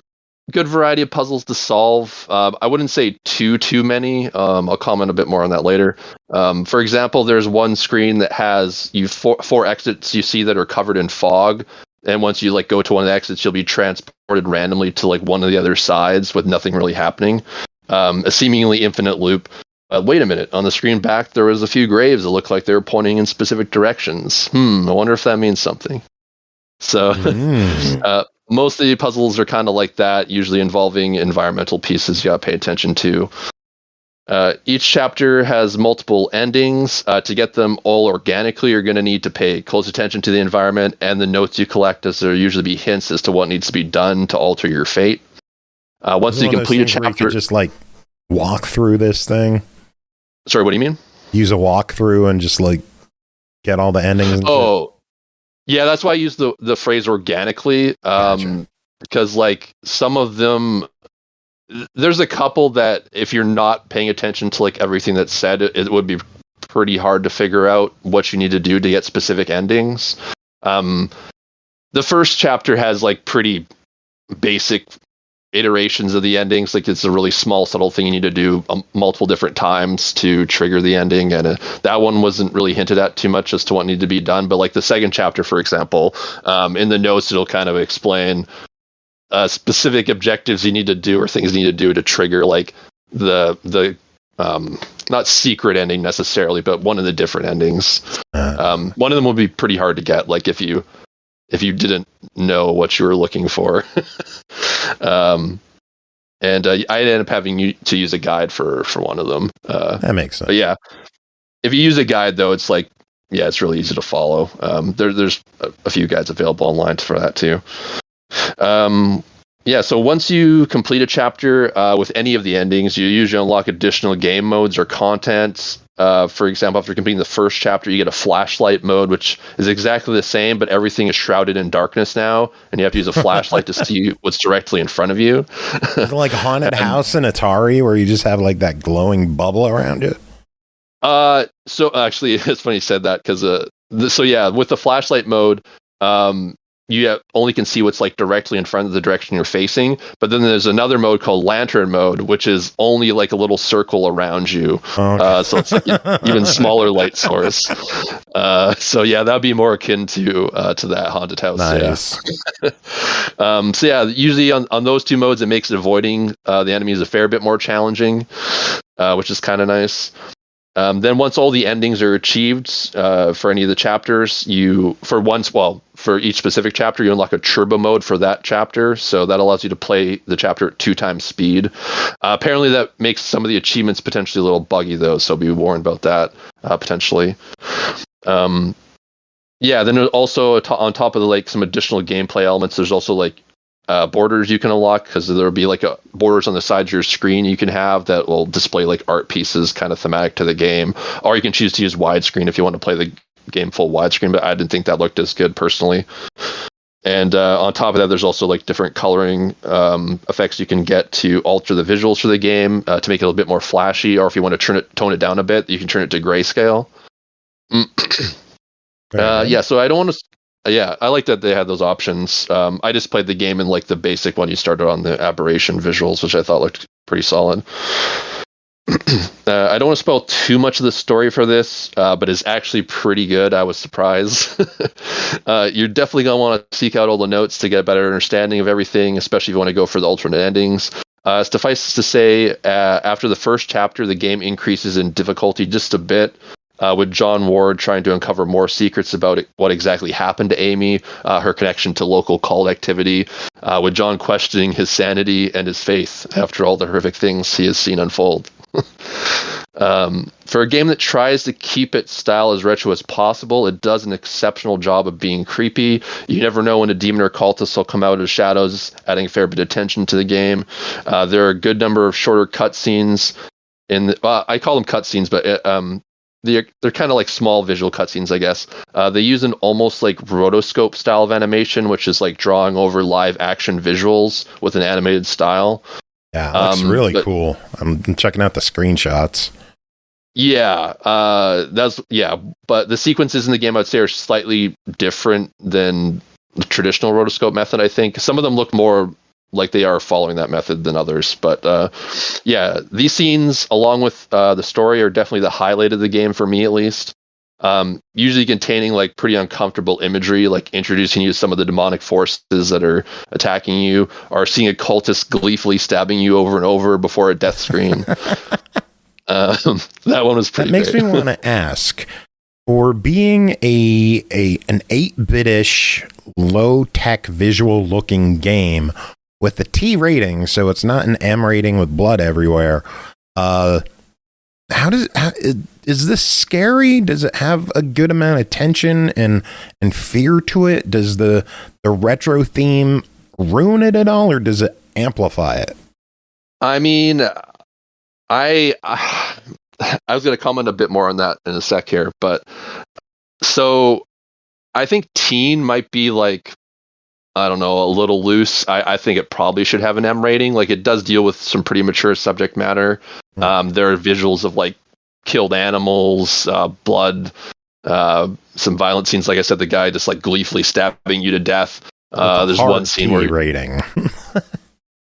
good variety of puzzles to solve. I wouldn't say too many. I'll comment a bit more on that later. For example, there's one screen that has four exits you see that are covered in fog, and once you like go to one of the exits, you'll be transported randomly to like one of the other sides with nothing really happening. A seemingly infinite loop. Wait a minute, on the screen back there was a few graves that looked like they were pointing in specific directions. I wonder if that means something. So most of the puzzles are kind of like that, usually involving environmental pieces you gotta pay attention to. Each chapter has multiple endings. To get them all organically, you're going to need to pay close attention to the environment and the notes you collect, as there usually be hints as to what needs to be done to alter your fate. Once you complete a chapter, you could just like walk through this thing. Sorry, what do you mean? Use a walkthrough and just like get all the endings. And shit? Yeah, that's why I use the phrase organically, Gotcha. because like some of them, there's a couple that if you're not paying attention to like everything that's said, it would be pretty hard to figure out what you need to do to get specific endings. The first chapter has like pretty basic iterations of the endings. Like it's a really small, subtle thing you need to do multiple different times to trigger the ending, and that one wasn't really hinted at too much as to what needed to be done. But like the second chapter, for example, in the notes it'll kind of explain specific objectives you need to do or things you need to do to trigger like the not secret ending necessarily, but one of the different endings. One of them will be pretty hard to get, like if you didn't know what you were looking for. I ended up having to use a guide for one of them. That makes sense. But yeah, if you use a guide though, it's like, yeah, it's really easy to follow. There's a few guides available online for that too. So once you complete a chapter with any of the endings, you usually unlock additional game modes or content. For example, after completing the first chapter, you get a flashlight mode, which is exactly the same, but everything is shrouded in darkness now, and you have to use a flashlight to see what's directly in front of you. Is it like a haunted house in Atari where you just have like that glowing bubble around you? So actually, it's funny you said that, because with the flashlight mode, you only can see what's like directly in front of the direction you're facing. But then there's another mode called lantern mode, which is only like a little circle around you. Okay. So it's like an even smaller light source. That'd be more akin to that haunted house. Nice. Yeah. Usually on those two modes, it makes avoiding the enemies a fair bit more challenging, which is kind of nice. Then once all the endings are achieved for any of the chapters, for each specific chapter, you unlock a turbo mode for that chapter. So that allows you to play the chapter at 2 times speed. Apparently that makes some of the achievements potentially a little buggy though, so be warned about that potentially. Then there's also on top of the some additional gameplay elements, there's also borders you can unlock, because there'll be borders on the sides of your screen you can have that will display art pieces kind of thematic to the game, or you can choose to use widescreen if you want to play the game full widescreen, but I didn't think that looked as good personally. And on top of that, there's also different coloring effects you can get to alter the visuals for the game to make it a little bit more flashy, or if you want to tone it down a bit, you can turn it to grayscale. Yeah, so I don't want to. Yeah, I like that they had those options. I just played the game in like the basic one. You started on the aberration visuals, which I thought looked pretty solid. I don't want to spoil too much of the story for this, but it's actually pretty good. I was surprised. You're definitely going to want to seek out all the notes to get a better understanding of everything, especially if you want to go for the alternate endings. Suffice to say, after the first chapter, the game increases in difficulty just a bit. With John Ward trying to uncover more secrets about what exactly happened to Amy, her connection to local cult activity, with John questioning his sanity and his faith after all the horrific things he has seen unfold. For a game that tries to keep its style as retro as possible, it does an exceptional job of being creepy. You never know when a demon or cultist will come out of the shadows, adding a fair bit of tension to the game. There are a good number of shorter cutscenes. I call them cutscenes, but they're kind of like small visual cutscenes, I guess. They use an almost like rotoscope style of animation, which is like drawing over live action visuals with an animated style. Yeah, that's really cool. I'm checking out the screenshots. Yeah, but the sequences in the game, I'd say, are slightly different than the traditional rotoscope method, I think. Some of them look more like they are following that method than others. But yeah, these scenes, along with the story, are definitely the highlight of the game for me, at least. Usually containing like pretty uncomfortable imagery, like introducing you to some of the demonic forces that are attacking you, or seeing a cultist gleefully stabbing you over and over before a death screen. That one was pretty. That makes me want to ask, for being an 8-bit-ish, low-tech, visual-looking game with a T rating, so it's not an M rating with blood everywhere. Is this scary? Does it have a good amount of tension and fear to it? Does the retro theme ruin it at all, or does it amplify it? I mean, I was going to comment a bit more on that in a sec here, but so I think teen might be like, I don't know, a little loose. I think it probably should have an M rating. Like, it does deal with some pretty mature subject matter. There are visuals of like killed animals, blood, some violent scenes. Like I said, the guy just like gleefully stabbing you to death. There's one scene where rating.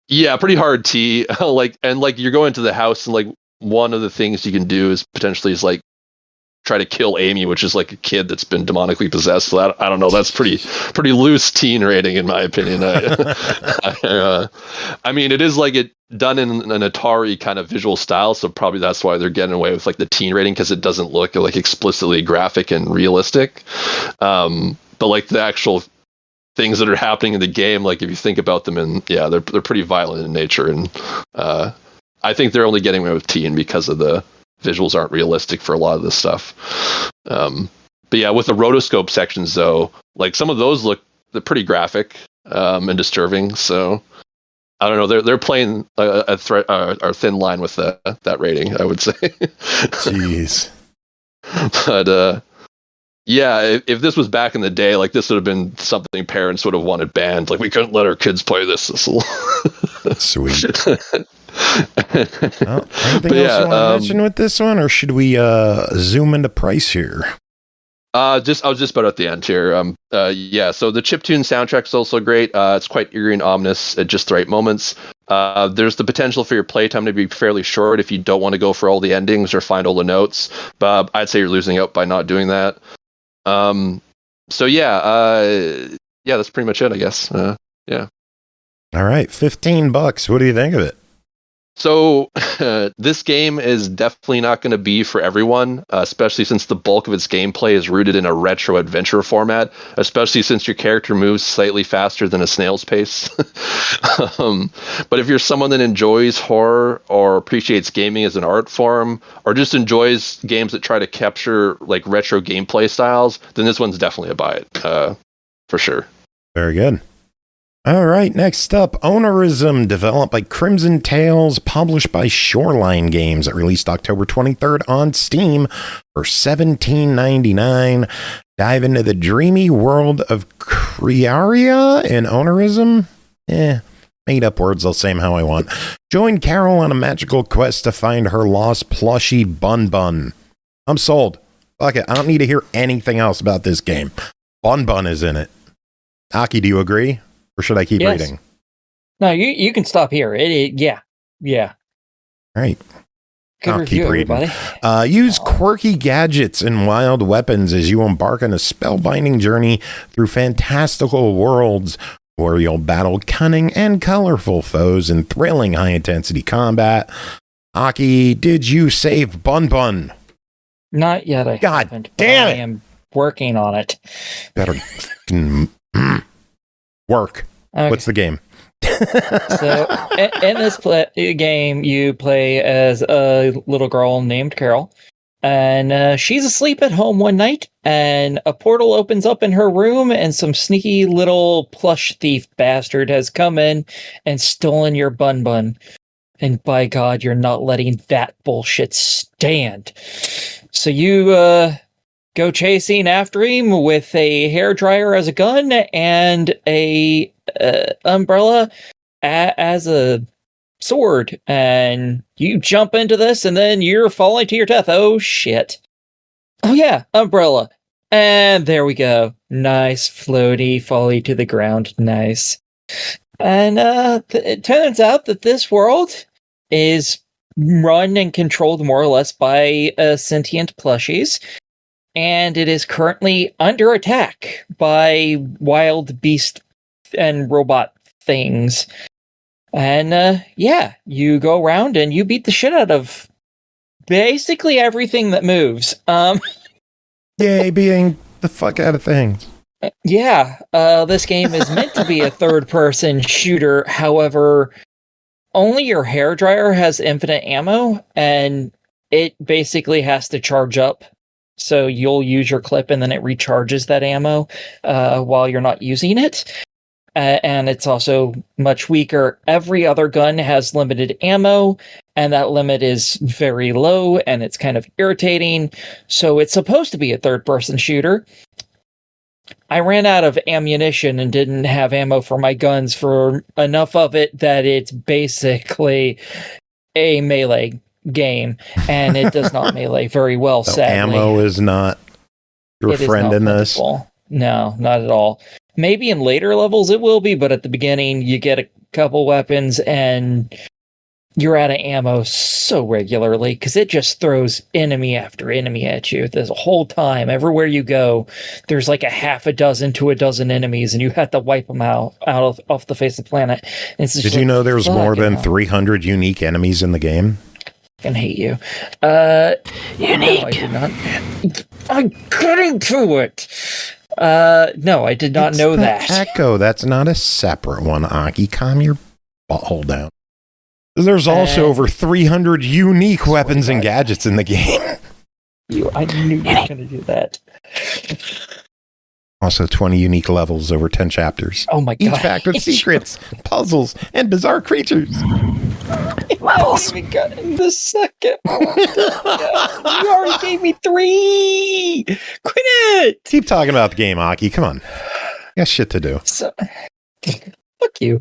Yeah, pretty hard T. Like you're going to the house, and like one of the things you can do is potentially like try to kill Amy, which is like a kid that's been demonically possessed. So I don't know. That's pretty loose teen rating, in my opinion. I mean, it is like it done in an Atari kind of visual style, so probably that's why they're getting away with like the teen rating, because it doesn't look like explicitly graphic and realistic. But like the actual things that are happening in the game, like if you think about them, and yeah, they're pretty violent in nature, and I think they're only getting away with teen because of the visuals aren't realistic for a lot of this stuff. But yeah, with the rotoscope sections though, like some of those they're pretty graphic and disturbing. So I don't know, they're playing a thin line with that rating, I would say. Jeez. But yeah, if this was back in the day, like this would have been something parents would have wanted banned. Like, we couldn't let our kids play this. Sweet. Well, anything else you want to mention with this one, or should we zoom into price here? I was just about at the end here. Yeah, so the chiptune soundtrack is also great. It's quite eerie and ominous at just the right moments. There's the potential for your playtime to be fairly short if you don't want to go for all the endings or find all the notes. But I'd say you're losing out by not doing that. So yeah, that's pretty much it, I guess. Yeah. All right, $15. What do you think of it? So this game is definitely not going to be for everyone, especially since the bulk of its gameplay is rooted in a retro adventure format, especially since your character moves slightly faster than a snail's pace. But if you're someone that enjoys horror or appreciates gaming as an art form, or just enjoys games that try to capture like retro gameplay styles, then this one's definitely a buy it, for sure. Very good. All right, next up, Onirism, developed by Crimson Tales, published by Shoreline Games. It released October 23rd on Steam for $17.99. Dive into the dreamy world of Criaria and Onirism. Made up words, I'll say them how I want. Join Carol on a magical quest to find her lost plushie Bun Bun. I'm sold. Fuck it. I don't need to hear anything else about this game. Bun Bun is in it. Aki, do you agree? Or should I keep reading? No, you can stop here. Yeah. All right. Good review, everybody. Use quirky gadgets and wild weapons as you embark on a spellbinding journey through fantastical worlds where you'll battle cunning and colorful foes in thrilling high-intensity combat. Aki, did you save Bun Bun? Not yet. I God haven't, damn it! I am working on it. Better work. Okay. What's the game? So, in this game, you play as a little girl named Carol, and she's asleep at home one night, and a portal opens up in her room, and some sneaky little plush thief bastard has come in and stolen your Bun Bun. And by God, you're not letting that bullshit stand. So you go chasing after him with a hairdryer as a gun and a umbrella as a sword, and you jump into this, and then you're falling to your death. Oh shit! Oh yeah, umbrella, and there we go. Nice floaty, folly to the ground. Nice. And it turns out that this world is run and controlled more or less by sentient plushies. And it is currently under attack by wild beast and robot things. And yeah, you go around and you beat the shit out of basically everything that moves. Yay, beating the fuck out of things. Yeah, this game is meant to be a third-person shooter. However, only your hairdryer has infinite ammo, and it basically has to charge up. So you'll use your clip and then it recharges that ammo while you're not using it. And it's also much weaker. Every other gun has limited ammo, and that limit is very low, and it's kind of irritating. So it's supposed to be a third-person shooter. I ran out of ammunition and didn't have ammo for my guns for enough of it that it's basically a melee game, and it does not melee very well, So sadly. ammo is not your friend in this? No, not at all. Maybe in later levels it will be, but at the beginning you get a couple weapons and you're out of ammo so regularly because it just throws enemy after enemy at you the whole time. Everywhere you go, there's like a half a dozen to a dozen enemies, and you have to wipe them off the face of the planet. And Did you know there's more than 300 unique enemies in the game? I can hate you. Unique. No, I did not. I'm getting to it. No, I did not know that. Echo, that's not a separate one, Aki. Calm your butthole down. There's also over 300 unique weapons and gadgets in the game. I knew you were going to do that. Also 20 unique levels over 10 chapters. Oh my god. Each packed with secrets, puzzles, and bizarre creatures. Levels. We got in the second one. You already gave me 3. Quit it. Keep talking about the game, Aki. Come on. You got shit to do. So, fuck you.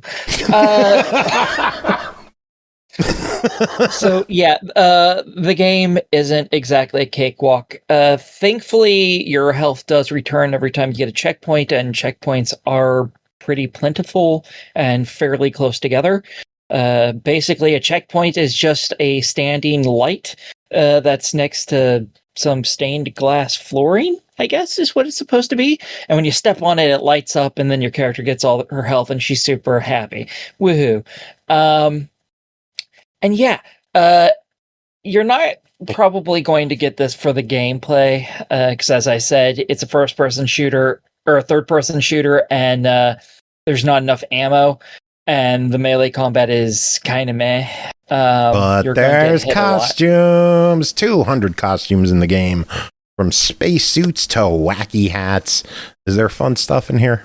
So yeah, the game isn't exactly a cakewalk. Thankfully, your health does return every time you get a checkpoint, and checkpoints are pretty plentiful and fairly close together. Basically, a checkpoint is just a standing light that's next to some stained glass flooring, I guess is what it's supposed to be. And when you step on it, it lights up, and then your character gets all her health, and she's super happy. Woohoo. And yeah, you're not probably going to get this for the gameplay, because as I said, it's a first-person shooter, or a third-person shooter, and there's not enough ammo, and the melee combat is kind of meh. But there's costumes, 200 costumes in the game, from space suits to wacky hats. Is there fun stuff in here?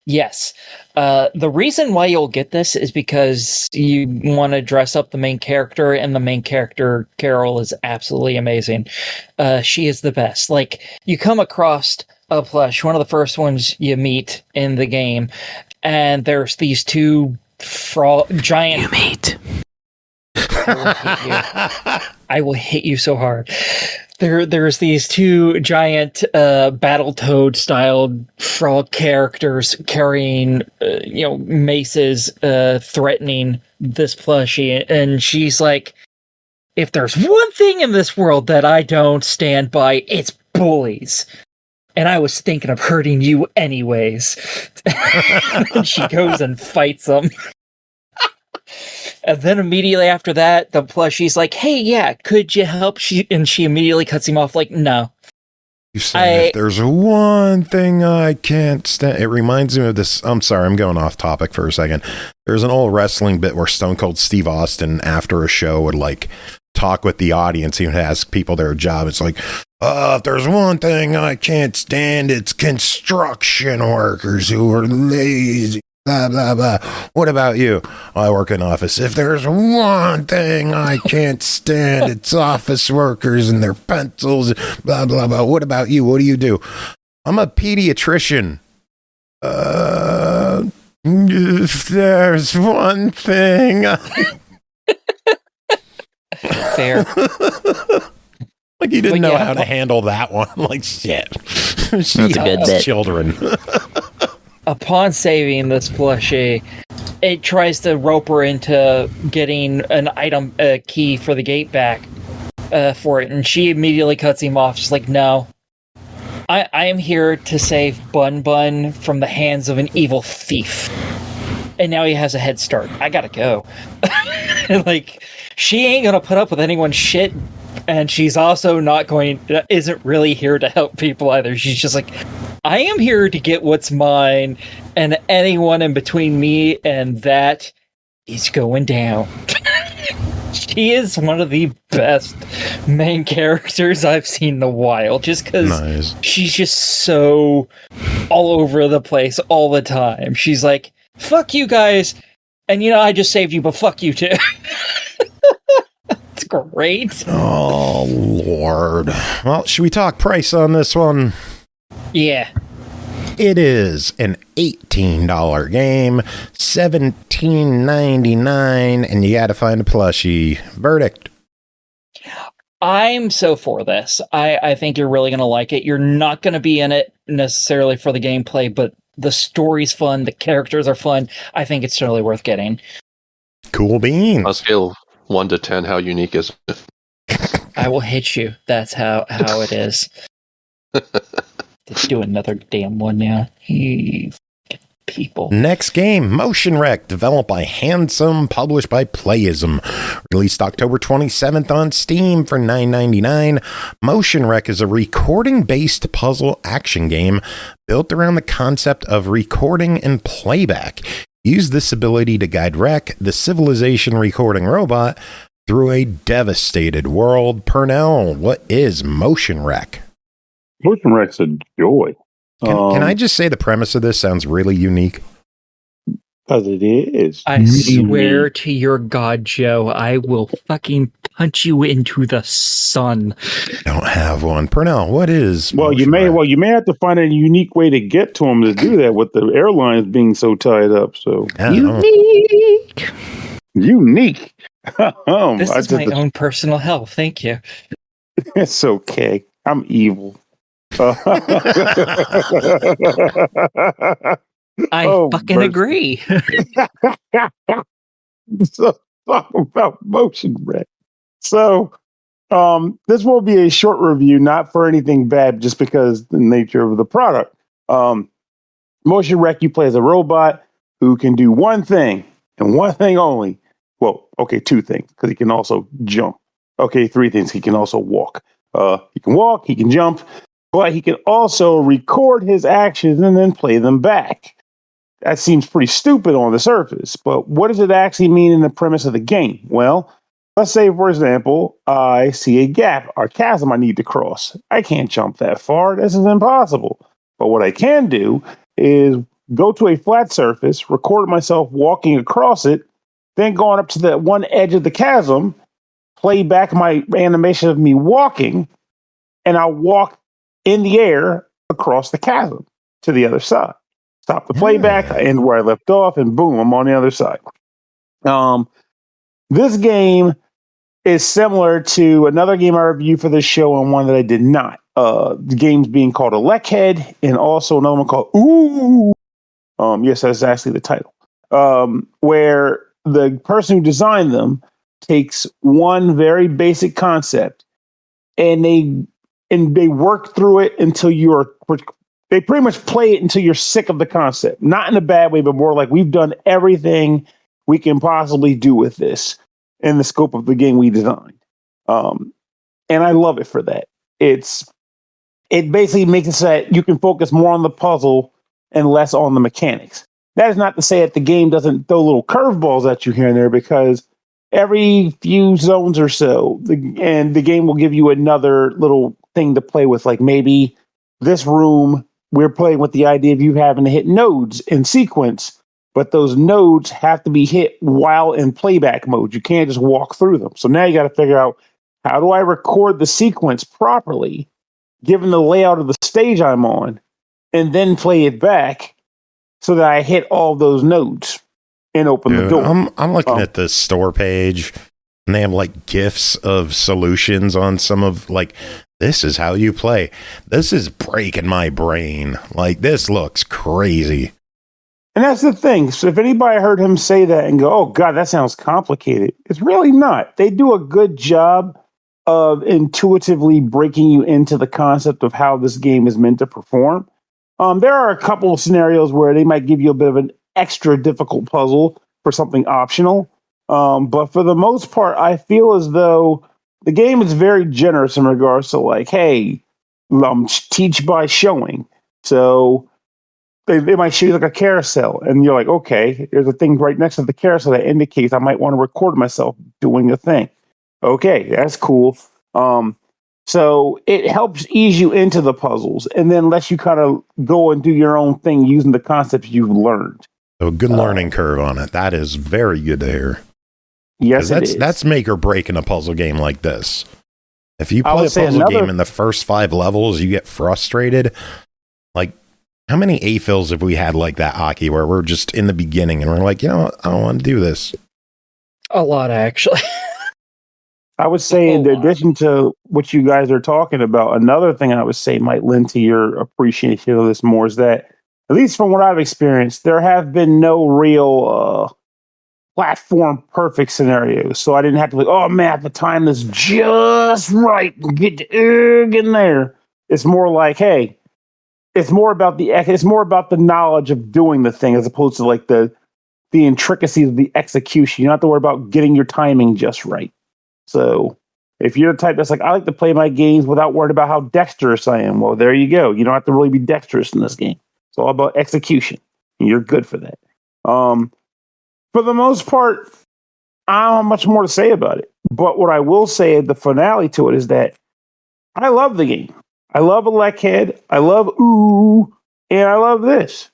Yes. The reason why you'll get this is because you want to dress up the main character, and the main character, Carol, is absolutely amazing. She is the best. Like, you come across a plush, one of the first ones you meet in the game, and there's these two giant... You meet. I will hit you so hard. there's these two giant Battletoad styled frog characters carrying maces threatening this plushie, and she's like, if there's one thing in this world that I don't stand by, it's bullies. And I was thinking of hurting you anyways. And she goes and fights them. And then immediately after that, the plushie's like, hey, yeah, could you help? She immediately cuts him off like, no. You said if there's one thing I can't stand. It reminds me of this. I'm sorry, I'm going off topic for a second. There's an old wrestling bit where Stone Cold Steve Austin, after a show, would like talk with the audience. He would ask people their job. It's like, if there's one thing I can't stand, it's construction workers who are lazy. Blah, blah, blah. What about you? I work in office. If there's one thing I can't stand, it's office workers and their pencils. Blah, blah, blah. What about you? What do you do? I'm a pediatrician. If there's one thing. Fair. Like you didn't know how to handle that one. Like shit. That's a good bit. Children. Upon saving this plushie, it tries to rope her into getting an item key for the gate back for it, and she immediately cuts him off. She's like, no. I am here to save Bun Bun from the hands of an evil thief. And now he has a head start. I gotta go. Like, she ain't gonna put up with anyone's shit, and she's also isn't really here to help people either. She's just like, I am here to get what's mine, and anyone in between me and that is going down. She is one of the best main characters I've seen in a while, just because she's just so all over the place all the time. She's like, fuck you guys, and I just saved you, but fuck you too. It's great. Oh, Lord. Well, should we talk price on this one? Yeah. It is an $18 game, $17.99, and you gotta find a plushie. Verdict. I'm so for this. I think you're really gonna like it. You're not gonna be in it necessarily for the gameplay, but the story's fun, the characters are fun. I think it's totally worth getting. Cool beans. On a scale of 1 to 10, how unique is it? I will hit you. That's how it is. Let's do another damn one now. People. Next game, MotionRec, developed by HANDSUM, published by PLAYISM. Released October 27th on Steam for $9.99. MotionRec is a recording-based puzzle action game built around the concept of recording and playback. Use this ability to guide Rec, the civilization recording robot, through a devastated world. Pernell, what is MotionRec? MotionRec's a joy. Can I just say the premise of this sounds really unique? Because it is. I swear to your God, Joe, I will fucking punch you into the sun. Don't have one. Pernell, what is? Well, you may have to find a unique way to get to them to do that with the airlines being so tied up. So unique. This is my own personal hell. Thank you. It's okay. I'm evil. I fucking agree. So talk about MotionRec. So this will be a short review, not for anything bad, just because the nature of the product. MotionRec, you play as a robot who can do one thing and one thing only. Well, okay, two things, because he can also jump. Okay, three things. He can also walk. He can walk, he can jump, but he can also record his actions and then play them back. That seems pretty stupid on the surface, but what does it actually mean in the premise of the game? Well, let's say, for example, I see a gap or chasm I need to cross. I can't jump that far. This is impossible. But what I can do is go to a flat surface, record myself walking across it, then going up to the one edge of the chasm, play back my animation of me walking, and I'll walk in the air across the chasm to the other side. Stop the playback, I end where I left off, and boom, I'm on the other side. This game is similar to another game I reviewed for this show and one that I did not. The game's being called Electhead, and also another one called Ooh. Yes, that's actually the title. Where the person who designed them takes one very basic concept and they work through it until they pretty much play it until you're sick of the concept. Not in a bad way, but more like we've done everything we can possibly do with this in the scope of the game we designed. And I love it for that. It basically makes it so that you can focus more on the puzzle and less on the mechanics. That is not to say that the game doesn't throw little curveballs at you here and there, because every few zones or so, the game will give you another little thing to play with. Like maybe this room, we're playing with the idea of you having to hit nodes in sequence, but those nodes have to be hit while in playback mode. You can't just walk through them. So now you got to figure out, how do I record the sequence properly, given the layout of the stage I'm on, and then play it back so that I hit all those nodes and open the door. I'm looking at the store page, and they have like GIFs of solutions on some of like, this is how you play. This is breaking my brain. Like, this looks crazy. And that's the thing. So if anybody heard him say that and go, oh God, that sounds complicated, it's really not. They do a good job of intuitively breaking you into the concept of how this game is meant to perform. There are a couple of scenarios where they might give you a bit of an extra difficult puzzle for something optional. But for the most part, I feel as though the game is very generous in regards to like, hey, teach by showing. So they might show you like a carousel, and you're like, okay, there's a thing right next to the carousel that indicates I might want to record myself doing a thing. Okay, that's cool. So it helps ease you into the puzzles and then lets you kind of go and do your own thing using the concepts you've learned. So good learning curve on it. That is very good to hear. Yes, it is. That's make or break in a puzzle game like this. If you play a puzzle game in the first 5 levels, you get frustrated. Like, how many A-fills have we had like that, Aki, where we're just in the beginning and we're like, you know what? I don't want to do this. A lot, actually. I would say, in addition to what you guys are talking about, another thing I would say might lend to your appreciation of this more is that, at least from what I've experienced, there have been no real platform perfect scenarios. So I didn't have to be, oh man, at the time this just right, get in there. It's more like, hey, it's more about the knowledge of doing the thing as opposed to like the intricacies of the execution. You don't have to worry about getting your timing just right. So if you're the type that's like, I like to play my games without worrying about how dexterous I am, well, there you go. You don't have to really be dexterous in this game. It's all about execution. And you're good for that. For the most part, I don't have much more to say about it. But what I will say, the finale to it, is that I love the game. I love Electhead. I love Ooh. And I love this.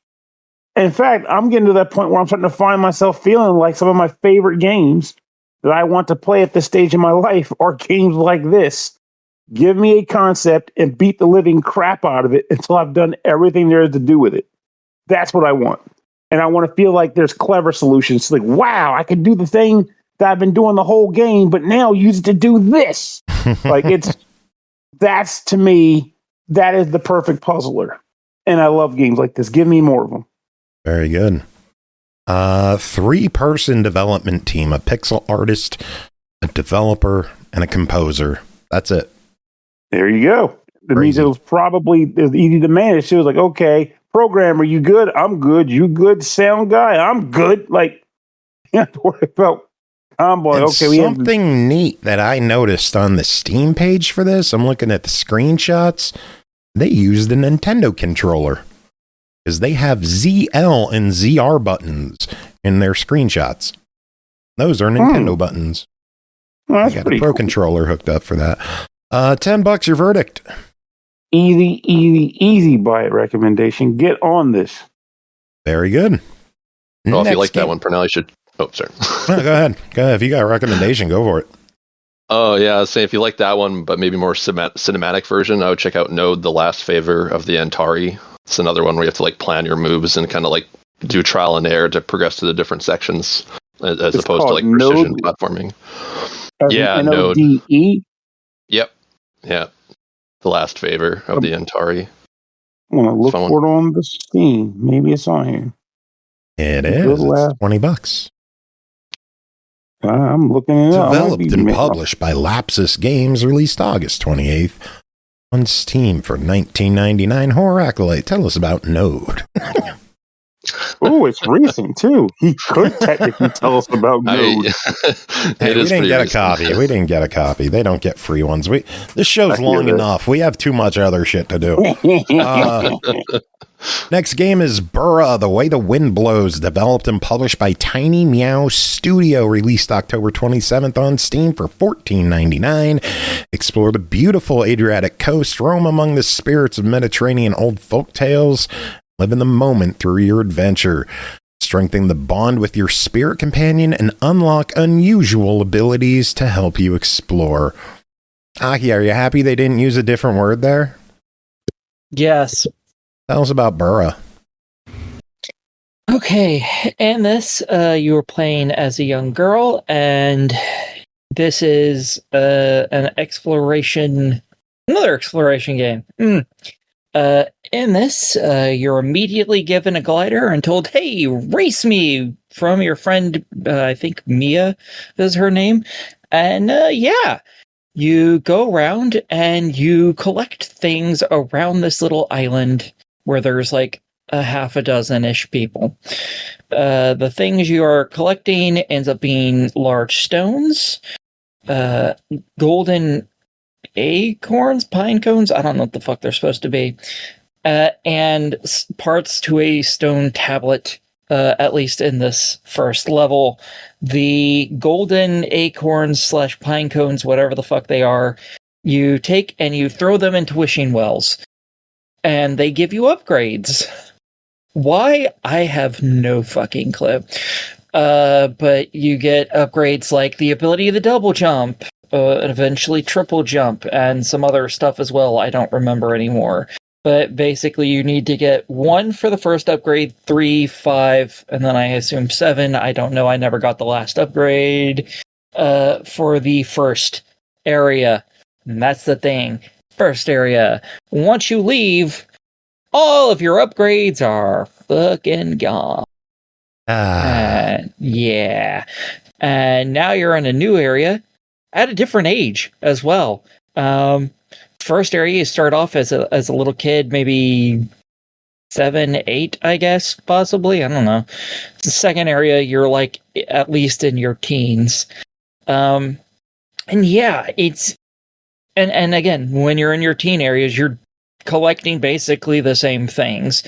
In fact, I'm getting to that point where I'm starting to find myself feeling like some of my favorite games that I want to play at this stage in my life are games like this. Give me a concept and beat the living crap out of it until I've done everything there is to do with it. That's what I want. And I want to feel like there's clever solutions. Like, wow, I can do the thing that I've been doing the whole game, but now use it to do this. Like, that's to me, that is the perfect puzzler. And I love games like this. Give me more of them. Very good. 3-person development team, a pixel artist, a developer, and a composer. That's it. There you go. It means it was easy to manage. It was like, okay, programmer, you good? I'm good. You good? Sound guy? I'm good. Like, you have to worry about combo. Okay, something neat that I noticed on the Steam page for this, I'm looking at the screenshots. They used a Nintendo controller, because they have ZL and ZR buttons in their screenshots. Those are Nintendo buttons. Well, that's got a Pro controller hooked up for that. $10 your verdict. Easy buy it recommendation. Get on this. Very good. Well, if you like that one, Pernell, you should... Oh, sorry. No, go ahead. If you got a recommendation, go for it. Oh, yeah. I was saying, if you like that one, but maybe more cinematic version, I would check out Node, The Last Favor of the Antari. It's another one where you have to like plan your moves and kind of like do trial and error to progress to the different sections, as opposed to like precision platforming. Yeah, Node. Yep. Yeah. The last favor of the Antari. I'm going to look for it on the Steam. Maybe it's on here. It is. It's $20. I'm looking it up. Developed and published by Lapsus Games, released August 28th on Steam for $19.99. Horror Acolyte, tell us about Node. Oh, it's recent too. He could technically tell us about Node. Hey, we didn't get a copy. We didn't get a copy. They don't get free ones. This show's long enough. We have too much other shit to do. Next game is BURA, The Way the Wind Blows, developed and published by Tiny Meow Studio, released October 27th on Steam for $14.99. Explore the beautiful Adriatic coast, roam among the spirits of Mediterranean old folk tales, live in the moment through your adventure. Strengthen the bond with your spirit companion and unlock unusual abilities to help you explore. Aki, are you happy they didn't use a different word there? Yes. Tell us about BURA. Okay, in this, you were playing as a young girl, and this is another exploration game. In this, you're immediately given a glider and told, "Hey, race me!" from your friend, I think Mia is her name, and you go around and you collect things around this little island where there's like a half a dozen-ish people. The things you are collecting ends up being large stones, golden acorns, pine cones, I don't know what the fuck they're supposed to be, and parts to a stone tablet, at least in this first level. The golden acorns / pine cones, whatever the fuck they are, you take and you throw them into wishing wells. And they give you upgrades. Why? I have no fucking clue. But you get upgrades like the ability to double jump, and eventually triple jump, and some other stuff as well. I don't remember anymore. But basically you need to get 1 for the first upgrade, 3, 5, and then I assume 7. I don't know. I never got the last upgrade for the first area. And that's the thing. First area. Once you leave, all of your upgrades are fucking gone. Yeah. And now you're in a new area at a different age as well. First area, you start off as a little kid, maybe 7, 8, I guess, possibly. I don't know. The second area, you're like at least in your teens. And yeah, it's and again, when you're in your teen areas, you're collecting basically the same things.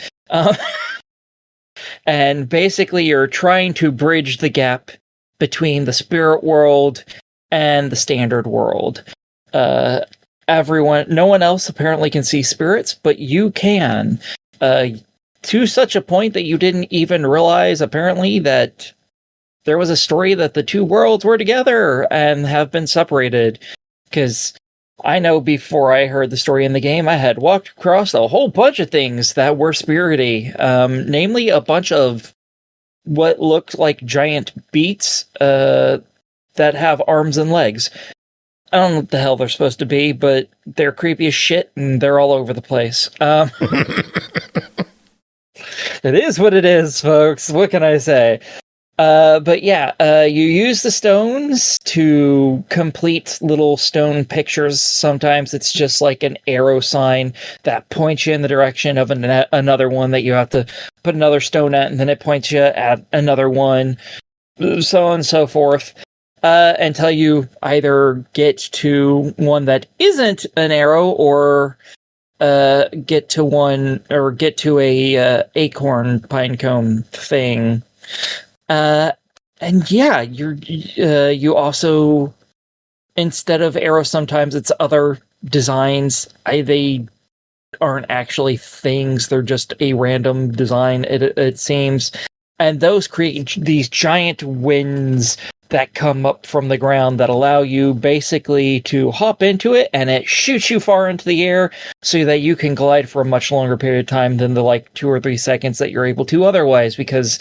And basically you're trying to bridge the gap between the spirit world and the standard world. No one else apparently can see spirits, but you can. To such a point that you didn't even realize, apparently, that there was a story that the two worlds were together and have been separated. Because I know before I heard the story in the game, I had walked across a whole bunch of things that were spirity. Namely, a bunch of what looked like giant beets that have arms and legs. I don't know what the hell they're supposed to be, but they're creepy as shit, and they're all over the place. It is what it is, folks. What can I say? But yeah, you use the stones to complete little stone pictures. Sometimes it's just like an arrow sign that points you in the direction of another one that you have to put another stone at, and then it points you at another one, so on and so forth. Until you either get to one that isn't an arrow, or get to a acorn pinecone thing. And yeah, you also, instead of arrows, sometimes it's other designs. They aren't actually things; they're just a random design. It seems, and those create these giant winds that come up from the ground that allow you basically to hop into it, and it shoots you far into the air so that you can glide for a much longer period of time than the 2 or 3 seconds that you're able to otherwise, because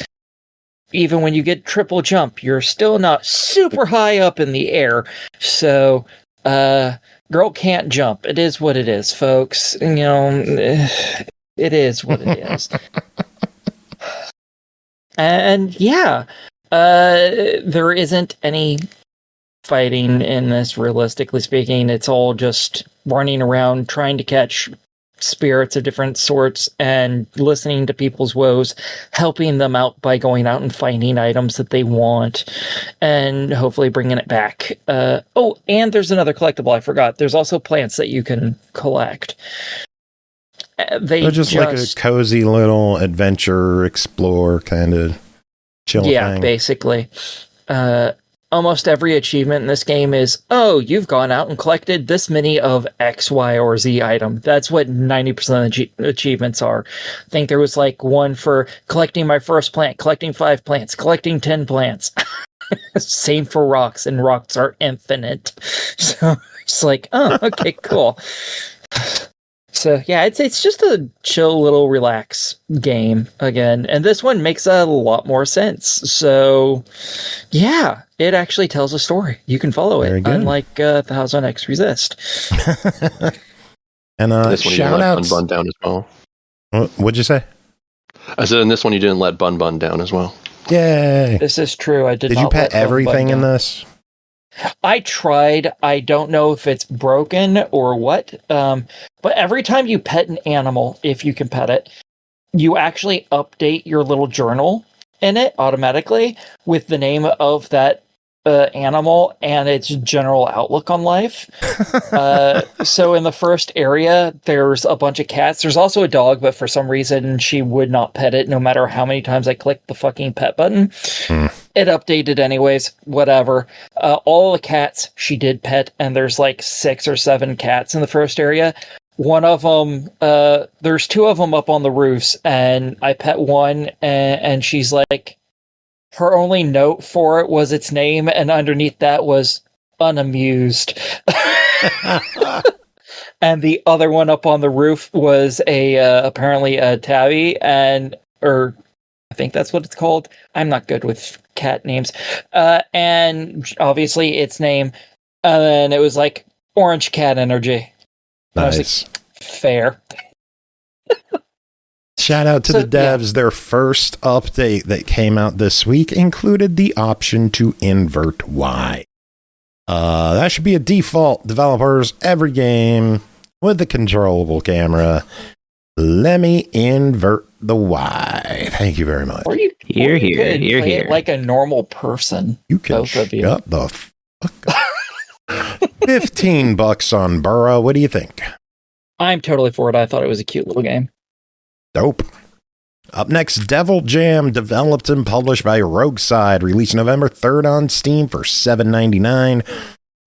even when you get triple jump, you're still not super high up in the air. So, girl can't jump. It is what it is, folks. You know, it is what it is. And yeah, there isn't any fighting in this, realistically speaking. It's all just running around trying to catch spirits of different sorts and listening to people's woes, helping them out by going out and finding items that they want and hopefully bringing it back. Oh, and there's another collectible I forgot. There's also plants that you can collect. They're just like a cozy little adventure, explore kind of chill thing. Yeah, basically. Almost every achievement in this game is, oh, you've gone out and collected this many of X, Y, or Z item. That's what 90% of the achievements are. I think there was like one for collecting my first plant, collecting 5 plants, collecting 10 plants. Same for rocks, and rocks are infinite. So it's like, oh, okay, cool. So yeah, it's just a chill little relax game again, and this one makes a lot more sense. So yeah, it actually tells a story. You can follow it, unlike Thousand X Resist. And this one shout you out let Bun down as well. What'd you say? I said in this one you didn't let Bun down as well. Yay! This is true. I did. Did you pet everything in this? I tried. I don't know if it's broken or what. But every time you pet an animal, if you can pet it, you actually update your little journal in it automatically with the name of that animal and its general outlook on life. So in the first area, there's a bunch of cats. There's also a dog, but for some reason she would not pet it no matter how many times I clicked the fucking pet button. It updated anyways, whatever. All the cats she did pet, and there's like 6 or 7 cats in the first area. One of them, there's 2 of them up on the roofs, and I pet one, and she's like, her only note for it was its name, and underneath that was unamused. And the other one up on the roof was apparently a tabby, or I think that's what it's called. I'm not good with cat names. And obviously its name, and it was like Orange Cat Energy. Nice. Like, fair. Shout out to the devs. Yeah. Their first update that came out this week included the option to invert Y. That should be a default. Developers, every game with the controllable camera. Let me invert the Y. Thank you very much. You're here. Like a normal person. You can shut the fuck up. $15 on BURA. What do you think? I'm totally for it. I thought it was a cute little game. Dope. Up next, Devil Jam, developed and published by Rogueside, released November 3rd on Steam for $7.99.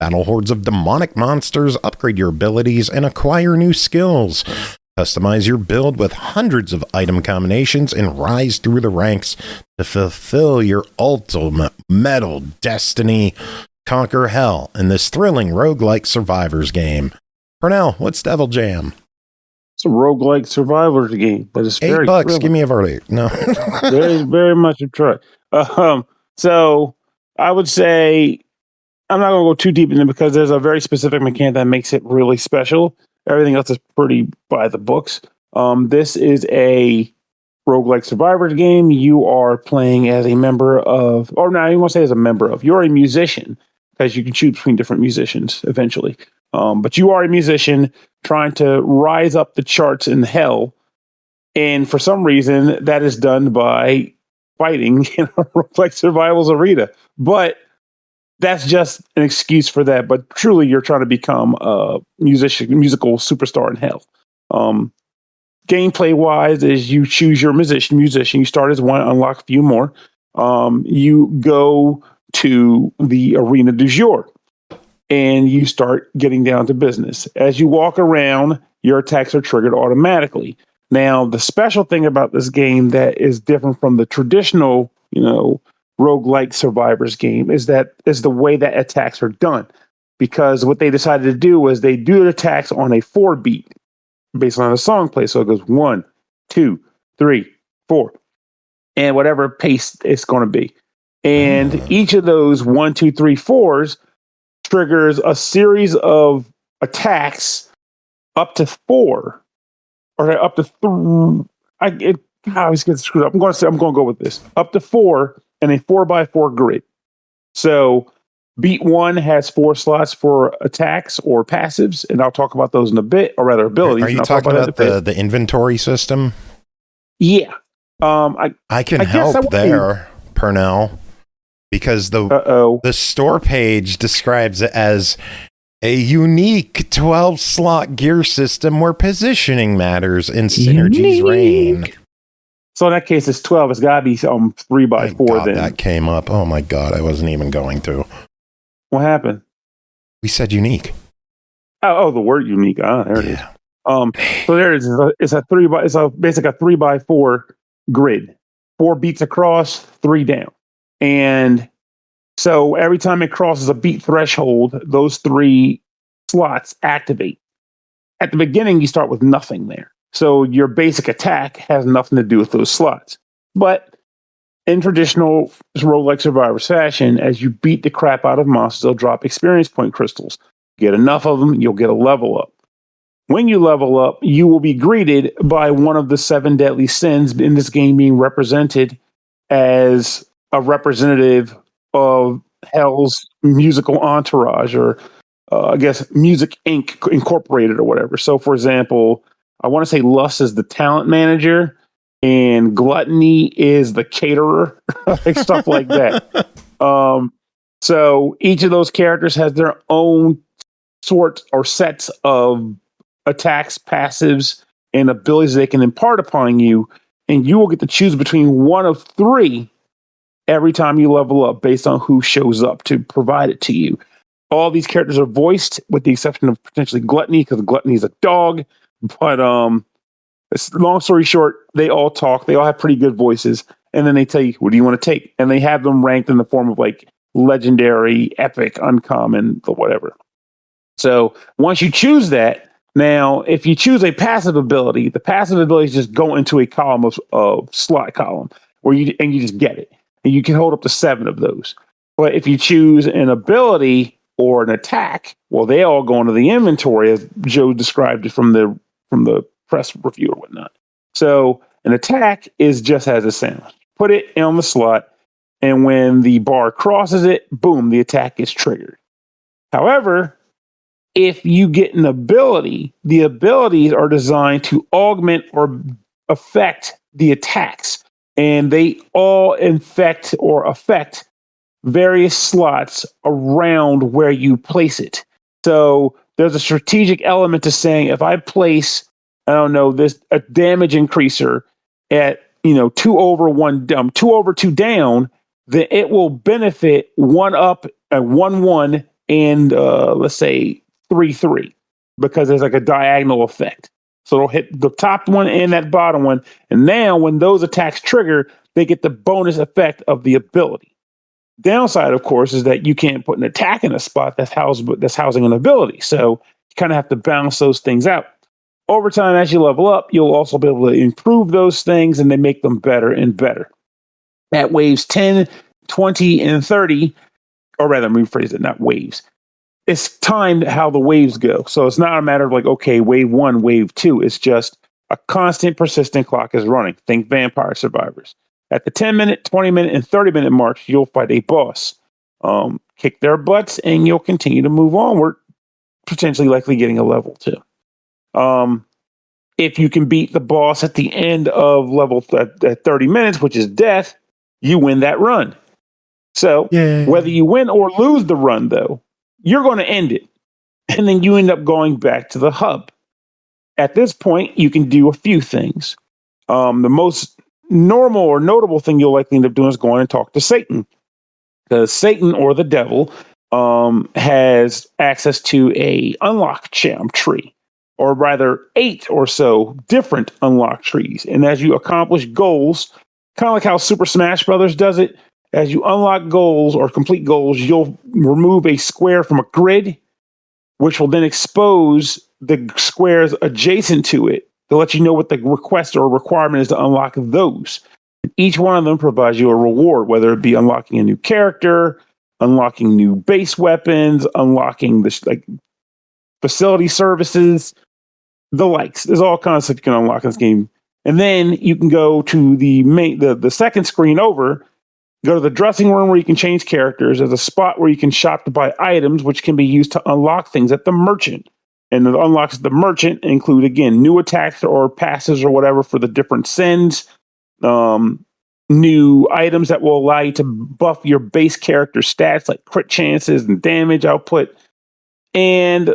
Battle hordes of demonic monsters, upgrade your abilities, and acquire new skills. Customize your build with hundreds of item combinations and rise through the ranks to fulfill your ultimate metal destiny. Conquer hell in this thrilling roguelike survivors game. Pernell, what's Devil Jam? It's a roguelike survivors game, but it's very $8. thrilling. Give me a verdict. No. very, very much a try. So I would say I'm not going to go too deep into it because there's a very specific mechanic that makes it really special. Everything else is pretty by the books. This is a roguelike survivors game. You are playing as a member of, or now you want to say as a member of, you're a musician because you can choose between different musicians eventually. But you are a musician trying to rise up the charts in hell. And for some reason, that is done by fighting in a roguelike survivals arena. But that's just an excuse for that. But truly, you're trying to become a musical superstar in hell. Gameplay wise, is you choose your musician. You start as one, unlock a few more. You go to the arena du jour, and you start getting down to business. As you walk around, your attacks are triggered automatically. Now, the special thing about this game that is different from the traditional, roguelike survivors game is the way that attacks are done. Because what they decided to do was they do attacks on a 4-beat based on a song play. So it goes 1, 2, 3, 4. and whatever pace it's going to be. And each of those 1, 2, 3, 4s triggers a series of attacks up to 4 or up to 3. I always get screwed up. I'm going to go with this up to 4 and a 4x4 grid. So beat 1 has 4 slots for attacks or passives, and I'll talk about those in a bit, or rather abilities. Are you talking about the inventory system? Yeah. I can help there, Pernell, because the store page describes it as a unique 12-slot gear system where positioning matters and synergies reign. So in that case, it's 12. It's got to be 3x4 then. That came up. Oh my God, I wasn't even going to. What happened? We said unique. Oh, the word unique. There it is. So there it is. It's basically a 3x4 grid. 4 beats across, 3 down. And so every time it crosses a beat threshold, those 3 slots activate. At the beginning, you start with nothing there. So your basic attack has nothing to do with those slots. But in traditional roguelike Survivors fashion, as you beat the crap out of monsters, they'll drop experience point crystals. Get enough of them, you'll get a level up. When you level up, you will be greeted by one of the 7 deadly sins, in this game being represented as a representative of Hell's musical entourage, or I guess Music Inc. Incorporated or whatever. So, for example, I want to say Lust is the talent manager and Gluttony is the caterer, like stuff like that. So each of those characters has their own sort or sets of attacks, passives, and abilities they can impart upon you, and you will get to choose between one of 3 every time you level up based on who shows up to provide it to you. All these characters are voiced with the exception of potentially Gluttony, because Gluttony is a dog. But long story short, they all talk. They all have pretty good voices. And then they tell you, what do you want to take? And they have them ranked in the form of like legendary, epic, uncommon, or whatever. So once you choose that, now, if you choose a passive ability, the passive abilities just go into a column of slot column where you just get it. And you can hold up to 7 of those. But if you choose an ability or an attack, well, they all go into the inventory, as Joe described it from the press review or whatnot. So an attack is just as it sounds. Put it on the slot, and when the bar crosses it, boom, the attack is triggered. However, if you get an ability, the abilities are designed to augment or affect the attacks, and they all infect or affect various slots around where you place it. So there's a strategic element to saying, if I place, I don't know, a damage increaser at 2 over 2 down, then it will benefit 1 up and 1-1 and let's say 3-3, because there's like a diagonal effect. So it'll hit the top one and that bottom one. And now when those attacks trigger, they get the bonus effect of the ability. Downside, of course, is that you can't put an attack in a spot that's housing an ability. So you kind of have to balance those things out. Over time, as you level up, you'll also be able to improve those things, and they make them better and better. At waves 10, 20, and 30, or rather, let me rephrase it, not waves. It's timed how the waves go. So it's not a matter of like, okay, wave 1, wave 2. It's just a constant, persistent clock is running. Think Vampire Survivors. At the 10-minute, 20-minute, and 30-minute marks, you'll fight a boss. Kick their butts, and you'll continue to move onward, potentially likely getting a level 2. If you can beat the boss at the end of level at 30 minutes, which is death, you win that run. So whether you win or lose the run, though, you're going to end it. And then you end up going back to the hub. At this point, you can do a few things. The most normal or notable thing you'll likely end up doing is going and talk to Satan. Because Satan, or the devil, has access to a unlock tree. Or rather 8 or so different unlock trees. And as you accomplish goals, kind of like how Super Smash Brothers does it, as you unlock goals or complete goals, you'll remove a square from a grid, which will then expose the squares adjacent to it to let you know what the request or requirement is to unlock those. Each one of them provides you a reward, whether it be unlocking a new character, unlocking new base weapons, unlocking facility services, the likes. There's all kinds of stuff you can unlock in this game. And then you can go to the second screen over, go to the dressing room where you can change characters. There's a spot where you can shop to buy items, which can be used to unlock things at the merchant. And the unlocks at the merchant include, again, new attacks or passes or whatever for the different sins, new items that will allow you to buff your base character stats like crit chances and damage output. And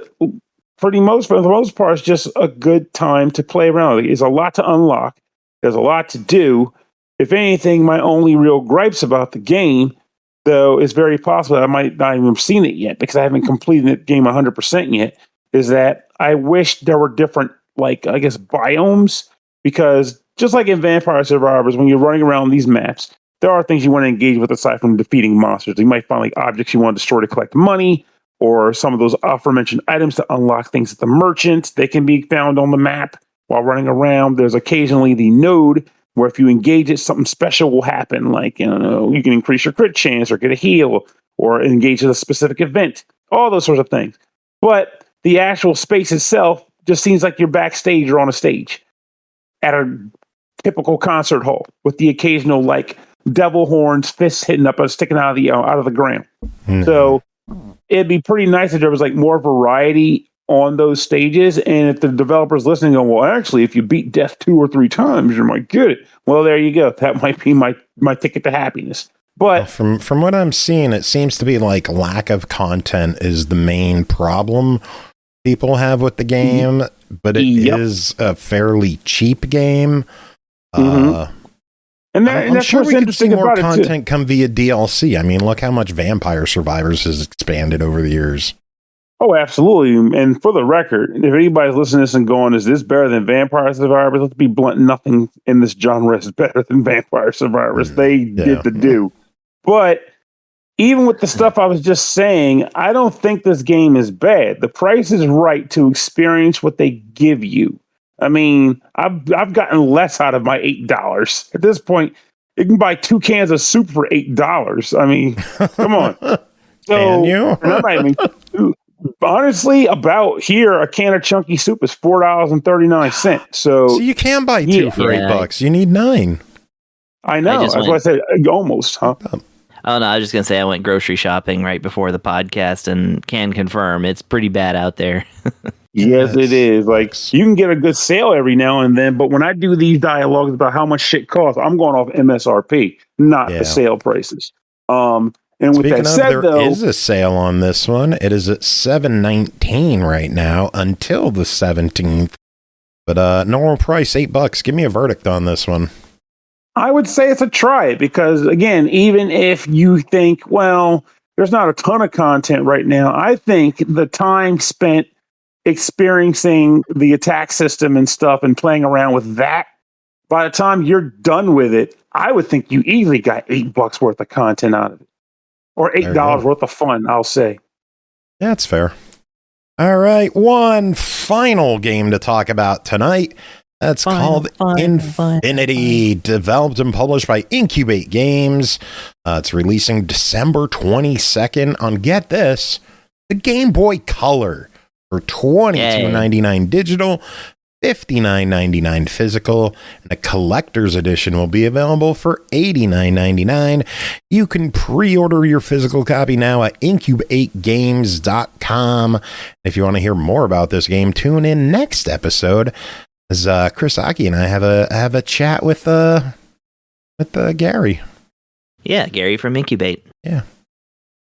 for the most part, it's just a good time to play around. There's a lot to unlock. There's a lot to do. If anything, my only real gripes about the game, though, is very possible that I might not even have seen it yet because I haven't completed the game 100% yet, is that I wish there were different, biomes, because just like in Vampire Survivors, when you're running around these maps, there are things you want to engage with aside from defeating monsters. You might find objects you want to destroy to collect money, or some of those aforementioned items to unlock things at the merchant. They can be found on the map while running around. There's occasionally the node where if you engage it, something special will happen. You can increase your crit chance or get a heal or engage in a specific event, all those sorts of things. But the actual space itself just seems like you're backstage or on a stage at a typical concert hall with the occasional devil horns, fists sticking out of the ground. Mm-hmm. So it'd be pretty nice if there was more variety on those stages. And if the developers listening go, well, actually, if you beat death 2 or 3 times, you might get it. Well, there you go. That might be my ticket to happiness. But from what I'm seeing, it seems to be lack of content is the main problem people have with the game, but it is a fairly cheap game. Mm-hmm. And I'm sure we could see more content come via DLC. I mean, look how much Vampire Survivors has expanded over the years. Oh, absolutely. And for the record, if anybody's listening to this and going, is this better than Vampire Survivors? Let's be blunt, nothing in this genre is better than Vampire Survivors. They did the do. But even with the stuff I was just saying, I don't think this game is bad. The price is right to experience what they give you. I mean, I've gotten less out of my $8. At this point, you can buy 2 cans of soup for $8. I mean, come on. Can you? Honestly, about here, a can of chunky soup is $4.39. So you can buy 2 for $8. You need 9. I know. That's why I said almost, huh? Oh, no, I was just going to say I went grocery shopping right before the podcast and can confirm it's pretty bad out there. Yes, it is. You can get a good sale every now and then, but when I do these dialogues about how much shit costs, I'm going off MSRP, not the sale prices. And with Speaking that said, there is a sale on this one. It is at $7.19 right now until the 17th. But normal price $8. Give me a verdict on this one. I would say it's a try it because, again, even if you think, well, there's not a ton of content right now, I think the time spent experiencing the attack system and stuff and playing around with that, by the time you're done with it, I would think you easily got $8 worth of content out of it. Or $8 worth of fun, I'll say. That's fair. All right, one final game to talk about tonight. That's called Infinity, developed and published by Incubate Games. It's releasing December 22nd on, get this, the Game Boy Color for $22.99 digital, $59.99 physical, and a collector's edition will be available for $89.99. You can pre-order your physical copy now at incubategames.com. If you want to hear more about this game, tune in next episode as Chris Aki and I have a chat with Gary. Yeah, Gary from Incubate. Yeah.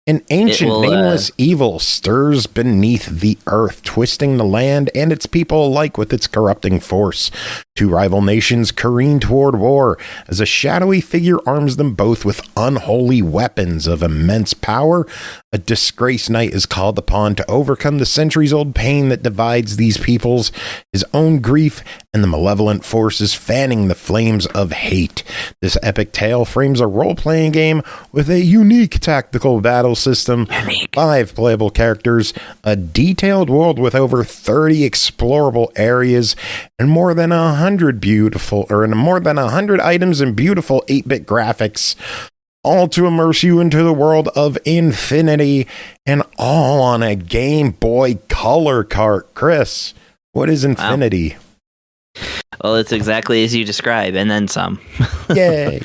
An ancient nameless evil stirs beneath the earth, twisting the land and its people alike with its corrupting force. 2 rival nations careen toward war as a shadowy figure arms them both with unholy weapons of immense power. A disgraced knight is called upon to overcome the centuries-old pain that divides these peoples, his own grief, and the malevolent forces fanning the flames of hate. This epic tale frames a role-playing game with a unique tactical battle control system, 5 playable characters, a detailed world with over 30 explorable areas, and more than 100 items and beautiful 8-bit graphics, all to immerse you into the world of infinity, and all on a Game Boy Color cart. Chris, what is infinity? Wow. Well, it's exactly as you describe, and then some. Yay.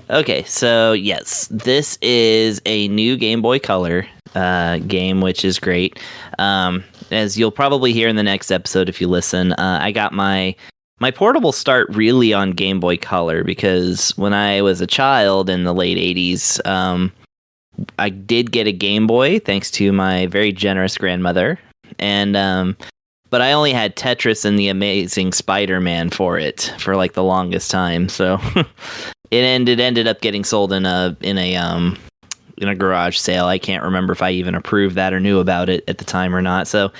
Okay, so yes, this is a new Game Boy Color game, which is great. As you'll probably hear in the next episode if you listen, I got my portable start really on Game Boy Color because when I was a child in the late 80s, I did get a Game Boy thanks to my very generous grandmother, and but I only had Tetris and the Amazing Spider-Man for it for like the longest time. So it ended up getting sold in a garage sale. I can't remember if I even approved that or knew about it at the time or not. So,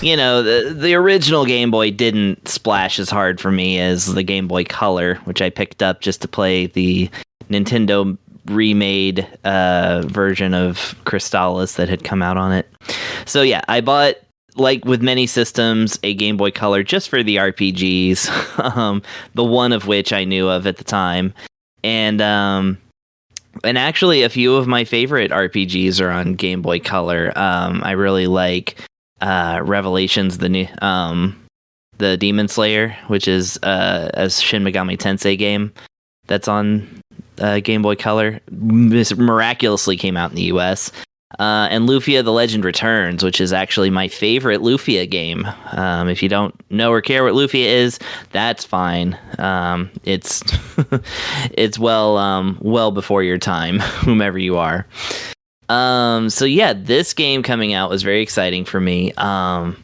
the original Game Boy didn't splash as hard for me as the Game Boy Color, which I picked up just to play the Nintendo remade version of Crystallis that had come out on it. So yeah, I bought, like with many systems, a Game Boy Color just for the RPGs, the one of which I knew of at the time. And actually a few of my favorite RPGs are on Game Boy Color. I really like Revelations, the Demon Slayer, which is a Shin Megami Tensei game that's on Game Boy Color. This miraculously came out in the US. And Lufia the Legend Returns, which is actually my favorite Lufia game. If you don't know or care what Lufia is, that's fine. It's it's well before your time, whomever you are. So yeah, this game coming out was very exciting for me. And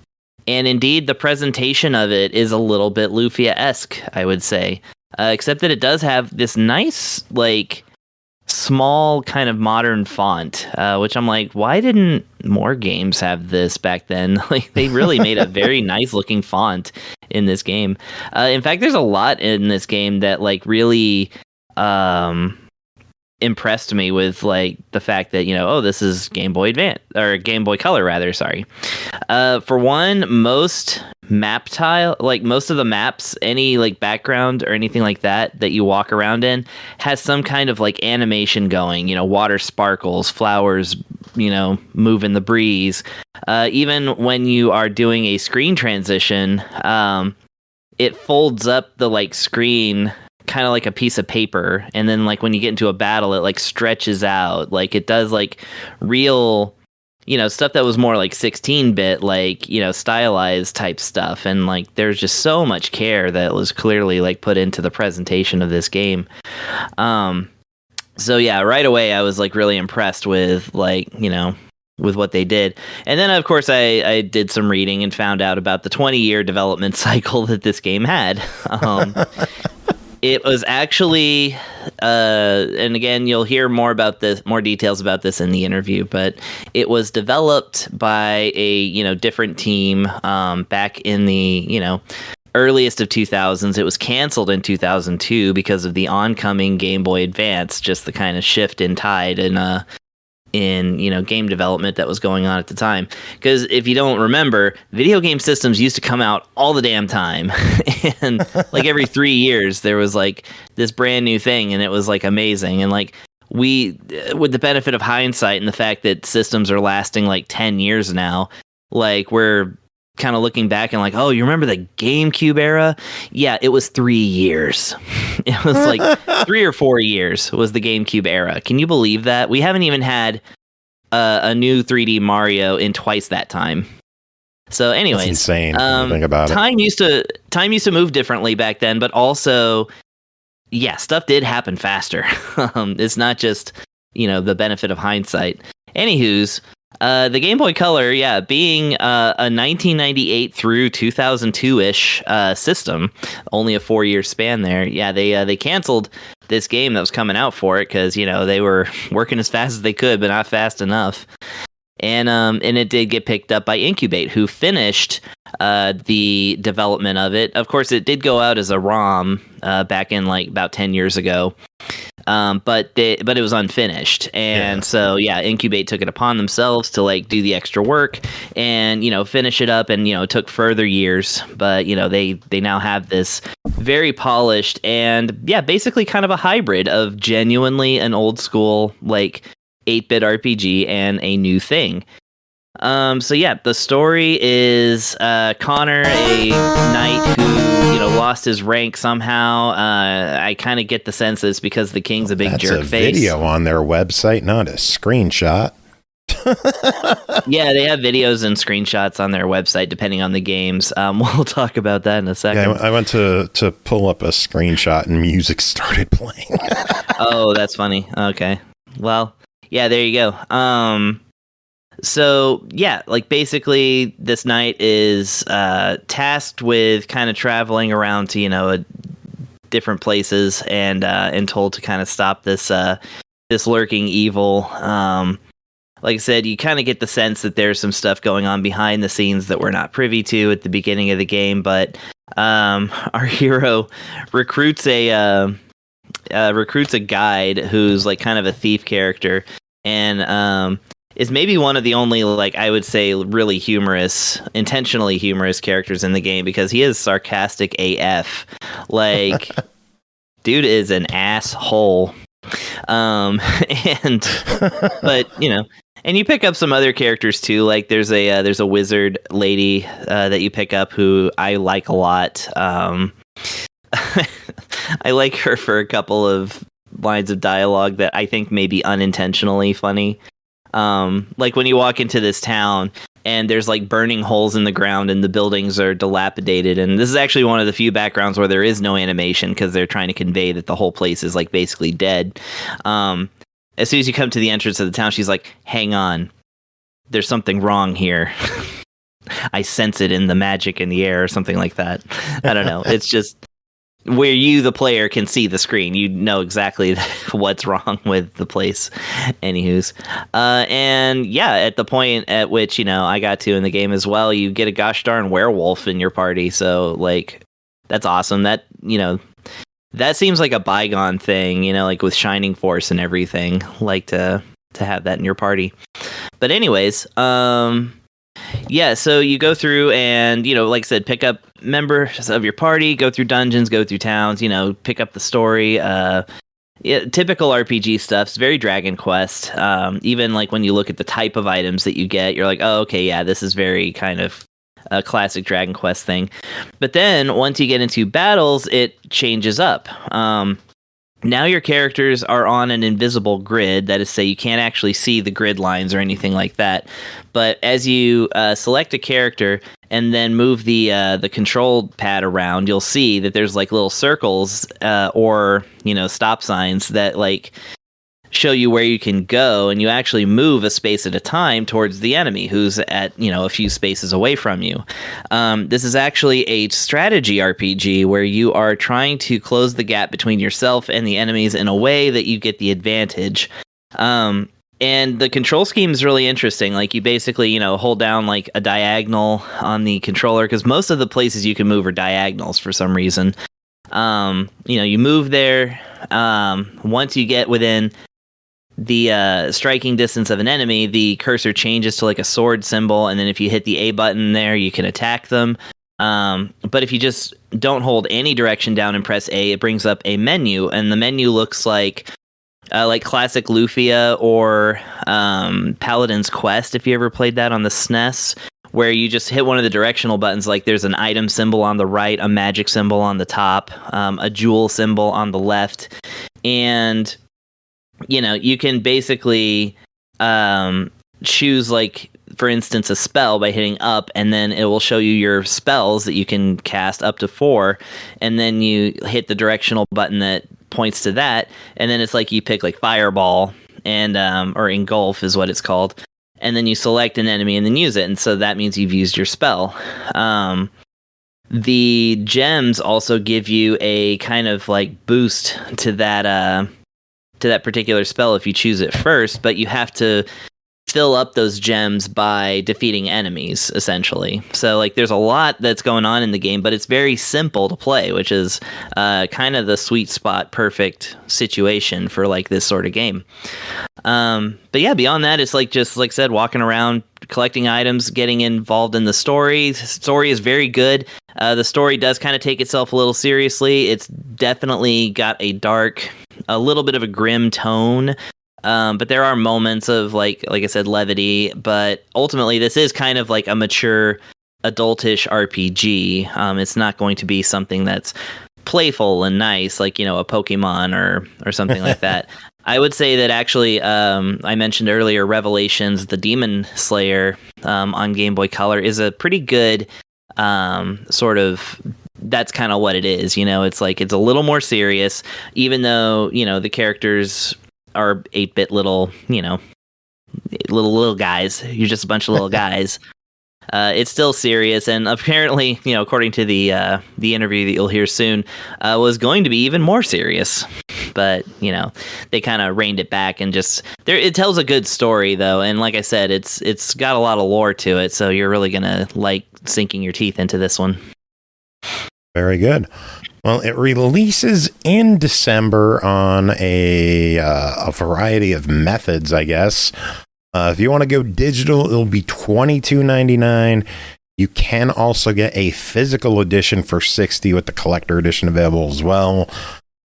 indeed, the presentation of it is a little bit Lufia-esque, I would say. Except that it does have this nice, like, small kind of modern font, which I'm like, why didn't more games have this back then? Like, they really made a very nice looking font in this game. In fact, there's a lot in this game that like really impressed me with like the fact that, this is Game Boy Advance or Game Boy Color rather, sorry. For one, most map tile, like most of the maps, any like background or anything like that you walk around in has some kind of like animation going, water sparkles, flowers, move in the breeze. Even when you are doing a screen transition, it folds up the like screen kind of like a piece of paper, and then like when you get into a battle it like stretches out, like it does like real stuff that was more like 16-bit, like stylized type stuff, and like there's just so much care that was clearly like put into the presentation of this game. So yeah, right away I was like really impressed with like with what they did. And then of course I did some reading and found out about the 20-year development cycle that this game had. It was actually, and again, you'll hear more details about this in the interview, but it was developed by a, different team back in the, earliest of 2000s. It was canceled in 2002 because of the oncoming Game Boy Advance, just the kind of shift in tide in game development that was going on at the time. Because if you don't remember, video game systems used to come out all the damn time, and like every 3 years there was like this brand new thing, and it was like amazing. And like we, with the benefit of hindsight and the fact that systems are lasting like 10 years now, like we're kind of looking back and like, oh, you remember the GameCube era? Yeah, it was 3 years. It was like 3 or 4 years was the GameCube era. Can you believe that? We haven't even had a new 3D Mario in twice that time. So anyways, that's insane. Think about it. Time used to move differently back then, but also, yeah, stuff did happen faster. It's not just, the benefit of hindsight. Anywho's, the Game Boy Color, yeah, being a 1998 through 2002-ish system, only a 4-year span there. Yeah, they canceled this game that was coming out for it because they were working as fast as they could, but not fast enough. And it did get picked up by Incubate, who finished the development of it. Of course, it did go out as a ROM back in like about 10 years ago. but it was unfinished, and so Incubate took it upon themselves to like do the extra work and finish it up, and it took further years, but they now have this very polished and basically kind of a hybrid of genuinely an old school like 8-bit RPG and a new thing. The story is Connor, a knight who lost his rank somehow. I kind of get the sense that it's because the king's a big jerk face. That's a video on their website, not a screenshot. Yeah, they have videos and screenshots on their website depending on the games. We'll talk about that in a second. Yeah, I went to pull up a screenshot and music started playing. Oh, that's funny. Okay. Well, yeah, there you go. So, like basically this knight is tasked with kind of traveling around to, different places and told to kind of stop this lurking evil. Like I said, you kind of get the sense that there's some stuff going on behind the scenes that we're not privy to at the beginning of the game, but our hero recruits a guide who's like kind of a thief character, and is maybe one of the only, like, I would say, really intentionally humorous characters in the game, because he is sarcastic AF. Like, dude is an asshole. And you pick up some other characters too. Like there's a wizard lady that you pick up who I like a lot. I like her for a couple of lines of dialogue that I think may be unintentionally funny. Like when you walk into this town and there's like burning holes in the ground and the buildings are dilapidated, and this is actually one of the few backgrounds where there is no animation because they're trying to convey that the whole place is like basically dead. As soon as you come to the entrance of the town, she's like, hang on, there's something wrong here. I sense it in the magic in the air or something like that. I don't know. It's just where you, the player, can see the screen. You know exactly what's wrong with the place. Anywho's. And yeah, at the point at which, I got to in the game as well, you get a gosh darn werewolf in your party. So, like, that's awesome. That, that seems like a bygone thing, like with Shining Force and everything, like to have that in your party. But anyways, so you go through and, like I said, pick up members of your party, go through dungeons, go through towns, pick up the story. Typical RPG stuff. It's very Dragon Quest. Even like when you look at the type of items that you get, you're like, oh, okay, yeah, this is very kind of a classic Dragon Quest thing. But then once you get into battles, it changes up. Now your characters are on an invisible grid. That is to say, you can't actually see the grid lines or anything like that. But as you select a character and then move the control pad around, you'll see that there's like little circles or stop signs that like show you where you can go, and you actually move a space at a time towards the enemy who's at a few spaces away from you. This is actually a strategy RPG where you are trying to close the gap between yourself and the enemies in a way that you get the advantage. And the control scheme is really interesting. Like you basically hold down like a diagonal on the controller, because most of the places you can move are diagonals for some reason. You move there. Once you get within the striking distance of an enemy, the cursor changes to like a sword symbol, and then if you hit the A button there, you can attack them. But if you just don't hold any direction down and press A, it brings up a menu, and the menu looks like classic Lufia or Paladin's Quest, if you ever played that on the SNES, where you just hit one of the directional buttons. Like there's an item symbol on the right, a magic symbol on the top, a jewel symbol on the left, and you can basically choose, like, for instance, a spell by hitting up, and then it will show you your spells that you can cast up to 4, and then you hit the directional button that points to that, and then it's like you pick like Fireball and or Engulf is what it's called, and then you select an enemy and then use it, and so that means you've used your spell. The gems also give you a kind of like boost to that particular spell if you choose it first, but you have to fill up those gems by defeating enemies, essentially. So like there's a lot that's going on in the game, but it's very simple to play, which is kind of the sweet spot, perfect situation for like this sort of game. But yeah, beyond that, it's like just like I said, walking around, collecting items, getting involved in the story. The story is very good. The story does kind of take itself a little seriously. It's definitely got a little bit of a grim tone. But there are moments of like I said, levity, but ultimately this is kind of like a mature adultish RPG. It's not going to be something that's playful and nice, like, you know, a Pokemon or something like that. I would say that actually, I mentioned earlier, Revelations, the Demon Slayer, on Game Boy Color is a pretty good, sort of, that's kind of what it is. You know, it's like, it's a little more serious, even though, you know, the characters are 8-bit little, you know, little guys. You're just a bunch of little guys. It's still serious, and apparently, you know, according to the interview that you'll hear soon, was going to be even more serious. But you know, they kind of reined it back and just it tells a good story though, and like I said, it's got a lot of lore to it, so you're really gonna like sinking your teeth into this one. Very good. Well, it releases in December on a variety of methods, I guess. If you want to go digital, it'll be $22.99. You can also get a physical edition for $60 with the collector edition available as well.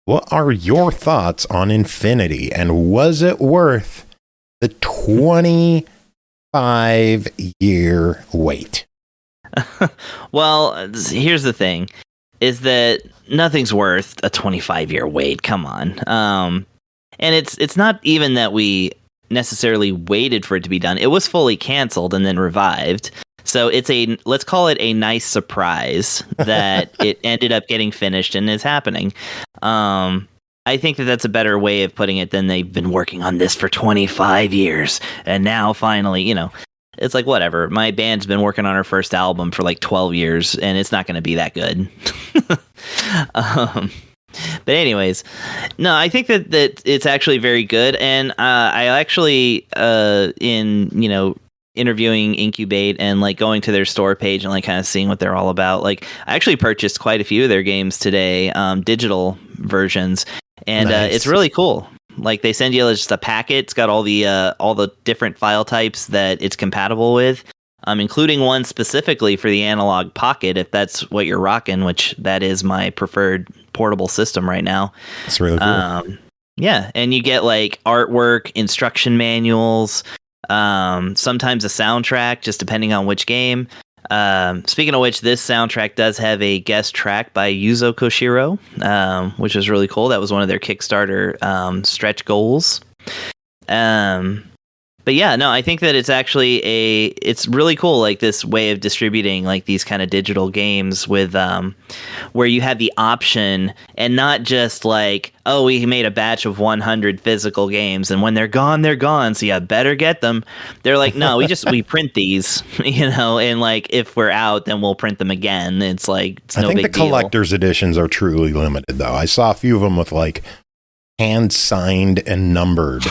What are your thoughts on Infinity, and was it worth the 25-year wait? Well, here's the thing, is that nothing's worth a 25-year wait. Come on. And it's not even that we necessarily waited for it to be done. It was fully canceled and then revived. So it's let's call it a nice surprise that it ended up getting finished and is happening. I think that that's a better way of putting it than they've been working on this for 25 years. And now finally, you know, it's like, whatever. My band's been working on our first album for like 12 years and it's not going to be that good. But anyways, no, I think that it's actually very good. And I actually, in, you know, interviewing Incubate and like going to their store page and like kind of seeing what they're all about, like I actually purchased quite a few of their games today, digital versions, and nice. It's really cool. Like they send you just a packet. It's got all the different file types that it's compatible with, including one specifically for the Analog Pocket, if that's what you're rocking, which that is my preferred portable system right now. It's really cool. Yeah, and you get like artwork, instruction manuals, sometimes a soundtrack, just depending on which game. Speaking of which, this soundtrack does have a guest track by Yuzo Koshiro, which was really cool. That was one of their Kickstarter stretch goals. But yeah, no, I think that it's actually it's really cool, like this way of distributing like these kind of digital games with, where you have the option and not just like, oh, we made a batch of 100 physical games and when they're gone, so you better get them. They're like, no, we print these, you know, and like if we're out, then we'll print them again. It's like, it's no big deal. I think the collector's editions are truly limited though. I saw a few of them with like hand signed and numbered.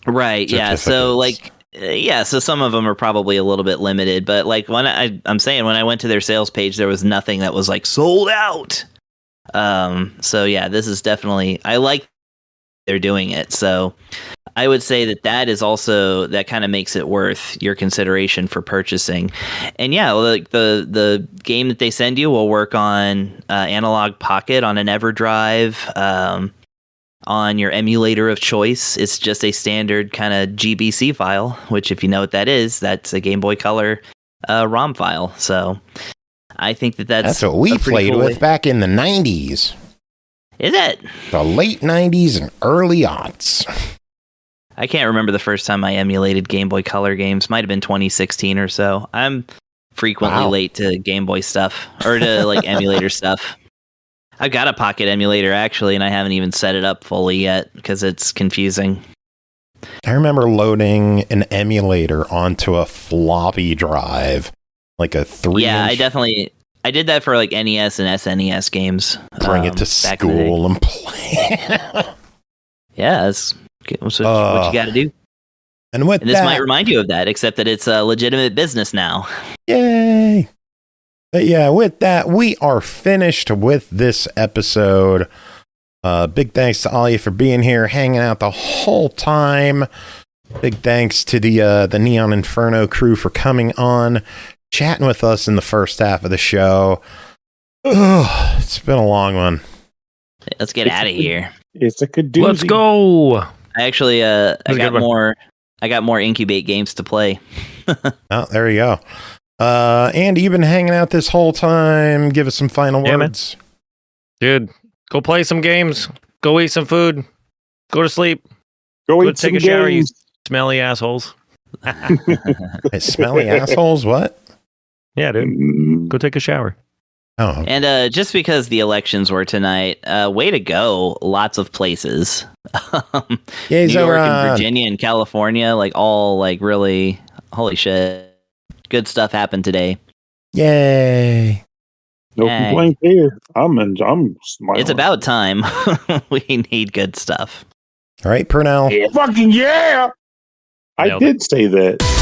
Right. Yeah. So like, so some of them are probably a little bit limited, but like when I'm saying, when I went to their sales page, there was nothing that was like sold out. So yeah, this is definitely, I like they're doing it. So I would say that is also, that kind of makes it worth your consideration for purchasing. And yeah, like the game that they send you will work on Analog Pocket, on an EverDrive, on your emulator of choice. It's just a standard kind of GBC file, which if you know what that is, that's a Game Boy Color ROM file. So I think that's what we played cool with back in the 90s. Is it? The late 90s and early aughts. I can't remember the first time I emulated Game Boy Color games. Might have been 2016 or so. I'm frequently late to Game Boy stuff, or to like emulator stuff. I've got a Pocket emulator actually, and I haven't even set it up fully yet because it's confusing. I remember loading an emulator onto a floppy drive, like a 3-inch. Yeah, I did that for like NES and SNES games. Bring it to school and play. Yeah, that's what you got to do. And with And this that, might remind you of that, except that it's a legitimate business now. yay! But yeah, with that, we are finished with this episode. Big thanks to all you for being here, hanging out the whole time. Big thanks to the Neon Inferno crew for coming on, chatting with us in the first half of the show. Ugh, it's been a long one. Let's get out of here. It's a good doozy. Let's go. I actually, I got more Incubate games to play. Oh, there you go. Andy, you've been hanging out this whole time. Give us some final words. Dude, go play some games. Go eat some food. Go to sleep. Go take a shower, you smelly assholes. Hey, smelly assholes? What? Yeah, dude. Go take a shower. Oh. And just because the elections were tonight, way to go. Lots of places. Yay, New York and Zoran. Virginia and California, like all like really, holy shit. Good stuff happened today. Yay. No Yay. complaints here. I'm smiling. It's about time. We need good stuff. All right, Pernell. Fucking yeah! I Nailed it. did say that.